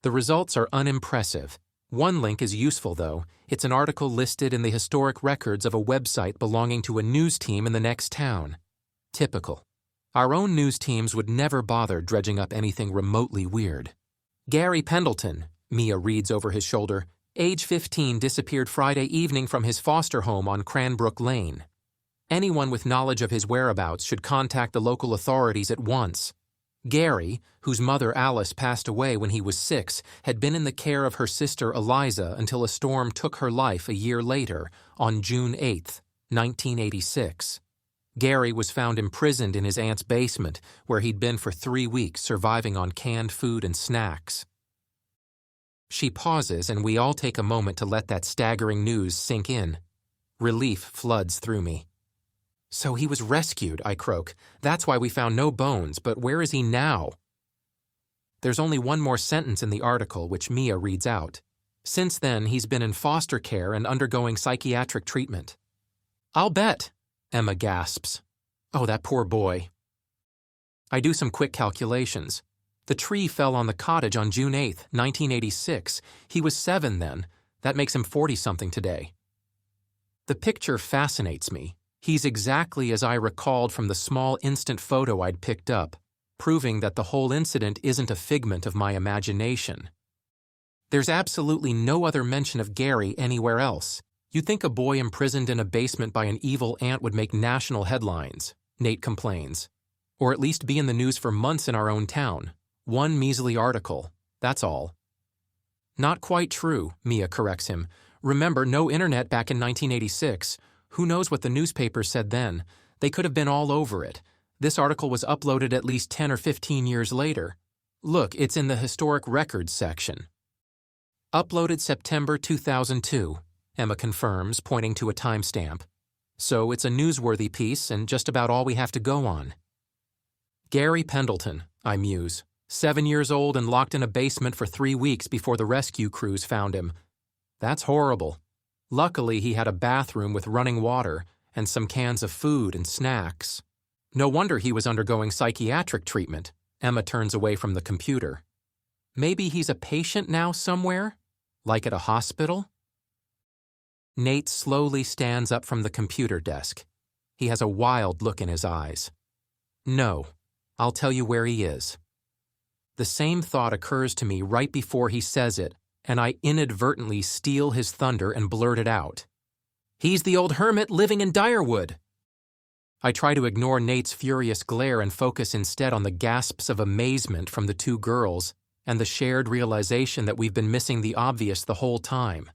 Speaker 1: The results are unimpressive. One link is useful, though. It's an article listed in the historic records of a website belonging to a news team in the next town. Typical. Our own news teams would never bother dredging up anything remotely weird. Gary Pendleton, Mia reads over his shoulder, age 15, disappeared Friday evening from his foster home on Cranbrook Lane. Anyone with knowledge of his whereabouts should contact the local authorities at once. Gary, whose mother Alice passed away when he was 6, had been in the care of her sister Eliza until a storm took her life a year later, on June 8, 1986. Gary was found imprisoned in his aunt's basement, where he'd been for 3 weeks surviving on canned food and snacks. She pauses, and we all take a moment to let that staggering news sink in. Relief floods through me. So he was rescued, I croak. That's why we found no bones, but where is he now? There's only one more sentence in the article, which Mia reads out. Since then, he's been in foster care and undergoing psychiatric treatment. I'll bet, Emma gasps. Oh, that poor boy. I do some quick calculations. The tree fell on the cottage on June 8, 1986. He was 7 then. That makes him 40-something today. The picture fascinates me. He's exactly as I recalled from the small instant photo I'd picked up, proving that the whole incident isn't a figment of my imagination. There's absolutely no other mention of Gary anywhere else. You'd think a boy imprisoned in a basement by an evil aunt would make national headlines, Nate complains. Or at least be in the news for months in our own town. One measly article, that's all. Not quite true, Mia corrects him. Remember, no internet back in 1986. Who knows what the newspapers said then? They could have been all over it. This article was uploaded at least 10 or 15 years later. Look, it's in the historic records section. Uploaded September 2002, Emma confirms, pointing to a timestamp. So it's a newsworthy piece and just about all we have to go on. Gary Pendleton, I muse, 7 years old and locked in a basement for 3 weeks before the rescue crews found him. That's horrible. Luckily, he had a bathroom with running water, and some cans of food and snacks. No wonder he was undergoing psychiatric treatment. Emma turns away from the computer. Maybe he's a patient now somewhere? Like at a hospital? Nate slowly stands up from the computer desk. He has a wild look in his eyes. No, I'll tell you where he is. The same thought occurs to me right before he says it, and I inadvertently steal his thunder and blurt it out. He's the old hermit living in Direwood. I try to ignore Nate's furious glare and focus instead on the gasps of amazement from the two girls and the shared realization that we've been missing the obvious the whole time.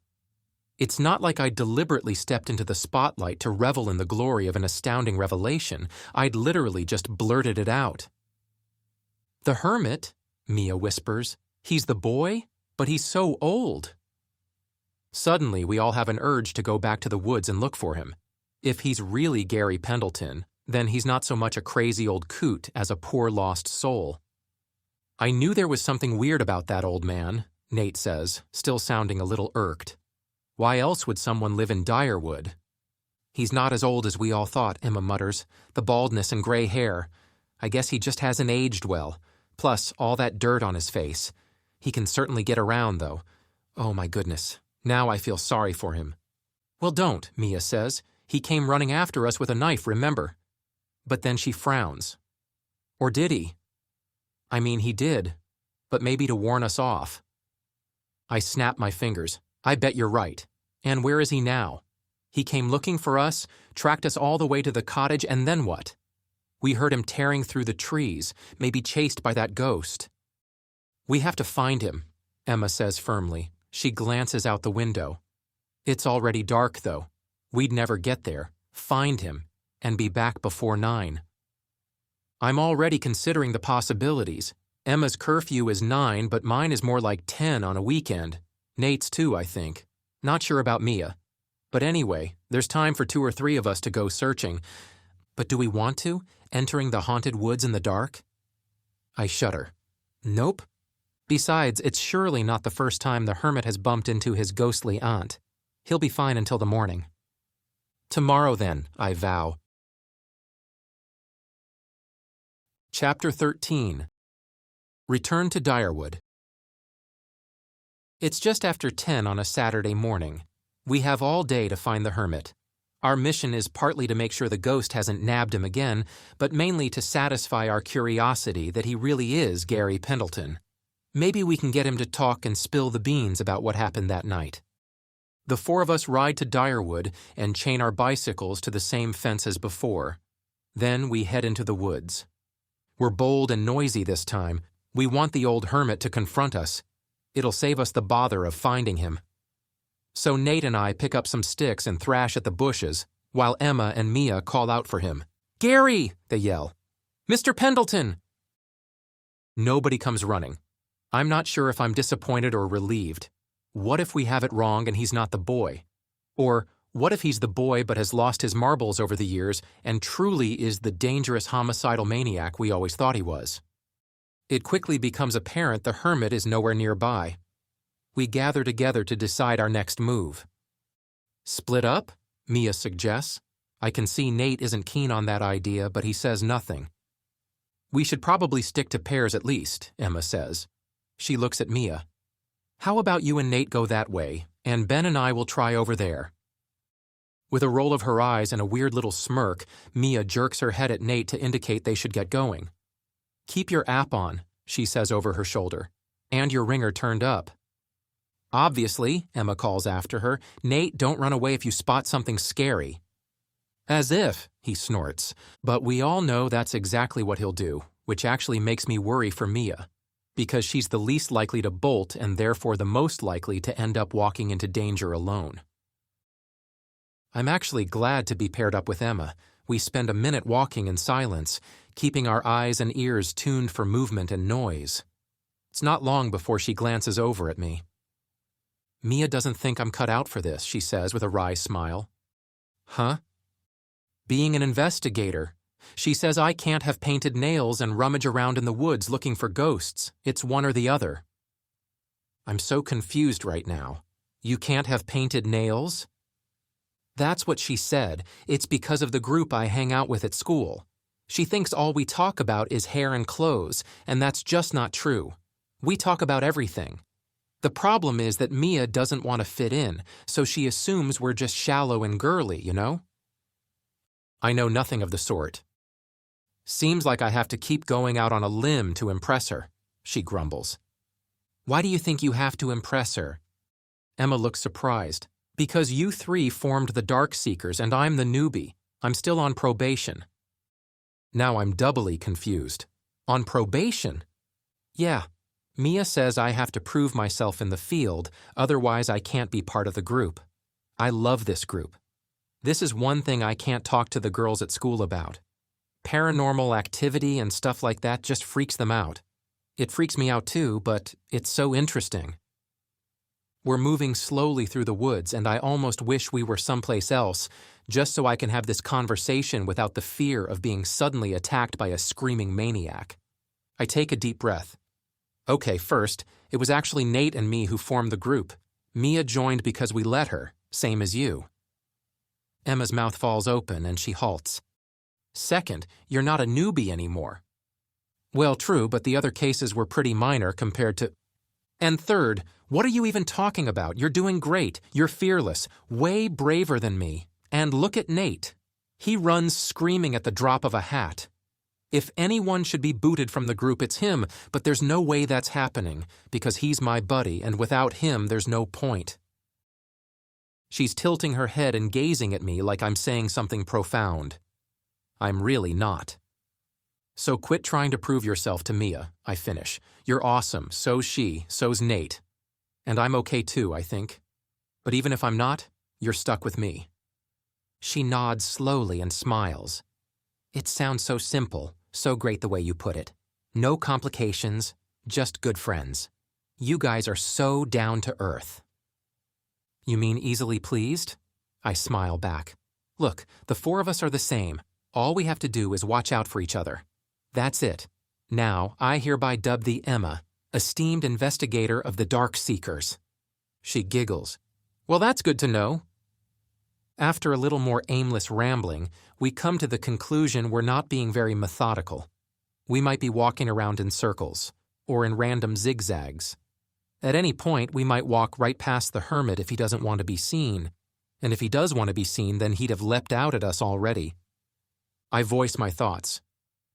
Speaker 1: It's not like I deliberately stepped into the spotlight to revel in the glory of an astounding revelation. I'd literally just blurted it out. The hermit, Mia whispers. He's the boy, but he's so old. Suddenly, we all have an urge to go back to the woods and look for him. If he's really Gary Pendleton, then he's not so much a crazy old coot as a poor lost soul. I knew there was something weird about that old man, Nate says, still sounding a little irked. Why else would someone live in Direwood? He's not as old as we all thought, Emma mutters. The baldness and gray hair. I guess he just hasn't aged well. Plus, all that dirt on his face. He can certainly get around, though. Oh my goodness. Now I feel sorry for him. Well, don't, Mia says. He came running after us with a knife, remember? But then she frowns. Or did he? I mean, he did, but maybe to warn us off. I snap my fingers. I bet you're right. And where is he now? He came looking for us, tracked us all the way to the cottage, and then what? We heard him tearing through the trees, maybe chased by that ghost. We have to find him, Emma says firmly. She glances out the window. It's already dark, though. We'd never get there, find him, and be back before 9. I'm already considering the possibilities. Emma's curfew is 9, but mine is more like 10 on a weekend. Nate's too, I think. Not sure about Mia. But anyway, there's time for 2 or 3 of us to go searching. But do we want to, entering the haunted woods in the dark? I shudder. Nope. Besides, it's surely not the first time the hermit has bumped into his ghostly aunt. He'll be fine until the morning. Tomorrow then, I vow. Chapter 13. Return to Direwood. It's just after 10 on a Saturday morning. We have all day to find the hermit. Our mission is partly to make sure the ghost hasn't nabbed him again, but mainly to satisfy our curiosity that he really is Gary Pendleton. Maybe we can get him to talk and spill the beans about what happened that night. The 4 of us ride to Direwood and chain our bicycles to the same fence as before. Then we head into the woods. We're bold and noisy this time. We want the old hermit to confront us. It'll save us the bother of finding him. So Nate and I pick up some sticks and thrash at the bushes, while Emma and Mia call out for him. Gary! They yell. Mr. Pendleton! Nobody comes running. I'm not sure if I'm disappointed or relieved. What if we have it wrong and he's not the boy? Or what if he's the boy but has lost his marbles over the years and truly is the dangerous homicidal maniac we always thought he was? It quickly becomes apparent the hermit is nowhere nearby. We gather together to decide our next move. Split up? Mia suggests. I can see Nate isn't keen on that idea, but he says nothing. We should probably stick to pairs at least, Emma says. She looks at Mia. How about you and Nate go that way, and Ben and I will try over there? With a roll of her eyes and a weird little smirk, Mia jerks her head at Nate to indicate they should get going. Keep your app on, she says over her shoulder, and your ringer turned up. Obviously, Emma calls after her, Nate, don't run away if you spot something scary. As if, he snorts, but we all know that's exactly what he'll do, which actually makes me worry for Mia, because she's the least likely to bolt and therefore the most likely to end up walking into danger alone. I'm actually glad to be paired up with Emma. We spend a minute walking in silence, keeping our eyes and ears tuned for movement and noise. It's not long before she glances over at me. Mia doesn't think I'm cut out for this, she says with a wry smile. Huh? Being an investigator. She says I can't have painted nails and rummage around in the woods looking for ghosts. It's one or the other. I'm so confused right now. You can't have painted nails? That's what she said. It's because of the group I hang out with at school. She thinks all we talk about is hair and clothes, and that's just not true. We talk about everything. The problem is that Mia doesn't want to fit in, so she assumes we're just shallow and girly, you know? I know nothing of the sort. Seems like I have to keep going out on a limb to impress her, she grumbles. Why do you think you have to impress her? Emma looks surprised. Because you three formed the Darkseekers and I'm the newbie. I'm still on probation. Now I'm doubly confused. On probation? Yeah. Mia says I have to prove myself in the field, otherwise I can't be part of the group. I love this group. This is one thing I can't talk to the girls at school about. Paranormal activity and stuff like that just freaks them out. It freaks me out too, but it's so interesting. We're moving slowly through the woods, and I almost wish we were someplace else, just so I can have this conversation without the fear of being suddenly attacked by a screaming maniac. I take a deep breath. Okay, first, it was actually Nate and me who formed the group. Mia joined because we let her, same as you. Emma's mouth falls open and she halts. Second, you're not a newbie anymore. Well, true, but the other cases were pretty minor compared to... And third, what are you even talking about? You're doing great. You're fearless, way braver than me. And look at Nate. He runs screaming at the drop of a hat. If anyone should be booted from the group, it's him, but there's no way that's happening, because he's my buddy, and without him, there's no point. She's tilting her head and gazing at me like I'm saying something profound. I'm really not. So quit trying to prove yourself to Mia, I finish. You're awesome, so's she, so's Nate. And I'm okay too, I think. But even if I'm not, you're stuck with me. She nods slowly and smiles. It sounds so simple, so great the way you put it. No complications, just good friends. You guys are so down to earth. You mean easily pleased? I smile back. Look, the four of us are the same. All we have to do is watch out for each other. That's it. Now, I hereby dub thee Emma, esteemed investigator of the Darkseekers. She giggles. Well, that's good to know. After a little more aimless rambling, we come to the conclusion we're not being very methodical. We might be walking around in circles, or in random zigzags. At any point, we might walk right past the hermit if he doesn't want to be seen. And if he does want to be seen, then he'd have leapt out at us already. I voice my thoughts.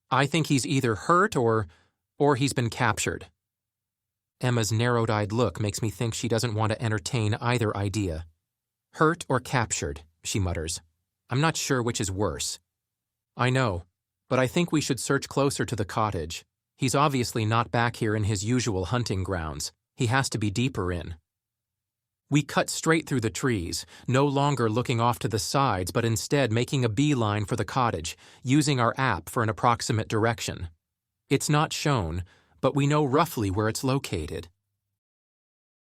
Speaker 1: I think he's either hurt or he's been captured. Emma's narrowed-eyed look makes me think she doesn't want to entertain either idea. Hurt or captured, she mutters. I'm not sure which is worse. I know, but I think we should search closer to the cottage. He's obviously not back here in his usual hunting grounds. He has to be deeper in. We cut straight through the trees, no longer looking off to the sides, but instead making a beeline for the cottage, using our app for an approximate direction. It's not shown, but we know roughly where it's located.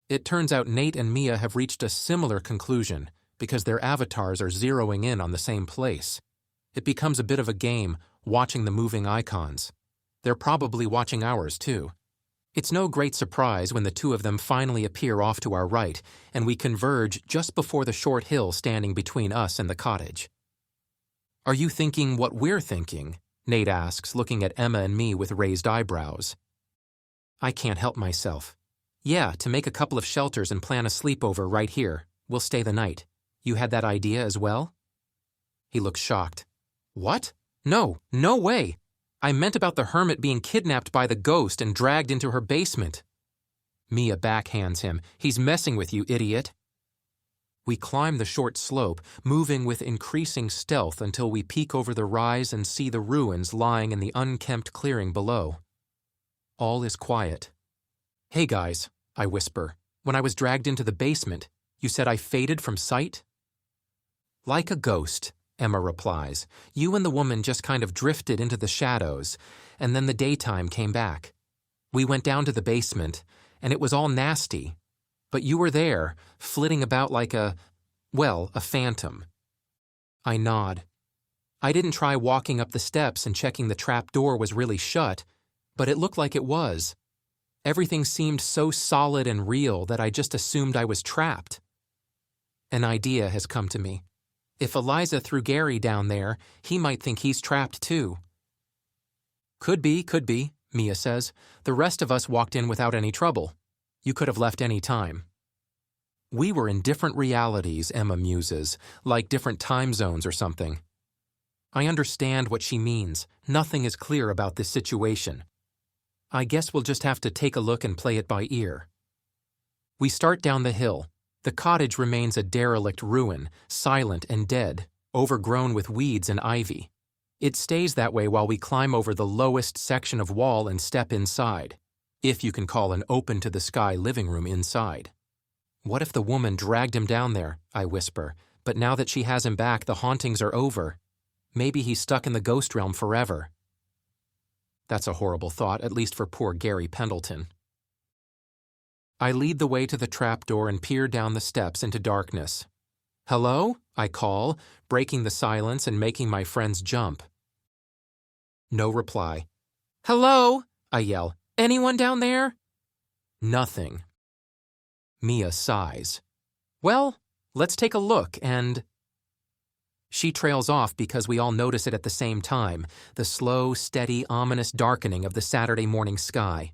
Speaker 1: It turns out Nate and Mia have reached a similar conclusion, because their avatars are zeroing in on the same place. It becomes a bit of a game, watching the moving icons. They're probably watching ours, too. It's no great surprise when the two of them finally appear off to our right, and we converge just before the short hill standing between us and the cottage. Are you thinking what we're thinking? Nate asks, looking at Emma and me with raised eyebrows. I can't help myself. Yeah, to make a couple of shelters and plan a sleepover right here. We'll stay the night. You had that idea as well? He looks shocked. What? No way. I meant about the hermit being kidnapped by the ghost and dragged into her basement. Mia backhands him. He's messing with you, idiot. We climb the short slope, moving with increasing stealth until we peek over the rise and see the ruins lying in the unkempt clearing below. All is quiet. Hey guys, I whisper. When I was dragged into the basement, you said I faded from sight? Like a ghost, Emma replies. You and the woman just kind of drifted into the shadows, and then the daytime came back. We went down to the basement, and it was all nasty. But you were there, flitting about like a phantom. I nod. I didn't try walking up the steps and checking the trap door was really shut, but it looked like it was. Everything seemed so solid and real that I just assumed I was trapped. An idea has come to me. If Eliza threw Gary down there, he might think he's trapped too. Could be, Mia says. The rest of us walked in without any trouble. You could have left any time. We were in different realities, Emma muses, like different time zones or something. I understand what she means. Nothing is clear about this situation. I guess we'll just have to take a look and play it by ear. We start down the hill. The cottage remains a derelict ruin, silent and dead, overgrown with weeds and ivy. It stays that way while we climb over the lowest section of wall and step inside, if you can call an open-to-the-sky living room inside. What if the woman dragged him down there, I whisper, but now that she has him back, the hauntings are over. Maybe he's stuck in the ghost realm forever. That's a horrible thought, at least for poor Gary Pendleton. I lead the way to the trapdoor and peer down the steps into darkness. Hello? I call, breaking the silence and making my friends jump. No reply. Hello? I yell. Anyone down there? Nothing. Mia sighs. Well, let's take a look and... She trails off because we all notice it at the same time, the slow, steady, ominous darkening of the Saturday morning sky.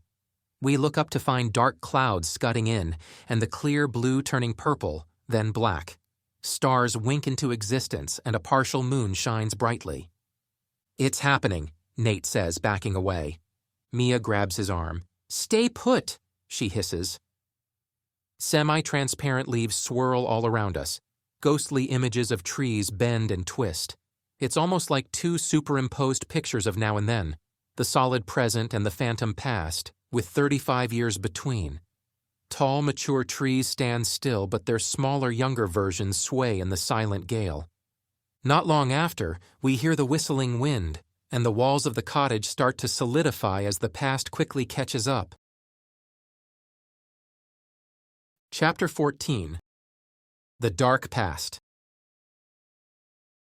Speaker 1: We look up to find dark clouds scudding in, and the clear blue turning purple, then black. Stars wink into existence, and a partial moon shines brightly. It's happening, Nate says, backing away. Mia grabs his arm. Stay put, she hisses. Semi-transparent leaves swirl all around us. Ghostly images of trees bend and twist. It's almost like two superimposed pictures of now and then, the solid present and the phantom past, with 35 years between. Tall, mature trees stand still, but their smaller, younger versions sway in the silent gale. Not long after, we hear the whistling wind, and the walls of the cottage start to solidify as the past quickly catches up. Chapter 14. The Dark Past.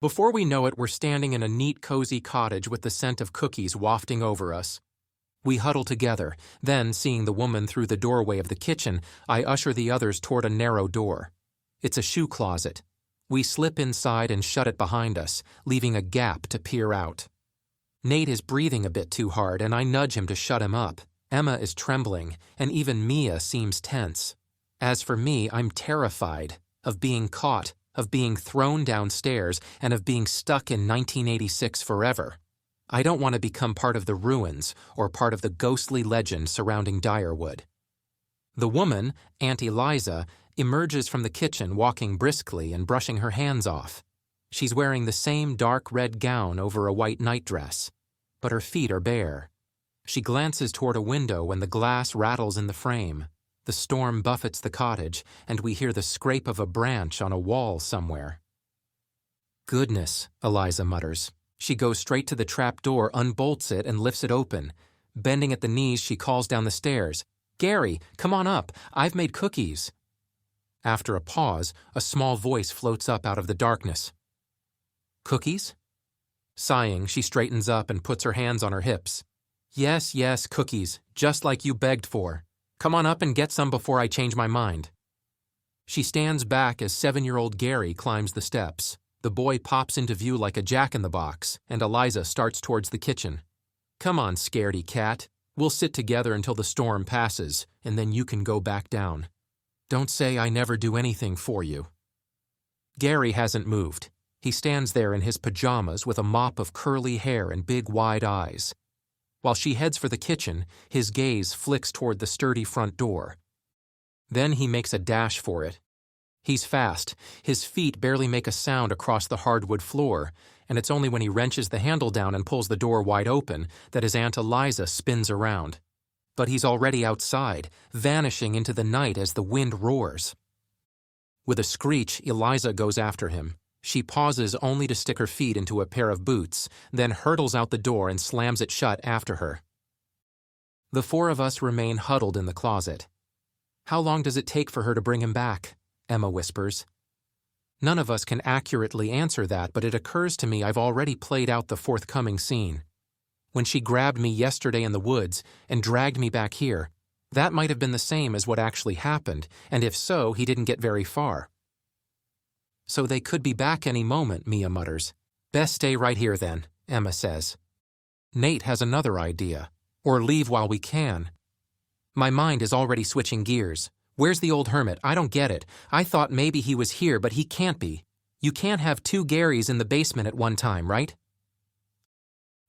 Speaker 1: Before we know it, we're standing in a neat, cozy cottage with the scent of cookies wafting over us. We huddle together, then, seeing the woman through the doorway of the kitchen, I usher the others toward a narrow door. It's a shoe closet. We slip inside and shut it behind us, leaving a gap to peer out. Nate is breathing a bit too hard, and I nudge him to shut him up. Emma is trembling, and even Mia seems tense. As for me, I'm terrified of being caught, of being thrown downstairs, and of being stuck in 1986 forever. I don't want to become part of the ruins or part of the ghostly legend surrounding Direwood. The woman, Aunt Eliza, emerges from the kitchen walking briskly and brushing her hands off. She's wearing the same dark red gown over a white nightdress, but her feet are bare. She glances toward a window when the glass rattles in the frame. The storm buffets the cottage, and we hear the scrape of a branch on a wall somewhere. Goodness, Eliza mutters. She goes straight to the trap door, unbolts it, and lifts it open. Bending at the knees, she calls down the stairs. Gary, come on up. I've made cookies. After a pause, a small voice floats up out of the darkness. Cookies? Sighing, she straightens up and puts her hands on her hips. Yes, cookies, just like you begged for. Come on up and get some before I change my mind. She stands back as 7-year-old Gary climbs the steps. The boy pops into view like a jack-in-the-box, and Eliza starts towards the kitchen. Come on, scaredy cat. We'll sit together until the storm passes, and then you can go back down. Don't say I never do anything for you. Gary hasn't moved. He stands there in his pajamas with a mop of curly hair and big wide eyes. While she heads for the kitchen, his gaze flicks toward the sturdy front door. Then he makes a dash for it. He's fast. His feet barely make a sound across the hardwood floor, and it's only when he wrenches the handle down and pulls the door wide open that his Aunt Eliza spins around. But he's already outside, vanishing into the night as the wind roars. With a screech, Eliza goes after him. She pauses only to stick her feet into a pair of boots, then hurtles out the door and slams it shut after her. The four of us remain huddled in the closet. How long does it take for her to bring him back? Emma whispers. None of us can accurately answer that, but it occurs to me I've already played out the forthcoming scene. When she grabbed me yesterday in the woods and dragged me back here, that might have been the same as what actually happened, and if so, he didn't get very far. So they could be back any moment, Mia mutters. Best stay right here then, Emma says. Nate has another idea. Or leave while we can. My mind is already switching gears. Where's the old hermit? I don't get it. I thought maybe he was here, but he can't be. You can't have two Garys in the basement at one time, right?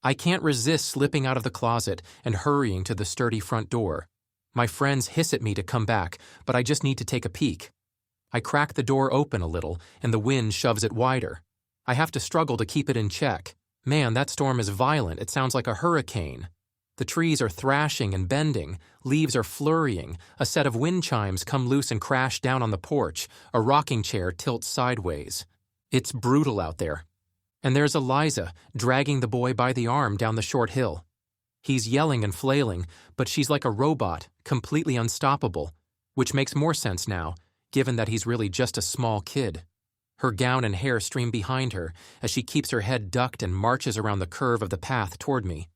Speaker 1: I can't resist slipping out of the closet and hurrying to the sturdy front door. My friends hiss at me to come back, but I just need to take a peek. I crack the door open a little, and the wind shoves it wider. I have to struggle to keep it in check. Man, that storm is violent. It sounds like a hurricane. The trees are thrashing and bending, leaves are flurrying, a set of wind chimes come loose and crash down on the porch, a rocking chair tilts sideways. It's brutal out there. And there's Eliza, dragging the boy by the arm down the short hill. He's yelling and flailing, but she's like a robot, completely unstoppable, which makes more sense now, given that he's really just a small kid. Her gown and hair stream behind her as she keeps her head ducked and marches around the curve of the path toward me.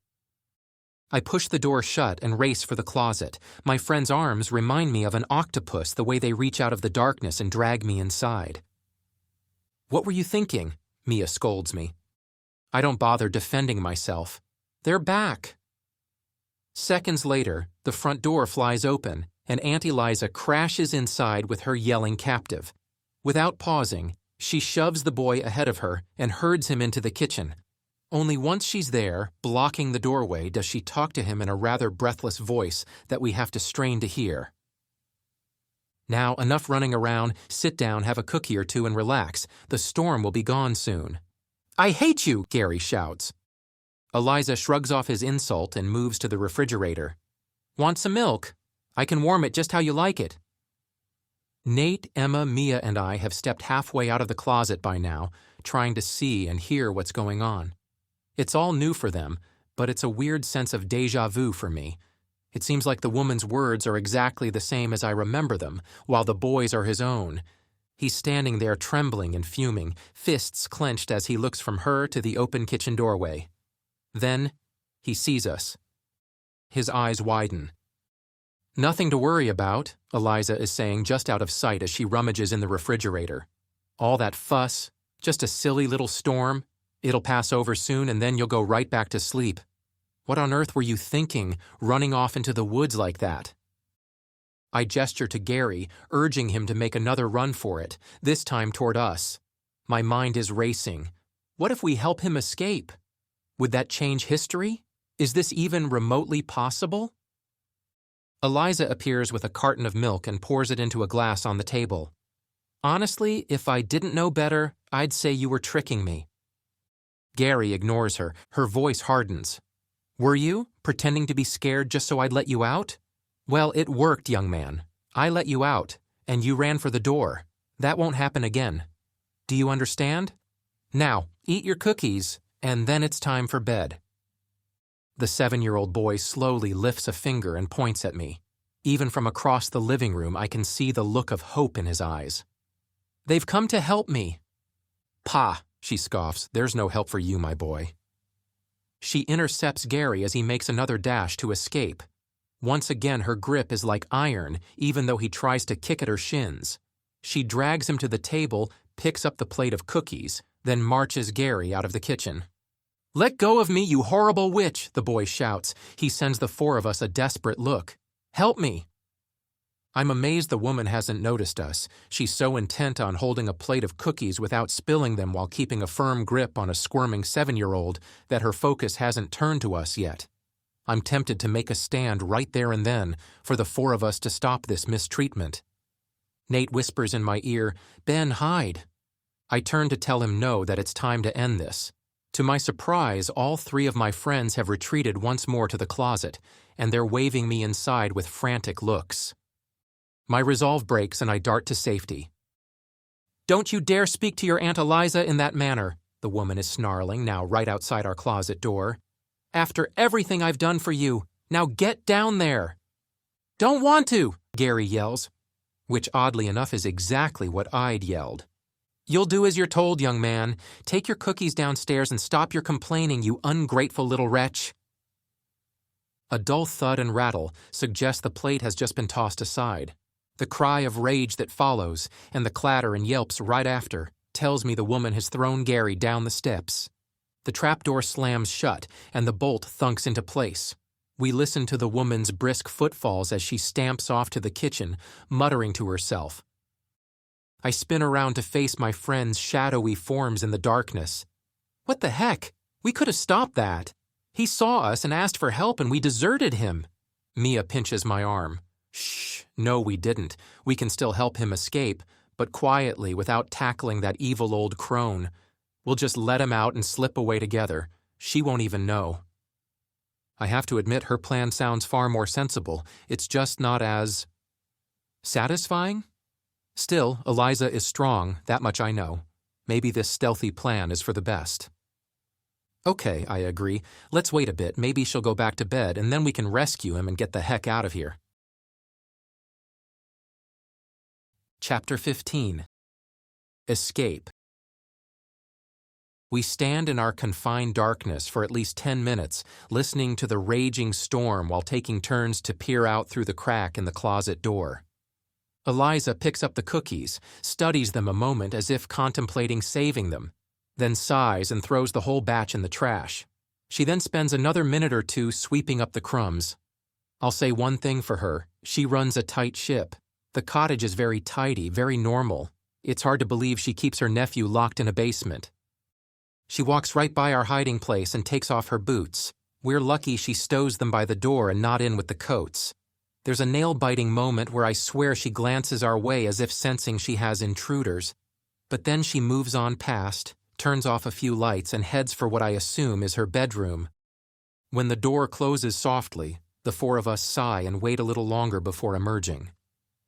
Speaker 1: I push the door shut and race for the closet. My friend's arms remind me of an octopus the way they reach out of the darkness and drag me inside. What were you thinking? Mia scolds me. I don't bother defending myself. They're back. Seconds later, the front door flies open, and Aunt Eliza crashes inside with her yelling captive. Without pausing, she shoves the boy ahead of her and herds him into the kitchen. Only once she's there, blocking the doorway, does she talk to him in a rather breathless voice that we have to strain to hear. Now, enough running around, sit down, have a cookie or two, and relax. The storm will be gone soon. I hate you, Gary shouts. Eliza shrugs off his insult and moves to the refrigerator. Want some milk? I can warm it just how you like it. Nate, Emma, Mia, and I have stepped halfway out of the closet by now, trying to see and hear what's going on. It's all new for them, but it's a weird sense of déjà vu for me. It seems like the woman's words are exactly the same as I remember them, while the boy's are his own. He's standing there trembling and fuming, fists clenched as he looks from her to the open kitchen doorway. Then, he sees us. His eyes widen. Nothing to worry about, Eliza is saying just out of sight as she rummages in the refrigerator. All that fuss, just a silly little storm. It'll pass over soon and then you'll go right back to sleep. What on earth were you thinking, running off into the woods like that? I gesture to Gary, urging him to make another run for it, this time toward us. My mind is racing. What if we help him escape? Would that change history? Is this even remotely possible? Eliza appears with a carton of milk and pours it into a glass on the table. Honestly, if I didn't know better, I'd say you were tricking me. Gary ignores her. Her voice hardens. Were you, pretending to be scared just so I'd let you out? Well, it worked, young man. I let you out, and you ran for the door. That won't happen again. Do you understand? Now, eat your cookies, and then it's time for bed. The 7-year-old boy slowly lifts a finger and points at me. Even from across the living room, I can see the look of hope in his eyes. They've come to help me. Pa, she scoffs, there's no help for you, my boy. She intercepts Gary as he makes another dash to escape. Once again, her grip is like iron, even though he tries to kick at her shins. She drags him to the table, picks up the plate of cookies, then marches Gary out of the kitchen. Let go of me, you horrible witch, the boy shouts. He sends the 4 of us a desperate look. Help me. I'm amazed the woman hasn't noticed us. She's so intent on holding a plate of cookies without spilling them while keeping a firm grip on a squirming 7-year-old that her focus hasn't turned to us yet. I'm tempted to make a stand right there and then for the 4 of us to stop this mistreatment. Nate whispers in my ear, Ben, hide. I turn to tell him no, that it's time to end this. To my surprise, all 3 of my friends have retreated once more to the closet, and they're waving me inside with frantic looks. My resolve breaks and I dart to safety. Don't you dare speak to your Aunt Eliza in that manner, the woman is snarling, now right outside our closet door. After everything I've done for you, now get down there. Don't want to, Gary yells, which oddly enough is exactly what I'd yelled. You'll do as you're told, young man. Take your cookies downstairs and stop your complaining, you ungrateful little wretch. A dull thud and rattle suggest the plate has just been tossed aside. The cry of rage that follows, and the clatter and yelps right after. tells me the woman has thrown Gary down the steps. The trapdoor slams shut, and the bolt thunks into place. We listen to the woman's brisk footfalls as she stamps off to the kitchen, muttering to herself. I spin around to face my friend's shadowy forms in the darkness. What the heck? We could have stopped that. He saw us and asked for help, and we deserted him. Mia pinches my arm. Shh, no, we didn't. We can still help him escape, but quietly, without tackling that evil old crone. We'll just let him out and slip away together. She won't even know. I have to admit her plan sounds far more sensible. It's just not as satisfying? Still, Eliza is strong, that much I know. Maybe this stealthy plan is for the best. Okay, I agree. Let's wait a bit. Maybe she'll go back to bed, and then we can rescue him and get the heck out of here. Chapter 15. Escape. We stand in our confined darkness for at least 10 minutes, listening to the raging storm while taking turns to peer out through the crack in the closet door. Eliza picks up the cookies, studies them a moment as if contemplating saving them, then sighs and throws the whole batch in the trash. She then spends another minute or two sweeping up the crumbs. I'll say one thing for her, she runs a tight ship. The cottage is very tidy, very normal. It's hard to believe she keeps her nephew locked in a basement. She walks right by our hiding place and takes off her boots. We're lucky she stows them by the door and not in with the coats. There's a nail-biting moment where I swear she glances our way as if sensing she has intruders. But then she moves on past, turns off a few lights, and heads for what I assume is her bedroom. When the door closes softly, the four of us sigh and wait a little longer before emerging.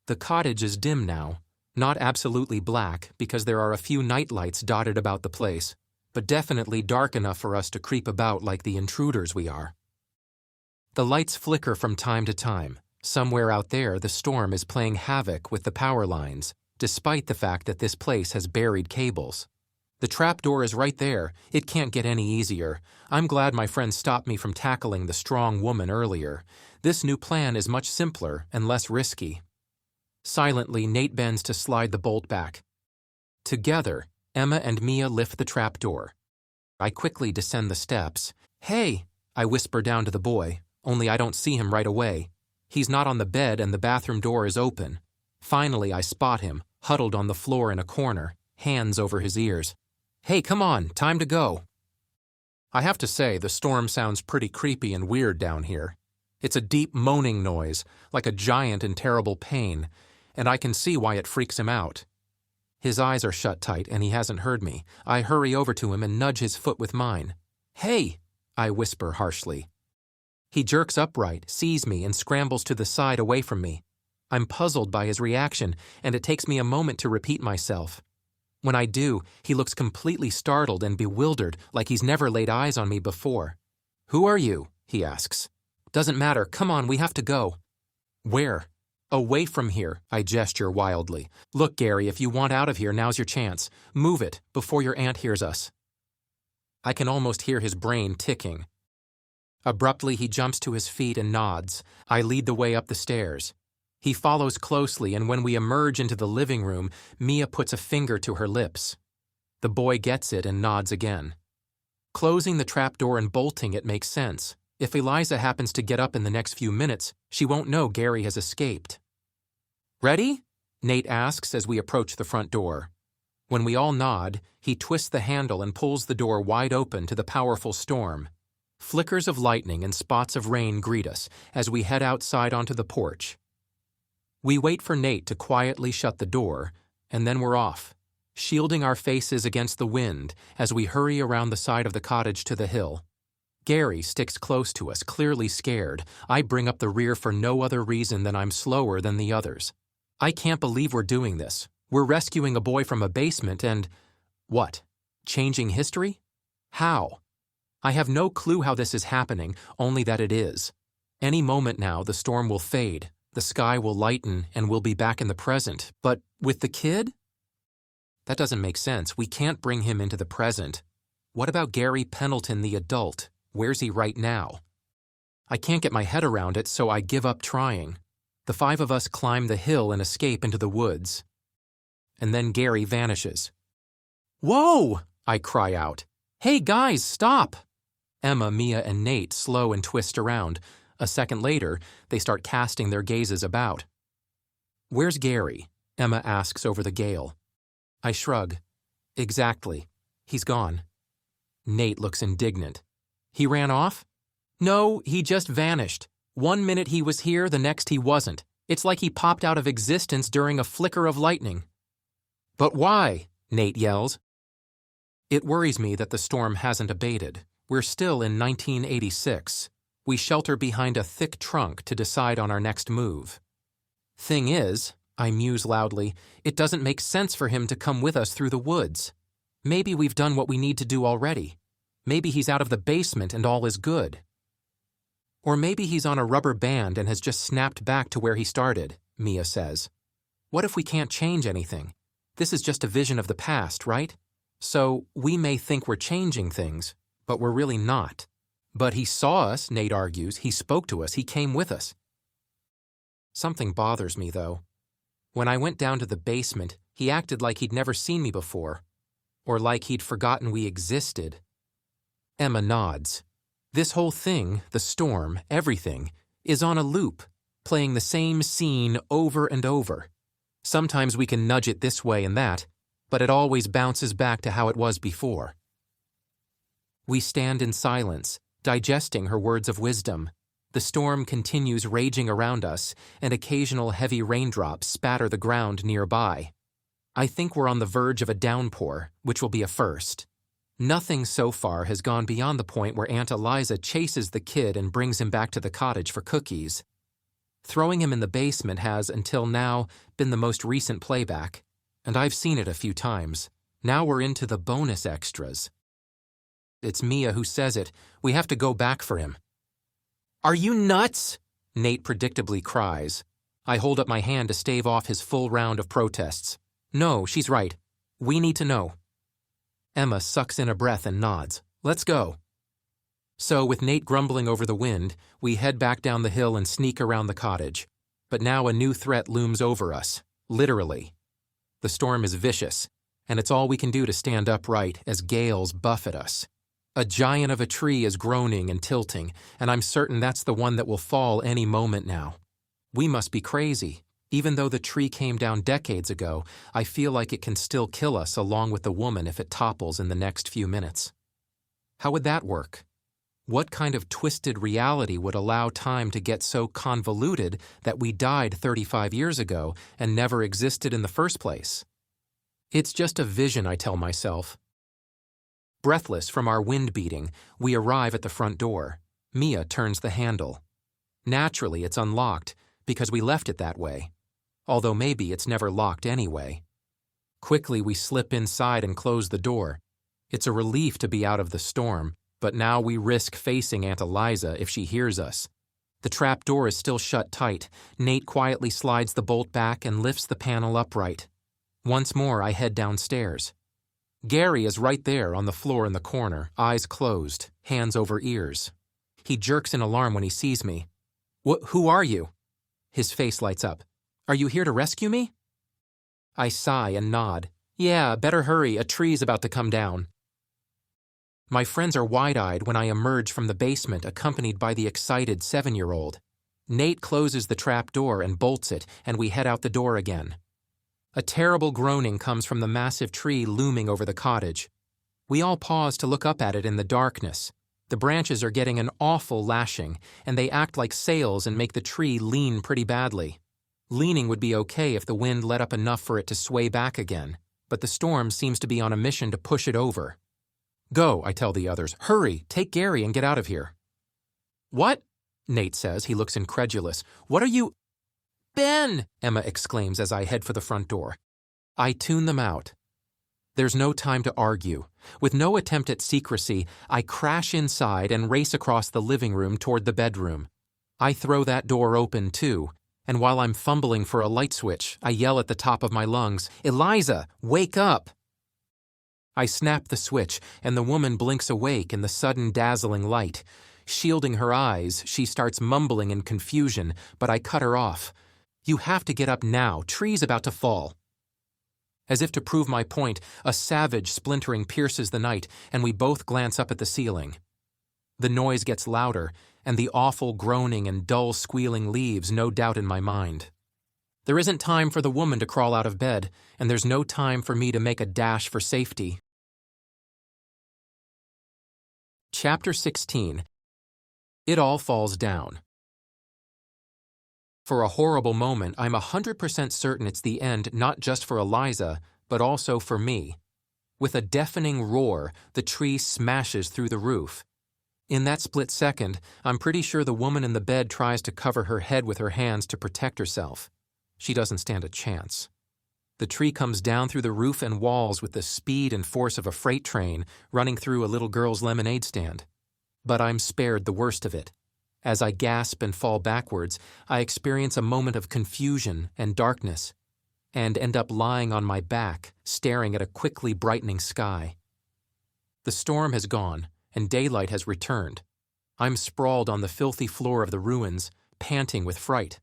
Speaker 1: The cottage is dim now, not absolutely black because there are a few nightlights dotted about the place, but definitely dark enough for us to creep about like the intruders we are. The lights flicker from time to time. Somewhere out there, the storm is playing havoc with the power lines, despite the fact that this place has buried cables. The trapdoor is right there. It can't get any easier. I'm glad my friend stopped me from tackling the strong woman earlier. This new plan is much simpler and less risky. Silently, Nate bends to slide the bolt back. Together, Emma and Mia lift the trapdoor. I quickly descend the steps. Hey, I whisper down to the boy, only I don't see him right away. He's not on the bed and the bathroom door is open. Finally, I spot him, huddled on the floor in a corner, hands over his ears. Hey, come on, time to go. I have to say, the storm sounds pretty creepy and weird down here. It's a deep moaning noise, like a giant in terrible pain, and I can see why it freaks him out. His eyes are shut tight and he hasn't heard me. I hurry over to him and nudge his foot with mine. Hey, I whisper harshly. He jerks upright, sees me, and scrambles to the side away from me. I'm puzzled by his reaction, and it takes me a moment to repeat myself. When I do, he looks completely startled and bewildered, like he's never laid eyes on me before. Who are you? He asks. Doesn't matter, come on, we have to go. Where? Away from here, I gesture wildly. Look, Gary, if you want out of here, now's your chance. Move it, before your aunt hears us. I can almost hear his brain ticking. Abruptly, he jumps to his feet and nods. I lead the way up the stairs. He follows closely, and when we emerge into the living room, Mia puts a finger to her lips. The boy gets it and nods again. Closing the trapdoor and bolting it makes sense. If Eliza happens to get up in the next few minutes, she won't know Gary has escaped. Ready? Nate asks as we approach the front door. When we all nod, he twists the handle and pulls the door wide open to the powerful storm. Flickers of lightning and spots of rain greet us as we head outside onto the porch. We wait for Nate to quietly shut the door, and then we're off, shielding our faces against the wind as we hurry around the side of the cottage to the hill. Gary sticks close to us, clearly scared. I bring up the rear for no other reason than I'm slower than the others. I can't believe we're doing this. We're rescuing a boy from a basement and… what? Changing history? How? I have no clue how this is happening, only that it is. Any moment now, the storm will fade, the sky will lighten, and we'll be back in the present. But with the kid? That doesn't make sense. We can't bring him into the present. What about Gary Pendleton, the adult? Where's he right now? I can't get my head around it, so I give up trying. The five of us climb the hill and escape into the woods. And then Gary vanishes. Whoa! I cry out. Hey guys, stop! Emma, Mia, and Nate slow and twist around. A second later, they start casting their gazes about. Where's Gary? Emma asks over the gale. I shrug. Exactly. He's gone. Nate looks indignant. He ran off? No, he just vanished. 1 minute he was here, the next he wasn't. It's like he popped out of existence during a flicker of lightning. But why? Nate yells. It worries me that the storm hasn't abated. We're still in 1986. We shelter behind a thick trunk to decide on our next move. Thing is, I muse loudly, it doesn't make sense for him to come with us through the woods. Maybe we've done what we need to do already. Maybe he's out of the basement and all is good. Or maybe he's on a rubber band and has just snapped back to where he started, Mia says. What if we can't change anything? This is just a vision of the past, right? So we may think we're changing things, but we're really not. But he saw us, Nate argues. He spoke to us. He came with us. Something bothers me, though. When I went down to the basement, he acted like he'd never seen me before, or like he'd forgotten we existed. Emma nods. This whole thing, the storm, everything, is on a loop, playing the same scene over and over. Sometimes we can nudge it this way and that, but it always bounces back to how it was before. We stand in silence, digesting her words of wisdom. The storm continues raging around us, and occasional heavy raindrops spatter the ground nearby. I think we're on the verge of a downpour, which will be a first. Nothing so far has gone beyond the point where Aunt Eliza chases the kid and brings him back to the cottage for cookies. Throwing him in the basement has, until now, been the most recent playback, and I've seen it a few times. Now we're into the bonus extras. It's Mia who says it. We have to go back for him. Are you nuts? Nate predictably cries. I hold up my hand to stave off his full round of protests. No, she's right. We need to know. Emma sucks in a breath and nods. Let's go. So, with Nate grumbling over the wind, we head back down the hill and sneak around the cottage. But now a new threat looms over us, literally. The storm is vicious, and it's all we can do to stand upright as gales buffet us. A giant of a tree is groaning and tilting, and I'm certain that's the one that will fall any moment now. We must be crazy. Even though the tree came down decades ago, I feel like it can still kill us along with the woman if it topples in the next few minutes. How would that work? What kind of twisted reality would allow time to get so convoluted that we died 35 years ago and never existed in the first place? It's just a vision, I tell myself. Breathless from our wind beating, we arrive at the front door. Mia turns the handle. Naturally, it's unlocked, because we left it that way. Although maybe it's never locked anyway. Quickly, we slip inside and close the door. It's a relief to be out of the storm, but now we risk facing Aunt Eliza if she hears us. The trap door is still shut tight. Nate quietly slides the bolt back and lifts the panel upright. Once more, I head downstairs. Gary is right there on the floor in the corner, eyes closed, hands over ears. He jerks in alarm when he sees me. Who are you? His face lights up. Are you here to rescue me? I sigh and nod. Yeah, better hurry, a tree's about to come down. My friends are wide-eyed when I emerge from the basement accompanied by the excited 7-year-old. Nate closes the trap door and bolts it, and we head out the door again. A terrible groaning comes from the massive tree looming over the cottage. We all pause to look up at it in the darkness. The branches are getting an awful lashing, and they act like sails and make the tree lean pretty badly. Leaning would be okay if the wind let up enough for it to sway back again, but the storm seems to be on a mission to push it over. Go, I tell the others. Hurry, take Gary and get out of here. What? Nate says. He looks incredulous. What are you... Ben! Emma exclaims as I head for the front door. I tune them out. There's no time to argue. With no attempt at secrecy, I crash inside and race across the living room toward the bedroom. I throw that door open, too, and while I'm fumbling for a light switch, I yell at the top of my lungs, Eliza, wake up! I snap the switch, and the woman blinks awake in the sudden dazzling light. Shielding her eyes, she starts mumbling in confusion, but I cut her off. You have to get up now. Tree's about to fall. As if to prove my point, a savage splintering pierces the night, and we both glance up at the ceiling. The noise gets louder, and the awful groaning and dull squealing leaves no doubt in my mind. There isn't time for the woman to crawl out of bed, and there's no time for me to make a dash for safety. Chapter 16. It all falls down. For a horrible moment, I'm 100% certain it's the end not just for Eliza, but also for me. With a deafening roar, the tree smashes through the roof. In that split second, I'm pretty sure the woman in the bed tries to cover her head with her hands to protect herself. She doesn't stand a chance. The tree comes down through the roof and walls with the speed and force of a freight train running through a little girl's lemonade stand. But I'm spared the worst of it. As I gasp and fall backwards, I experience a moment of confusion and darkness, and end up lying on my back, staring at a quickly brightening sky. The storm has gone, and daylight has returned. I'm sprawled on the filthy floor of the ruins, panting with fright.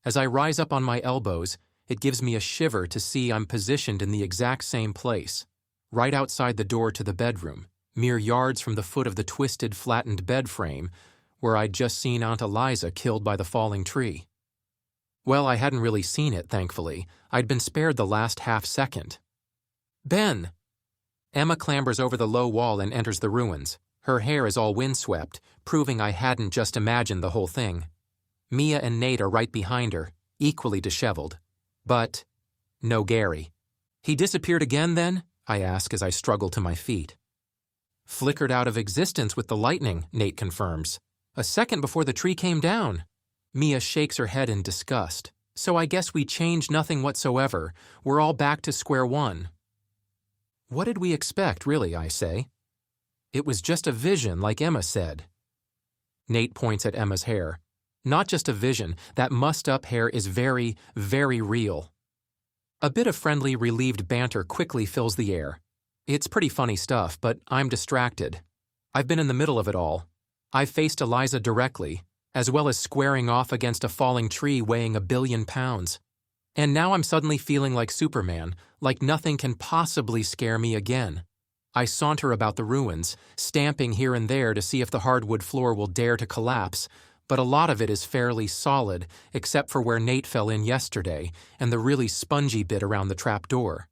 Speaker 1: As I rise up on my elbows, it gives me a shiver to see I'm positioned in the exact same place, right outside the door to the bedroom, mere yards from the foot of the twisted, flattened bed frame, where I'd just seen Aunt Eliza killed by the falling tree. Well, I hadn't really seen it, thankfully. I'd been spared the last half-second. "Ben!" Emma clambers over the low wall and enters the ruins. Her hair is all windswept, proving I hadn't just imagined the whole thing. Mia and Nate are right behind her, equally disheveled. But no Gary. "He disappeared again, then?" I ask as I struggle to my feet. "Flickered out of existence with the lightning," Nate confirms. "A second before the tree came down." Mia shakes her head in disgust. "So I guess we changed nothing whatsoever. We're all back to square one." "What did we expect, really?" I say. "It was just a vision, like Emma said." Nate points at Emma's hair. "Not just a vision. That mussed-up hair is very, very real." A bit of friendly, relieved banter quickly fills the air. It's pretty funny stuff, but I'm distracted. I've been in the middle of it all. I've faced Eliza directly, as well as squaring off against a falling tree weighing 1 billion pounds. And now I'm suddenly feeling like Superman, like nothing can possibly scare me again. I saunter about the ruins, stamping here and there to see if the hardwood floor will dare to collapse, but a lot of it is fairly solid, except for where Nate fell in yesterday, and the really spongy bit around the trap door.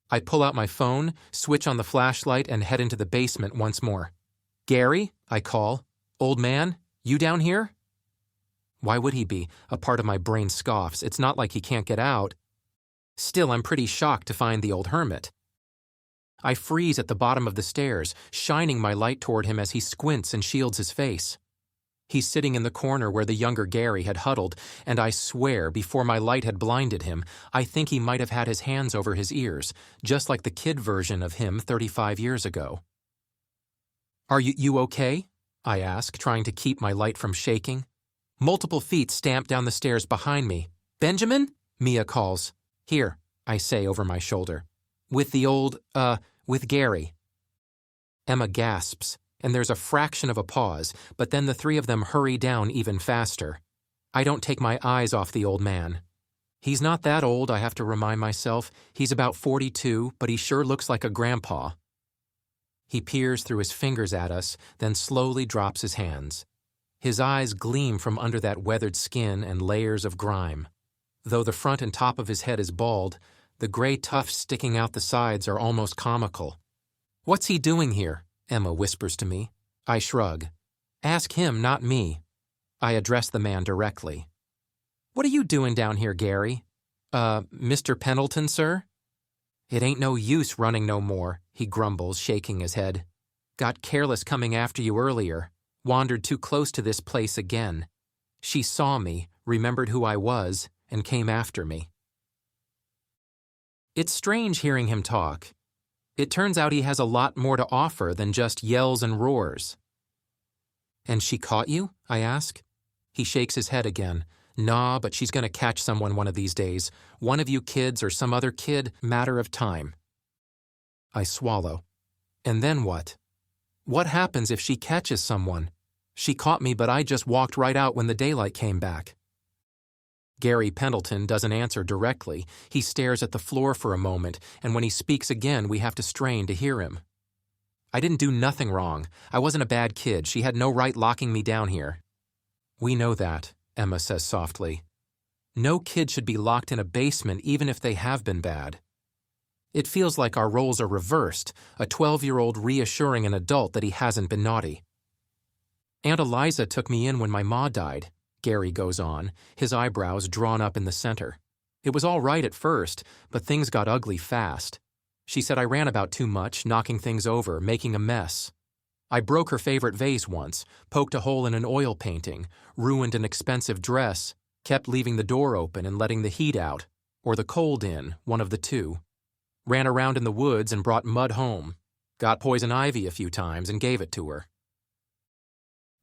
Speaker 1: I pull out my phone, switch on the flashlight, and head into the basement once more. "Gary?" I call. "Old man, you down here?" Why would he be? A part of my brain scoffs. It's not like he can't get out. Still, I'm pretty shocked to find the Old Hermit. I freeze at the bottom of the stairs, shining my light toward him as he squints and shields his face. He's sitting in the corner where the younger Gary had huddled, and I swear, before my light had blinded him, I think he might have had his hands over his ears, just like the kid version of him 35 years ago. "Are you okay?" I ask, trying to keep my light from shaking. Multiple feet stamp down the stairs behind me. "Benjamin?" Mia calls. "Here," I say over my shoulder. "With with Gary." Emma gasps, and there's a fraction of a pause, but then the three of them hurry down even faster. I don't take my eyes off the old man. He's not that old, I have to remind myself. He's about 42, but he sure looks like a grandpa. He peers through his fingers at us, then slowly drops his hands. His eyes gleam from under that weathered skin and layers of grime. Though the front and top of his head is bald, the gray tufts sticking out the sides are almost comical. "What's he doing here?" Emma whispers to me. I shrug. "Ask him, not me." I address the man directly. "What are you doing down here, Gary?" Mr. Pendleton, sir?" "It ain't no use running no more," he grumbles, shaking his head. "Got careless coming after you earlier. Wandered too close to this place again. She saw me, remembered who I was, and came after me." It's strange hearing him talk. It turns out he has a lot more to offer than just yells and roars. "And she caught you?" I ask. He shakes his head again. "Nah, but she's gonna catch someone one of these days. One of you kids or some other kid, matter of time." I swallow. And then what? What happens if she catches someone? She caught me, but I just walked right out when the daylight came back. Gary Pendleton doesn't answer directly. He stares at the floor for a moment, and when he speaks again, we have to strain to hear him. I didn't do nothing wrong. I wasn't a bad kid. She had no right locking me down here. We know that, Emma says softly. No kid should be locked in a basement even if they have been bad. It feels like our roles are reversed, a 12-year-old reassuring an adult that he hasn't been naughty. Aunt Eliza took me in when my ma died, Gary goes on, his eyebrows drawn up in the center. It was all right at first, but things got ugly fast. She said I ran about too much, knocking things over, making a mess. I broke her favorite vase once, poked a hole in an oil painting, ruined an expensive dress, kept leaving the door open and letting the heat out, or the cold in, one of the two. Ran around in the woods and brought mud home. Got poison ivy a few times and gave it to her.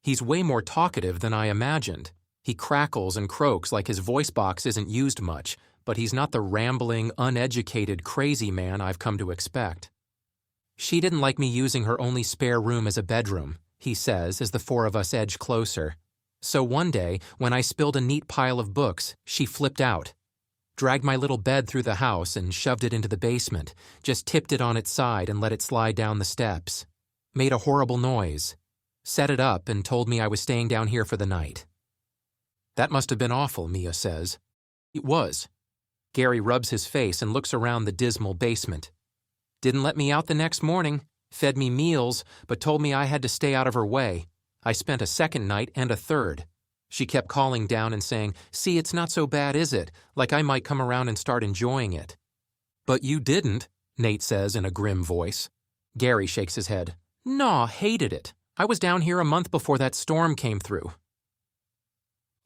Speaker 1: He's way more talkative than I imagined. He crackles and croaks like his voice box isn't used much, but he's not the rambling, uneducated, crazy man I've come to expect. She didn't like me using her only spare room as a bedroom, he says as the four of us edge closer. So one day, when I spilled a neat pile of books, she flipped out. Dragged my little bed through the house and shoved it into the basement, just tipped it on its side and let it slide down the steps. Made a horrible noise. Set it up and told me I was staying down here for the night. That must have been awful, Mia says. It was. Gary rubs his face and looks around the dismal basement. Didn't let me out the next morning, fed me meals, but told me I had to stay out of her way. I spent a second night and a third. She kept calling down and saying, "See, it's not so bad, is it? Like I might come around and start enjoying it." But you didn't, Nate says in a grim voice. Gary shakes his head. Naw, hated it. I was down here a month before that storm came through.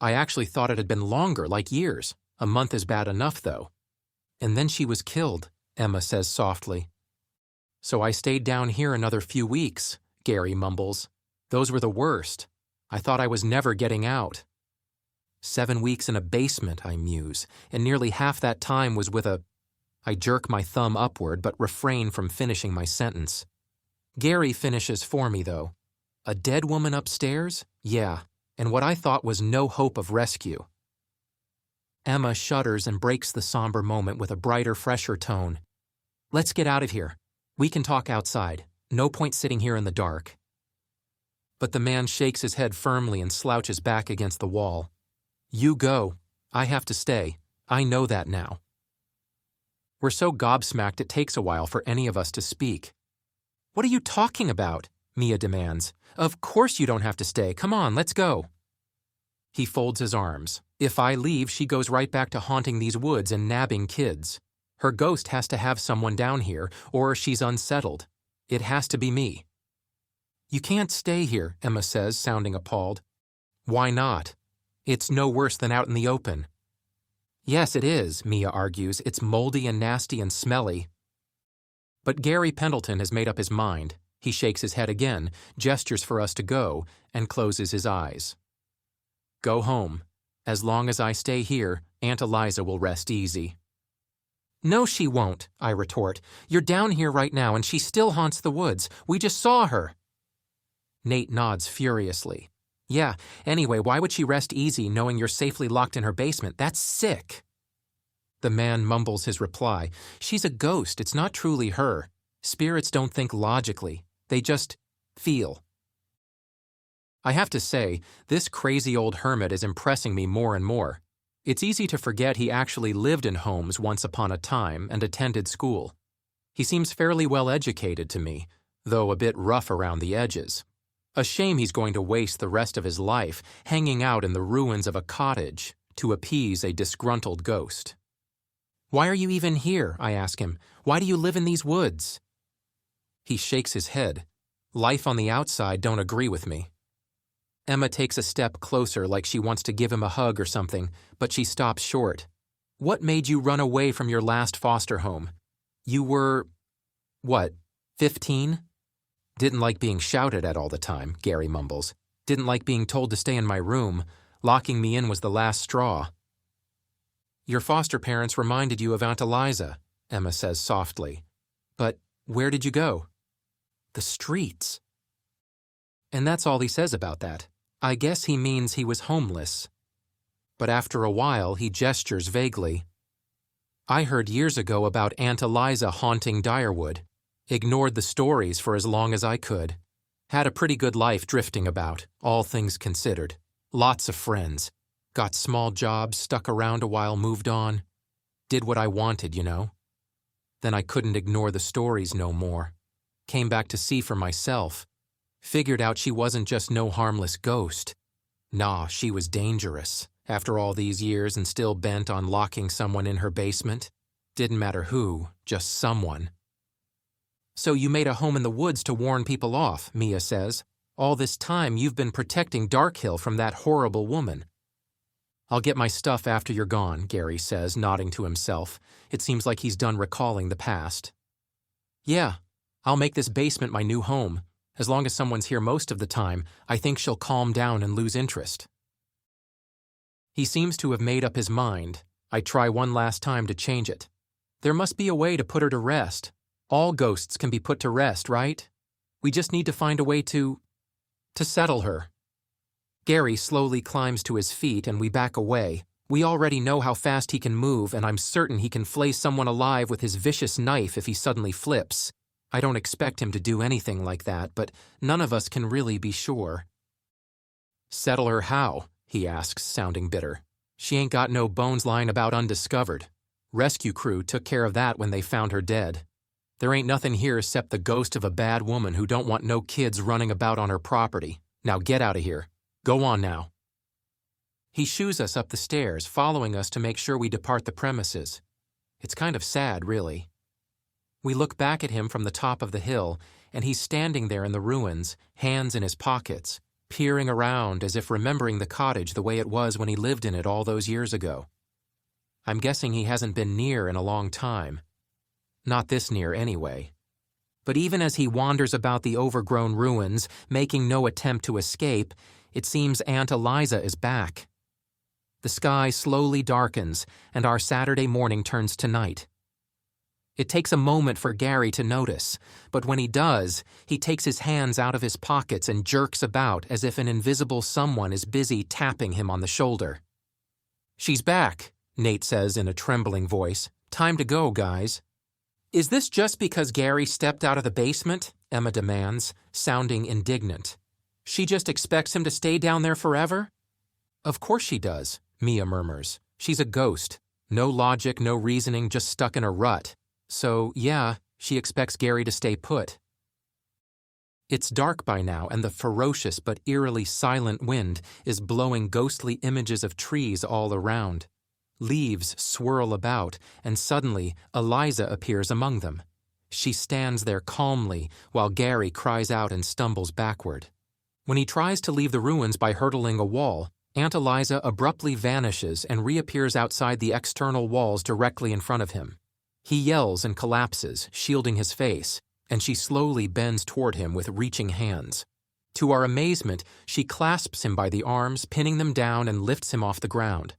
Speaker 1: I actually thought it had been longer, like years. A month is bad enough, though. And then she was killed, Emma says softly. So I stayed down here another few weeks, Gary mumbles. Those were the worst. I thought I was never getting out. 7 weeks in a basement, I muse, and nearly half that time was with a... I jerk my thumb upward but refrain from finishing my sentence. Gary finishes for me, though. A dead woman upstairs? Yeah, and what I thought was no hope of rescue. Emma shudders and breaks the somber moment with a brighter, fresher tone. Let's get out of here. We can talk outside. No point sitting here in the dark. But the man shakes his head firmly and slouches back against the wall. You go. I have to stay. I know that now. We're so gobsmacked it takes a while for any of us to speak. What are you talking about? Mia demands. Of course you don't have to stay. Come on, let's go. He folds his arms. If I leave, she goes right back to haunting these woods and nabbing kids. Her ghost has to have someone down here, or she's unsettled. It has to be me. You can't stay here, Emma says, sounding appalled. Why not? It's no worse than out in the open. Yes, it is, Mia argues. It's moldy and nasty and smelly. But Gary Pendleton has made up his mind. He shakes his head again, gestures for us to go, and closes his eyes. Go home. As long as I stay here, Aunt Eliza will rest easy. No, she won't, I retort. You're down here right now, and she still haunts the woods. We just saw her. Nate nods furiously. Yeah, anyway, why would she rest easy knowing you're safely locked in her basement? That's sick. The man mumbles his reply. She's a ghost. It's not truly her. Spirits don't think logically. They just feel. I have to say, this crazy old hermit is impressing me more and more. It's easy to forget he actually lived in homes once upon a time and attended school. He seems fairly well educated to me, though a bit rough around the edges. A shame he's going to waste the rest of his life hanging out in the ruins of a cottage to appease a disgruntled ghost. Why are you even here? I ask him. Why do you live in these woods? He shakes his head. Life on the outside don't agree with me. Emma takes a step closer like she wants to give him a hug or something, but she stops short. What made you run away from your last foster home? You were, 15? Didn't like being shouted at all the time, Gary mumbles. Didn't like being told to stay in my room. Locking me in was the last straw. Your foster parents reminded you of Aunt Eliza, Emma says softly. But where did you go? The streets. And that's all he says about that. I guess he means he was homeless. But after a while, he gestures vaguely. I heard years ago about Aunt Eliza haunting Direwood. Ignored the stories for as long as I could. Had a pretty good life drifting about, all things considered. Lots of friends. Got small jobs, stuck around a while, moved on. Did what I wanted, you know. Then I couldn't ignore the stories no more. Came back to see for myself. Figured out she wasn't just no harmless ghost. Nah, she was dangerous. After all these years and still bent on locking someone in her basement. Didn't matter who, just someone. So you made a home in the woods to warn people off, Mia says. All this time you've been protecting Darkhill from that horrible woman. I'll get my stuff after you're gone, Gary says, nodding to himself. It seems like he's done recalling the past. Yeah, I'll make this basement my new home. As long as someone's here most of the time, I think she'll calm down and lose interest. He seems to have made up his mind. I try one last time to change it. There must be a way to put her to rest. All ghosts can be put to rest, right? We just need to find a way to settle her. Gary slowly climbs to his feet and we back away. We already know how fast he can move, and I'm certain he can flay someone alive with his vicious knife if he suddenly flips. I don't expect him to do anything like that, but none of us can really be sure. Settle her how? He asks, sounding bitter. She ain't got no bones lying about undiscovered. Rescue crew took care of that when they found her dead. There ain't nothing here except the ghost of a bad woman who don't want no kids running about on her property. Now get out of here. Go on now. He shoos us up the stairs, following us to make sure we depart the premises. It's kind of sad, really. We look back at him from the top of the hill, and he's standing there in the ruins, hands in his pockets, peering around as if remembering the cottage the way it was when he lived in it all those years ago. I'm guessing he hasn't been near in a long time. Not this near, anyway. But even as he wanders about the overgrown ruins, making no attempt to escape, it seems Aunt Eliza is back. The sky slowly darkens, and our Saturday morning turns to night. It takes a moment for Gary to notice, but when he does, he takes his hands out of his pockets and jerks about as if an invisible someone is busy tapping him on the shoulder. "She's back," Nate says in a trembling voice. "Time to go, guys." "Is this just because Gary stepped out of the basement?" Emma demands, sounding indignant. "She just expects him to stay down there forever?" "Of course she does," Mia murmurs. "She's a ghost. No logic, no reasoning, just stuck in a rut. So, yeah, she expects Gary to stay put." It's dark by now, and the ferocious but eerily silent wind is blowing ghostly images of trees all around. Leaves swirl about, and suddenly Eliza appears among them. She stands there calmly while Gary cries out and stumbles backward. When he tries to leave the ruins by hurdling a wall, Aunt Eliza abruptly vanishes and reappears outside the external walls directly in front of him. He yells and collapses, shielding his face, and she slowly bends toward him with reaching hands. To our amazement, she clasps him by the arms, pinning them down, and lifts him off the ground.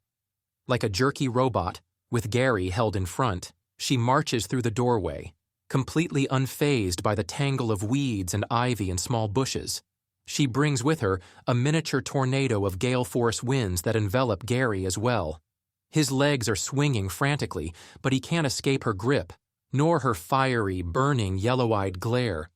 Speaker 1: Like a jerky robot, with Gary held in front, she marches through the doorway, completely unfazed by the tangle of weeds and ivy and small bushes. She brings with her a miniature tornado of gale-force winds that envelop Gary as well. His legs are swinging frantically, but he can't escape her grip, nor her fiery, burning, yellow-eyed glare.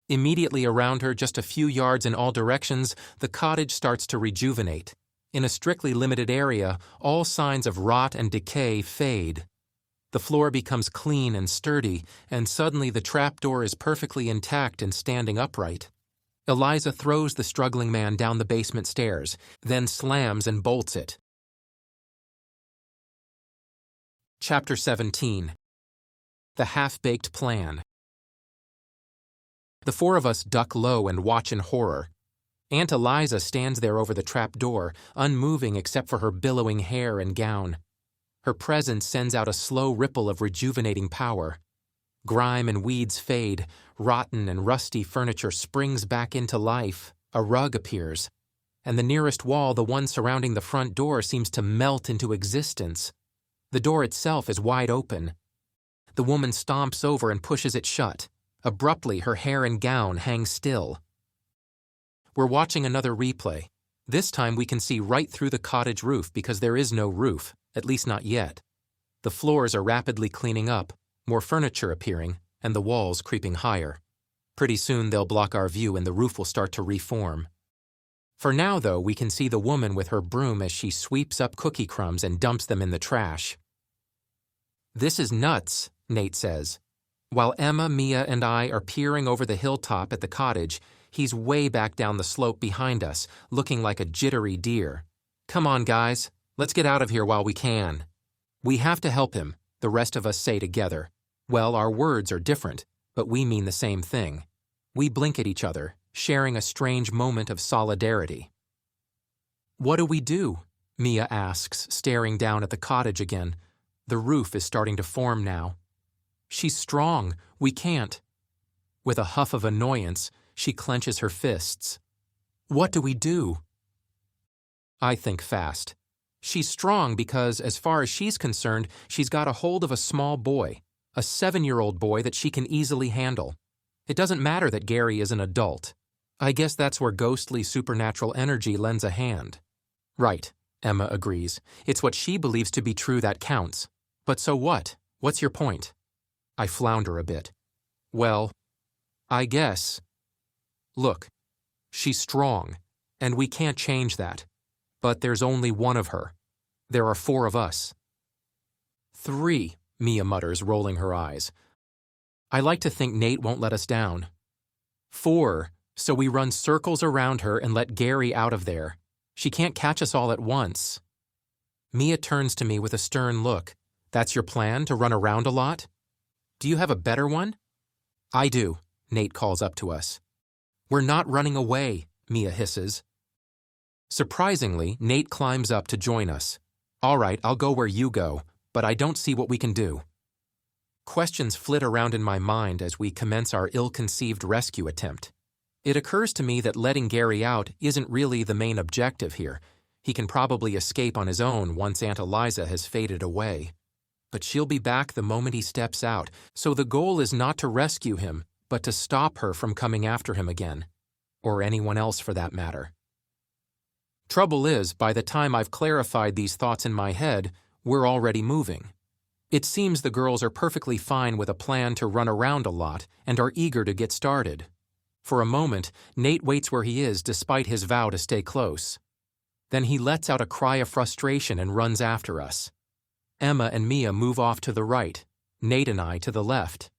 Speaker 1: Immediately around her, just a few yards in all directions, the cottage starts to rejuvenate. In a strictly limited area, all signs of rot and decay fade. The floor becomes clean and sturdy, and suddenly the trapdoor is perfectly intact and standing upright. Eliza throws the struggling man down the basement stairs, then slams and bolts it. Chapter 17. The Half-Baked Plan. The four of us duck low and watch in horror. Aunt Eliza stands there over the trapdoor, unmoving except for her billowing hair and gown. Her presence sends out a slow ripple of rejuvenating power. Grime and weeds fade, rotten and rusty furniture springs back into life, a rug appears, and the nearest wall, the one surrounding the front door, seems to melt into existence. The door itself is wide open. The woman stomps over and pushes it shut. Abruptly, her hair and gown hang still. We're watching another replay. This time we can see right through the cottage roof because there is no roof, at least not yet. The floors are rapidly cleaning up, more furniture appearing, and the walls creeping higher. Pretty soon they'll block our view and the roof will start to reform. For now, though, we can see the woman with her broom as she sweeps up cookie crumbs and dumps them in the trash. "This is nuts," Nate says. While Emma, Mia, and I are peering over the hilltop at the cottage, he's way back down the slope behind us, looking like a jittery deer. "Come on, guys, let's get out of here while we can." "We have to help him," the rest of us say together. Well, our words are different, but we mean the same thing. We blink at each other, sharing a strange moment of solidarity. "What do we do?" Mia asks, staring down at the cottage again. The roof is starting to form now. "She's strong. We can't." With a huff of annoyance, she clenches her fists. "What do we do?" I think fast. She's strong because, as far as she's concerned, she's got a hold of a small boy, a 7-year-old boy that she can easily handle. It doesn't matter that Gary is an adult. I guess that's where ghostly supernatural energy lends a hand. Right, Emma agrees. It's what she believes to be true that counts. But so what? What's your point? I flounder a bit. Well, I guess. Look, she's strong, and we can't change that. But there's only one of her. There are 4 of us. 3, Mia mutters, rolling her eyes. I like to think Nate won't let us down. 4, so we run circles around her and let Gary out of there. She can't catch us all at once. Mia turns to me with a stern look. That's your plan, to run around a lot? Do you have a better one? I do, Nate calls up to us. We're not running away, Mia hisses. Surprisingly, Nate climbs up to join us. All right, I'll go where you go, but I don't see what we can do. Questions flit around in my mind as we commence our ill-conceived rescue attempt. It occurs to me that letting Gary out isn't really the main objective here. He can probably escape on his own once Aunt Eliza has faded away. But she'll be back the moment he steps out, so the goal is not to rescue him, but to stop her from coming after him again. Or anyone else for that matter. Trouble is, by the time I've clarified these thoughts in my head, we're already moving. It seems the girls are perfectly fine with a plan to run around a lot and are eager to get started. For a moment, Nate waits where he is despite his vow to stay close. Then he lets out a cry of frustration and runs after us. Emma and Mia move off to the right, Nate and I to the left.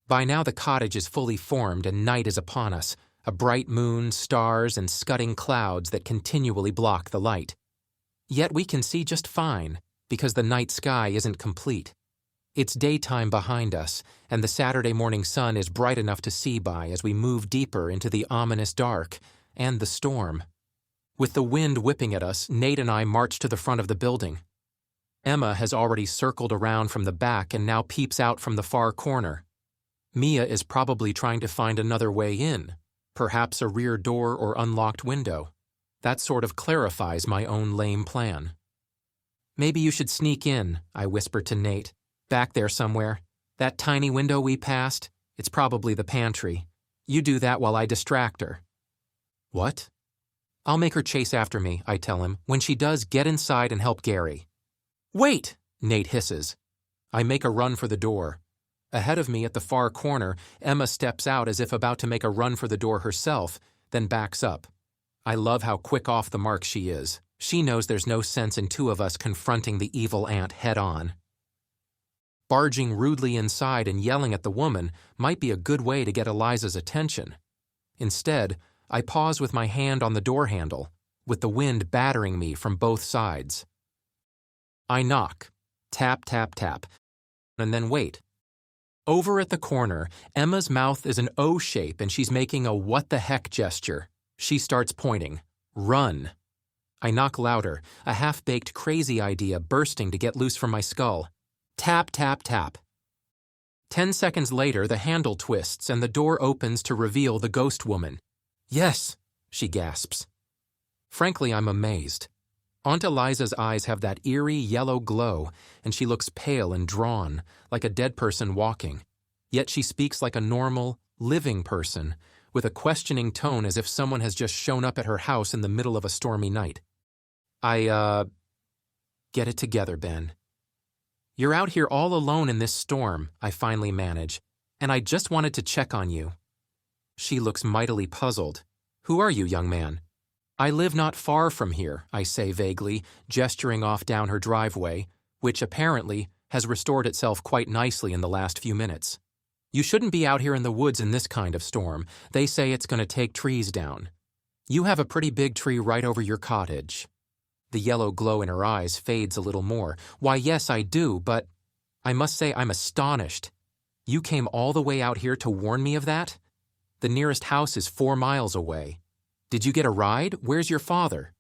Speaker 1: By now the cottage is fully formed and night is upon us, a bright moon, stars, and scudding clouds that continually block the light. Yet we can see just fine, because the night sky isn't complete. It's daytime behind us, and the Saturday morning sun is bright enough to see by as we move deeper into the ominous dark and the storm. With the wind whipping at us, Nate and I march to the front of the building. Emma has already circled around from the back and now peeps out from the far corner. Mia is probably trying to find another way in, perhaps a rear door or unlocked window. That sort of clarifies my own lame plan. Maybe you should sneak in, I whisper to Nate. Back there somewhere. That tiny window we passed, it's probably the pantry. You do that while I distract her. What? I'll make her chase after me, I tell him. When she does, get inside and help Gary. Wait, Nate hisses. I make a run for the door. Ahead of me at the far corner, Emma steps out as if about to make a run for the door herself, then backs up. I love how quick off the mark she is. She knows there's no sense in 2 of us confronting the evil aunt head-on. Barging rudely inside and yelling at the woman might be a good way to get Eliza's attention. Instead, I pause with my hand on the door handle, with the wind battering me from both sides. I knock. Tap, tap, tap. And then wait. Over at the corner, Emma's mouth is an O shape and she's making a what the heck gesture. She starts pointing. Run. I knock louder, a half-baked crazy idea bursting to get loose from my skull. Tap, tap, tap. 10 seconds later, the handle twists and the door opens to reveal the ghost woman. Yes, she gasps. Frankly, I'm amazed. Aunt Eliza's eyes have that eerie yellow glow, and she looks pale and drawn, like a dead person walking. Yet she speaks like a normal, living person, with a questioning tone as if someone has just shown up at her house in the middle of a stormy night. Get it together, Ben. You're out here all alone in this storm, I finally manage, and I just wanted to check on you. She looks mightily puzzled. Who are you, young man? I live not far from here, I say vaguely, gesturing off down her driveway, which apparently has restored itself quite nicely in the last few minutes. You shouldn't be out here in the woods in this kind of storm. They say it's going to take trees down. You have a pretty big tree right over your cottage. The yellow glow in her eyes fades a little more. Why, yes, I do, but I must say I'm astonished. You came all the way out here to warn me of that? The nearest house is 4 miles away. Did you get a ride? Where's your father?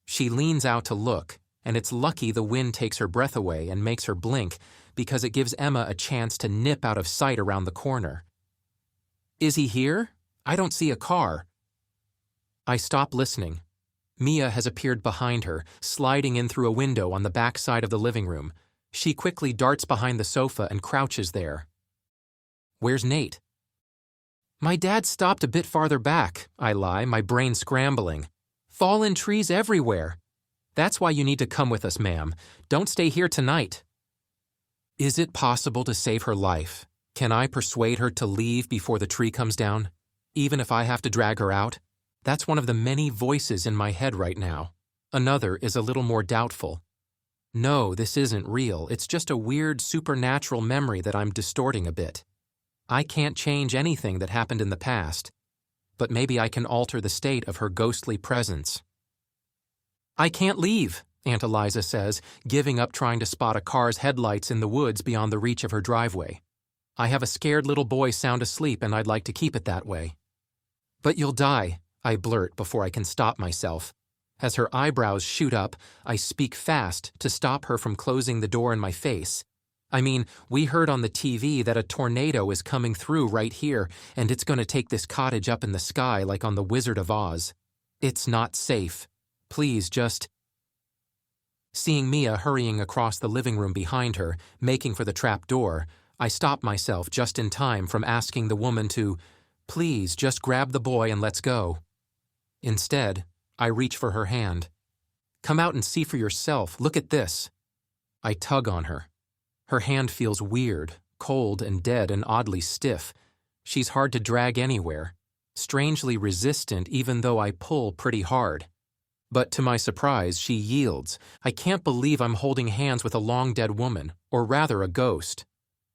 Speaker 1: She leans out to look, and it's lucky the wind takes her breath away and makes her blink because it gives Emma a chance to nip out of sight around the corner. Is he here? I don't see a car. I stop listening. Mia has appeared behind her, sliding in through a window on the back side of the living room. She quickly darts behind the sofa and crouches there. Where's Nate? My dad stopped a bit farther back, I lie, my brain scrambling. Fallen trees everywhere. That's why you need to come with us, ma'am. Don't stay here tonight. Is it possible to save her life? Can I persuade her to leave before the tree comes down? Even if I have to drag her out? That's one of the many voices in my head right now. Another is a little more doubtful. No, this isn't real. It's just a weird supernatural memory that I'm distorting a bit. I can't change anything that happened in the past, but maybe I can alter the state of her ghostly presence. I can't leave, Aunt Eliza says, giving up trying to spot a car's headlights in the woods beyond the reach of her driveway. I have a scared little boy sound asleep and I'd like to keep it that way. But you'll die, I blurt before I can stop myself. As her eyebrows shoot up, I speak fast to stop her from closing the door in my face. I mean, we heard on the TV that a tornado is coming through right here, and it's going to take this cottage up in the sky like on the Wizard of Oz. It's not safe. Please just... Seeing Mia hurrying across the living room behind her, making for the trap door, I stop myself just in time from asking the woman to, please just grab the boy and let's go. Instead, I reach for her hand. Come out and see for yourself. Look at this. I tug on her. Her hand feels weird, cold and dead and oddly stiff. She's hard to drag anywhere, strangely resistant even though I pull pretty hard. But to my surprise, she yields. I can't believe I'm holding hands with a long-dead woman, or rather a ghost.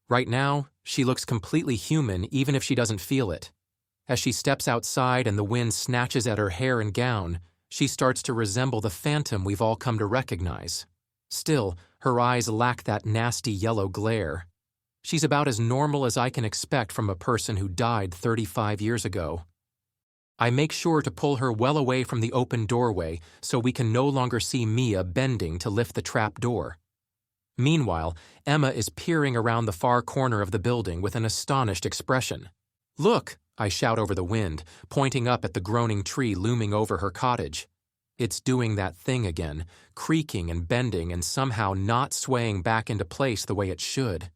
Speaker 1: Right now, she looks completely human even if she doesn't feel it. As she steps outside and the wind snatches at her hair and gown, she starts to resemble the phantom we've all come to recognize. Still, her eyes lack that nasty yellow glare. She's about as normal as I can expect from a person who died 35 years ago. I make sure to pull her well away from the open doorway so we can no longer see Mia bending to lift the trap door. Meanwhile, Emma is peering around the far corner of the building with an astonished expression. Look! I shout over the wind, pointing up at the groaning tree looming over her cottage. It's doing that thing again, creaking and bending and somehow not swaying back into place the way it should.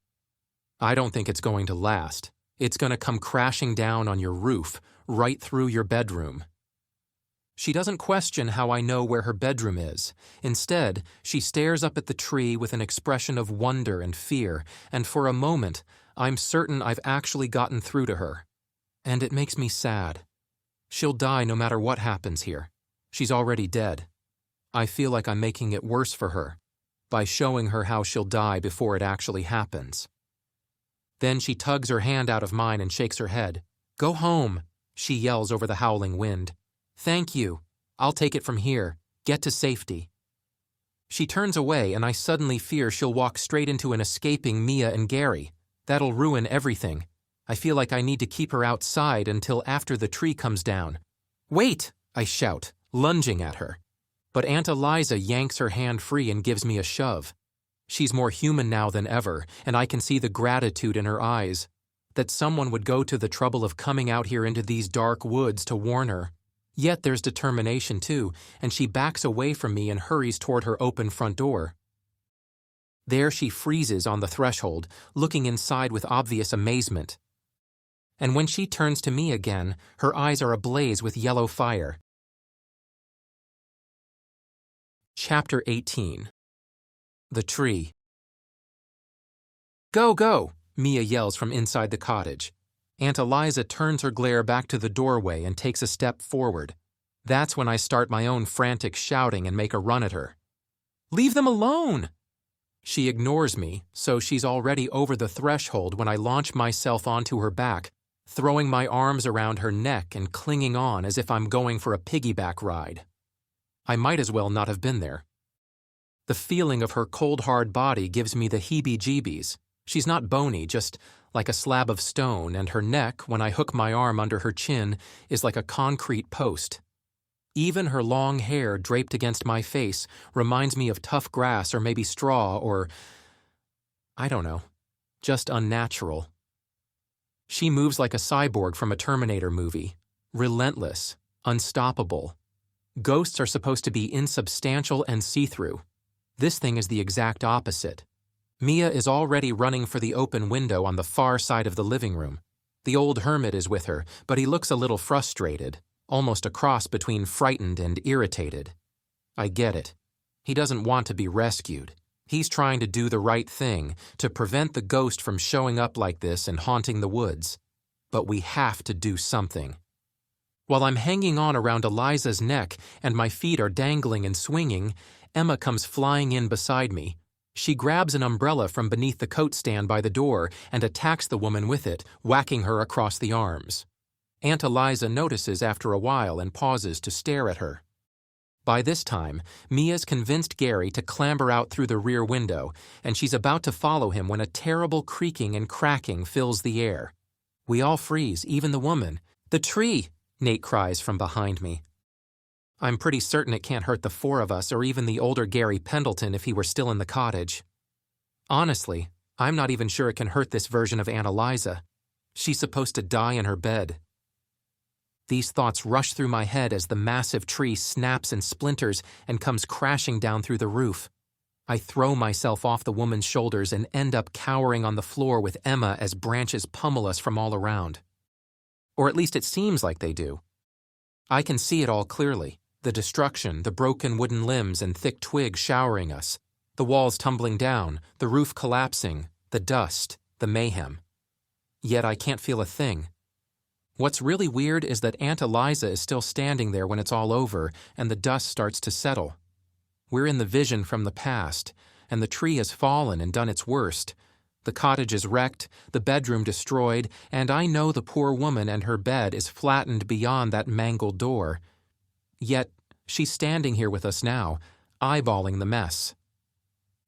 Speaker 1: I don't think it's going to last. It's going to come crashing down on your roof, right through your bedroom. She doesn't question how I know where her bedroom is. Instead, she stares up at the tree with an expression of wonder and fear, and for a moment, I'm certain I've actually gotten through to her. And it makes me sad. She'll die no matter what happens here. She's already dead. I feel like I'm making it worse for her by showing her how she'll die before it actually happens. Then she tugs her hand out of mine and shakes her head. Go home, she yells over the howling wind. Thank you. I'll take it from here. Get to safety. She turns away and I suddenly fear she'll walk straight into an escaping Mia and Gary. That'll ruin everything. I feel like I need to keep her outside until after the tree comes down. Wait, I shout, lunging at her. But Aunt Eliza yanks her hand free and gives me a shove. She's more human now than ever, and I can see the gratitude in her eyes. That someone would go to the trouble of coming out here into these dark woods to warn her. Yet there's determination too, and she backs away from me and hurries toward her open front door. There she freezes on the threshold, looking inside with obvious amazement. And when she turns to me again, her eyes are ablaze with yellow fire. Chapter 18. The Tree. "Go, go!" Mia yells from inside the cottage. Aunt Eliza turns her glare back to the doorway and takes a step forward. That's when I start my own frantic shouting and make a run at her. "Leave them alone!" She ignores me, so she's already over the threshold when I launch myself onto her back, throwing my arms around her neck and clinging on as if I'm going for a piggyback ride. I might as well not have been there. The feeling of her cold, hard body gives me the heebie-jeebies. She's not bony, just like a slab of stone, and her neck, when I hook my arm under her chin, is like a concrete post. Even her long hair draped against my face reminds me of tough grass or maybe straw or, I don't know, just unnatural. She moves like a cyborg from a Terminator movie, relentless, unstoppable. Ghosts are supposed to be insubstantial and see-through. This thing is the exact opposite. Mia is already running for the open window on the far side of the living room. The old hermit is with her, but he looks a little frustrated, almost a cross between frightened and irritated. I get it. He doesn't want to be rescued. He's trying to do the right thing, to prevent the ghost from showing up like this and haunting the woods. But we have to do something. While I'm hanging on around Eliza's neck and my feet are dangling and swinging, Emma comes flying in beside me. She grabs an umbrella from beneath the coat stand by the door and attacks the woman with it, whacking her across the arms. Aunt Eliza notices after a while and pauses to stare at her. By this time, Mia's convinced Gary to clamber out through the rear window, and she's about to follow him when a terrible creaking and cracking fills the air. We all freeze, even the woman. "The tree!" Nate cries from behind me. I'm pretty certain it can't hurt the four of us or even the older Gary Pendleton if he were still in the cottage. Honestly, I'm not even sure it can hurt this version of Aunt Eliza. She's supposed to die in her bed. These thoughts rush through my head as the massive tree snaps and splinters and comes crashing down through the roof. I throw myself off the woman's shoulders and end up cowering on the floor with Emma as branches pummel us from all around. Or at least it seems like they do. I can see it all clearly. The destruction, the broken wooden limbs and thick twigs showering us, the walls tumbling down, the roof collapsing, the dust, the mayhem. Yet I can't feel a thing. What's really weird is that Aunt Eliza is still standing there when it's all over and the dust starts to settle. We're in the vision from the past, and the tree has fallen and done its worst. The cottage is wrecked, the bedroom destroyed, and I know the poor woman and her bed is flattened beyond that mangled door. Yet, she's standing here with us now, eyeballing the mess.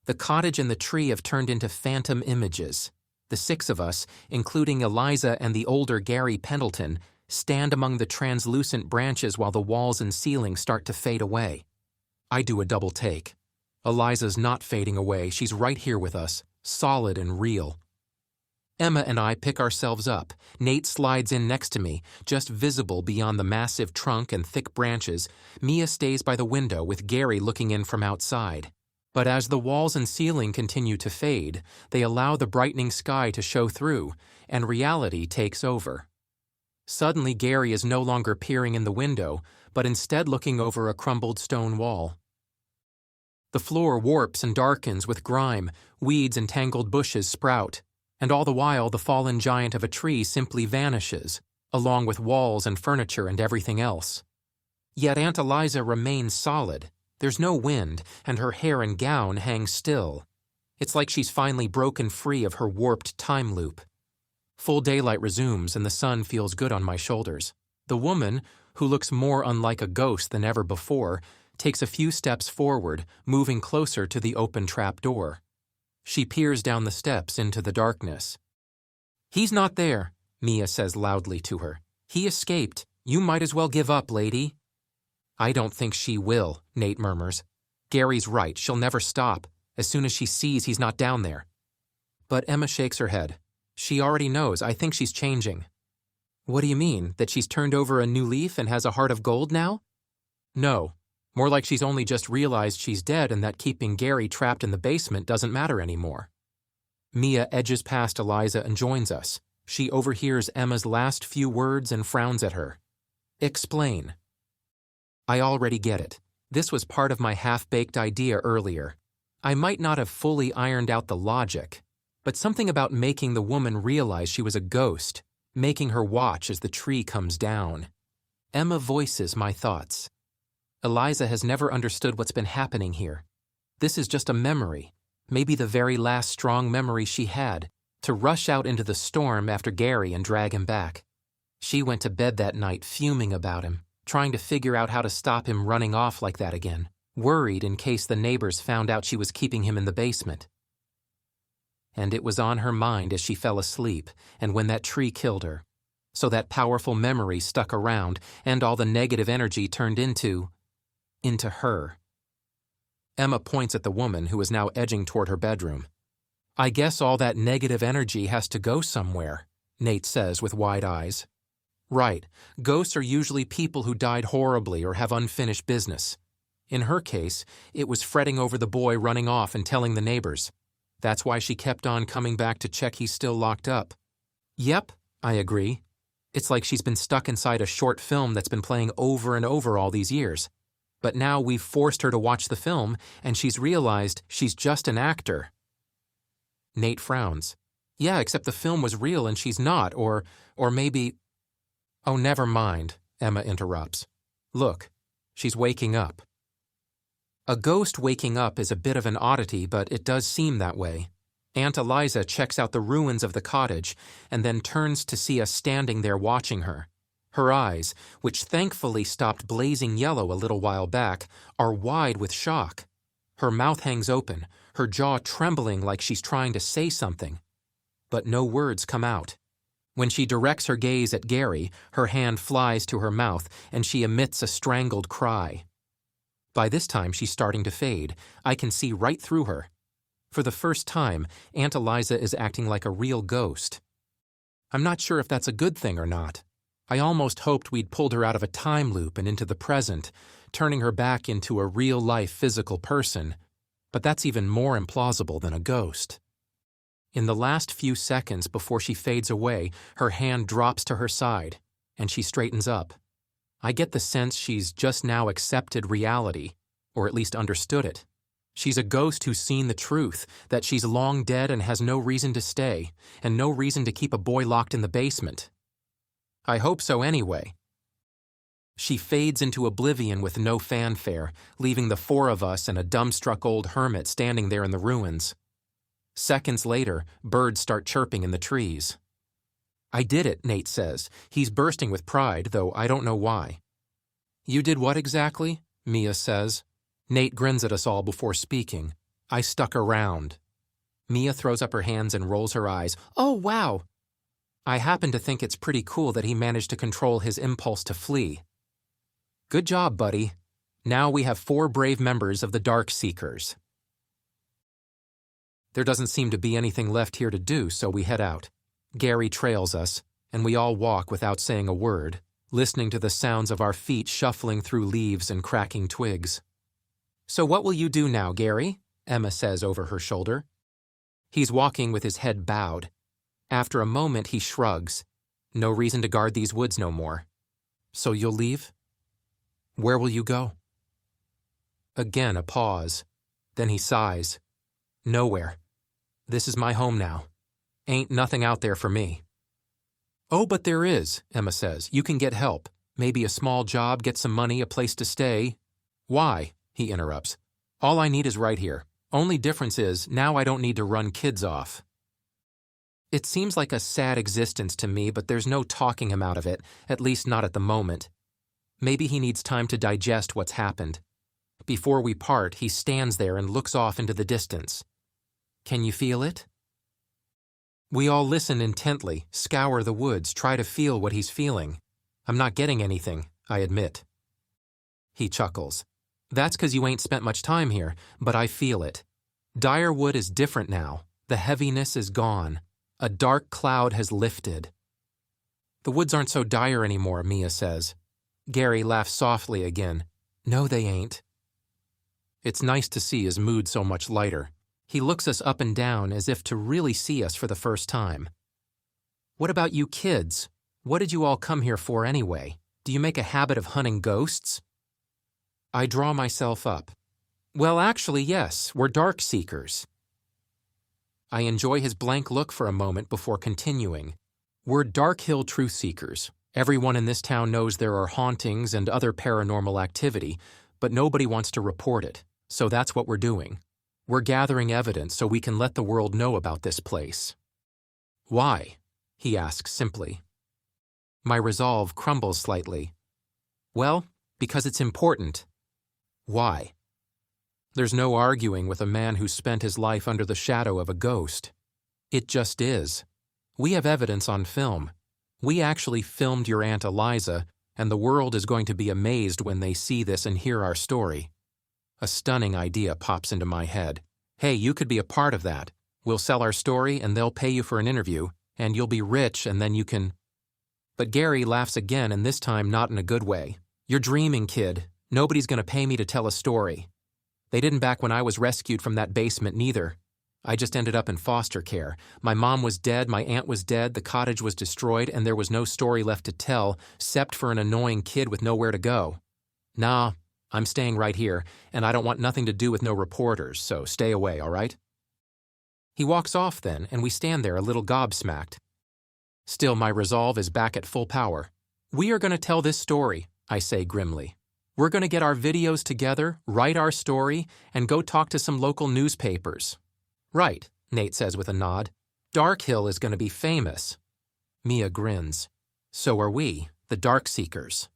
Speaker 1: The cottage and the tree have turned into phantom images. The six of us, including Eliza and the older Gary Pendleton, stand among the translucent branches while the walls and ceiling start to fade away. I do a double take. Eliza's not fading away, she's right here with us, solid and real. Emma and I pick ourselves up. Nate slides in next to me, just visible beyond the massive trunk and thick branches. Mia stays by the window with Gary looking in from outside. But as the walls and ceiling continue to fade, they allow the brightening sky to show through, and reality takes over. Suddenly Gary is no longer peering in the window, but instead looking over a crumbled stone wall. The floor warps and darkens with grime, weeds and tangled bushes sprout. And all the while the fallen giant of a tree simply vanishes, along with walls and furniture and everything else. Yet Aunt Eliza remains solid. There's no wind, and her hair and gown hang still. It's like she's finally broken free of her warped time loop. Full daylight resumes, and the sun feels good on my shoulders. The woman, who looks more unlike a ghost than ever before, takes a few steps forward, moving closer to the open trap door. She peers down the steps into the darkness. "He's not there," Mia says loudly to her. "He escaped. You might as well give up, lady." "I don't think she will," Nate murmurs. "Gary's right, she'll never stop, as soon as she sees he's not down there." But Emma shakes her head. She already knows. I think she's changing. "What do you mean, that she's turned over a new leaf and has a heart of gold now?" "No. More like she's only just realized she's dead and that keeping Gary trapped in the basement doesn't matter anymore." Mia edges past Eliza and joins us. She overhears Emma's last few words and frowns at her. Explain. I already get it. This was part of my half-baked idea earlier. I might not have fully ironed out the logic, but something about making the woman realize she was a ghost, making her watch as the tree comes down. Emma voices my thoughts. Eliza has never understood what's been happening here. This is just a memory, maybe the very last strong memory she had, to rush out into the storm after Gary and drag him back. She went to bed that night fuming about him, trying to figure out how to stop him running off like that again, worried in case the neighbors found out she was keeping him in the basement. And it was on her mind as she fell asleep and when that tree killed her. So that powerful memory stuck around and all the negative energy turned into her. Emma points at the woman who is now edging toward her bedroom. I guess all that negative energy has to go somewhere, Nate says with wide eyes. Right, ghosts are usually people who died horribly or have unfinished business. In her case, it was fretting over the boy running off and telling the neighbors. That's why she kept on coming back to check he's still locked up. Yep, I agree. It's like she's been stuck inside a short film that's been playing over and over all these years. But now we've forced her to watch the film, and she's realized she's just an actor. Nate frowns. Yeah, except the film was real and she's not, or maybe... Oh, never mind, Emma interrupts. Look, she's waking up. A ghost waking up is a bit of an oddity, but it does seem that way. Aunt Eliza checks out the ruins of the cottage and then turns to see us standing there watching her. Her eyes, which thankfully stopped blazing yellow a little while back, are wide with shock. Her mouth hangs open, her jaw trembling like she's trying to say something. But no words come out. When she directs her gaze at Gary, her hand flies to her mouth and she emits a strangled cry. By this time, she's starting to fade. I can see right through her. For the first time, Aunt Eliza is acting like a real ghost. I'm not sure if that's a good thing or not. I almost hoped we'd pulled her out of a time loop and into the present, turning her back into a real-life physical person, but that's even more implausible than a ghost. In the last few seconds before she fades away, her hand drops to her side, and she straightens up. I get the sense she's just now accepted reality, or at least understood it. She's a ghost who's seen the truth, that she's long dead and has no reason to stay, and no reason to keep a boy locked in the basement. I hope so anyway. She fades into oblivion with no fanfare, leaving the four of us and a dumbstruck old hermit standing there in the ruins. Seconds later, birds start chirping in the trees. I did it, Nate says. He's bursting with pride, though I don't know why. You did what exactly? Mia says. Nate grins at us all before speaking. I stuck around. Mia throws up her hands and rolls her eyes. Oh, wow! I happen to think it's pretty cool that he managed to control his impulse to flee. Good job, buddy. Now we have 4 brave members of the Darkseekers. There doesn't seem to be anything left here to do, so we head out. Gary trails us, and we all walk without saying a word, listening to the sounds of our feet shuffling through leaves and cracking twigs. So what will you do now, Gary? Emma says over her shoulder. He's walking with his head bowed. After a moment, he shrugs. No reason to guard these woods no more. So you'll leave? Where will you go? Again, a pause. Then he sighs. Nowhere. This is my home now. Ain't nothing out there for me. Oh, but there is, Emma says. You can get help. Maybe a small job, get some money, a place to stay. Why? He interrupts. All I need is right here. Only difference is, now I don't need to run kids off. It seems like a sad existence to me, but there's no talking him out of it, at least not at the moment. Maybe he needs time to digest what's happened. Before we part, he stands there and looks off into the distance. Can you feel it? We all listen intently, scour the woods, try to feel what he's feeling. I'm not getting anything, I admit. He chuckles. That's 'cause you ain't spent much time here, but I feel it. Direwood is different now. The heaviness is gone. A dark cloud has lifted. The woods aren't so dire anymore, Mia says. Gary laughs softly again. No, they ain't. It's nice to see his mood so much lighter. He looks us up and down as if to really see us for the first time. What about you kids? What did you all come here for anyway? Do you make a habit of hunting ghosts? I draw myself up. Well, actually, yes, we're Darkseekers. I enjoy his blank look for a moment before continuing. We're Darkhill truth seekers. Everyone in this town knows there are hauntings and other paranormal activity, but nobody wants to report it, so that's what we're doing. We're gathering evidence so we can let the world know about this place. Why? He asks simply. My resolve crumbles slightly. Well, because it's important. Why? There's no arguing with a man who spent his life under the shadow of a ghost. It just is. We have evidence on film. We actually filmed your Aunt Eliza, and the world is going to be amazed when they see this and hear our story. A stunning idea pops into my head. Hey, you could be a part of that. We'll sell our story and they'll pay you for an interview, and you'll be rich and then you can… But Gary laughs again, and this time not in a good way. You're dreaming, kid. Nobody's going to pay me to tell a story. They didn't back when I was rescued from that basement neither. I just ended up in foster care. My mom was dead, my aunt was dead, the cottage was destroyed, and there was no story left to tell, except for an annoying kid with nowhere to go. Nah, I'm staying right here, and I don't want nothing to do with no reporters, so stay away, all right? He walks off then, and we stand there a little gobsmacked. Still, my resolve is back at full power. We are going to tell this story, I say grimly. We're going to get our videos together, write our story, and go talk to some local newspapers. Right, Nate says with a nod. Darkhill is going to be famous. Mia grins. So are we, the Darkseekers.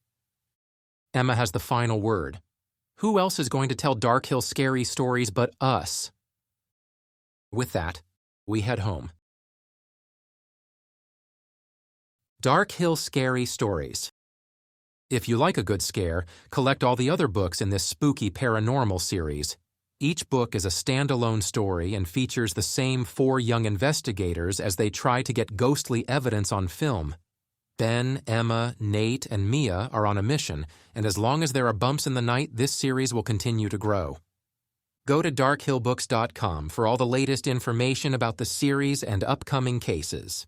Speaker 1: Emma has the final word. Who else is going to tell Darkhill scary stories but us? With that, we head home. Darkhill Scary Stories. If you like a good scare, collect all the other books in this spooky paranormal series. Each book is a standalone story and features the same 4 young investigators as they try to get ghostly evidence on film. Ben, Emma, Nate, and Mia are on a mission, and as long as there are bumps in the night, this series will continue to grow. Go to darkhillbooks.com for all the latest information about the series and upcoming cases.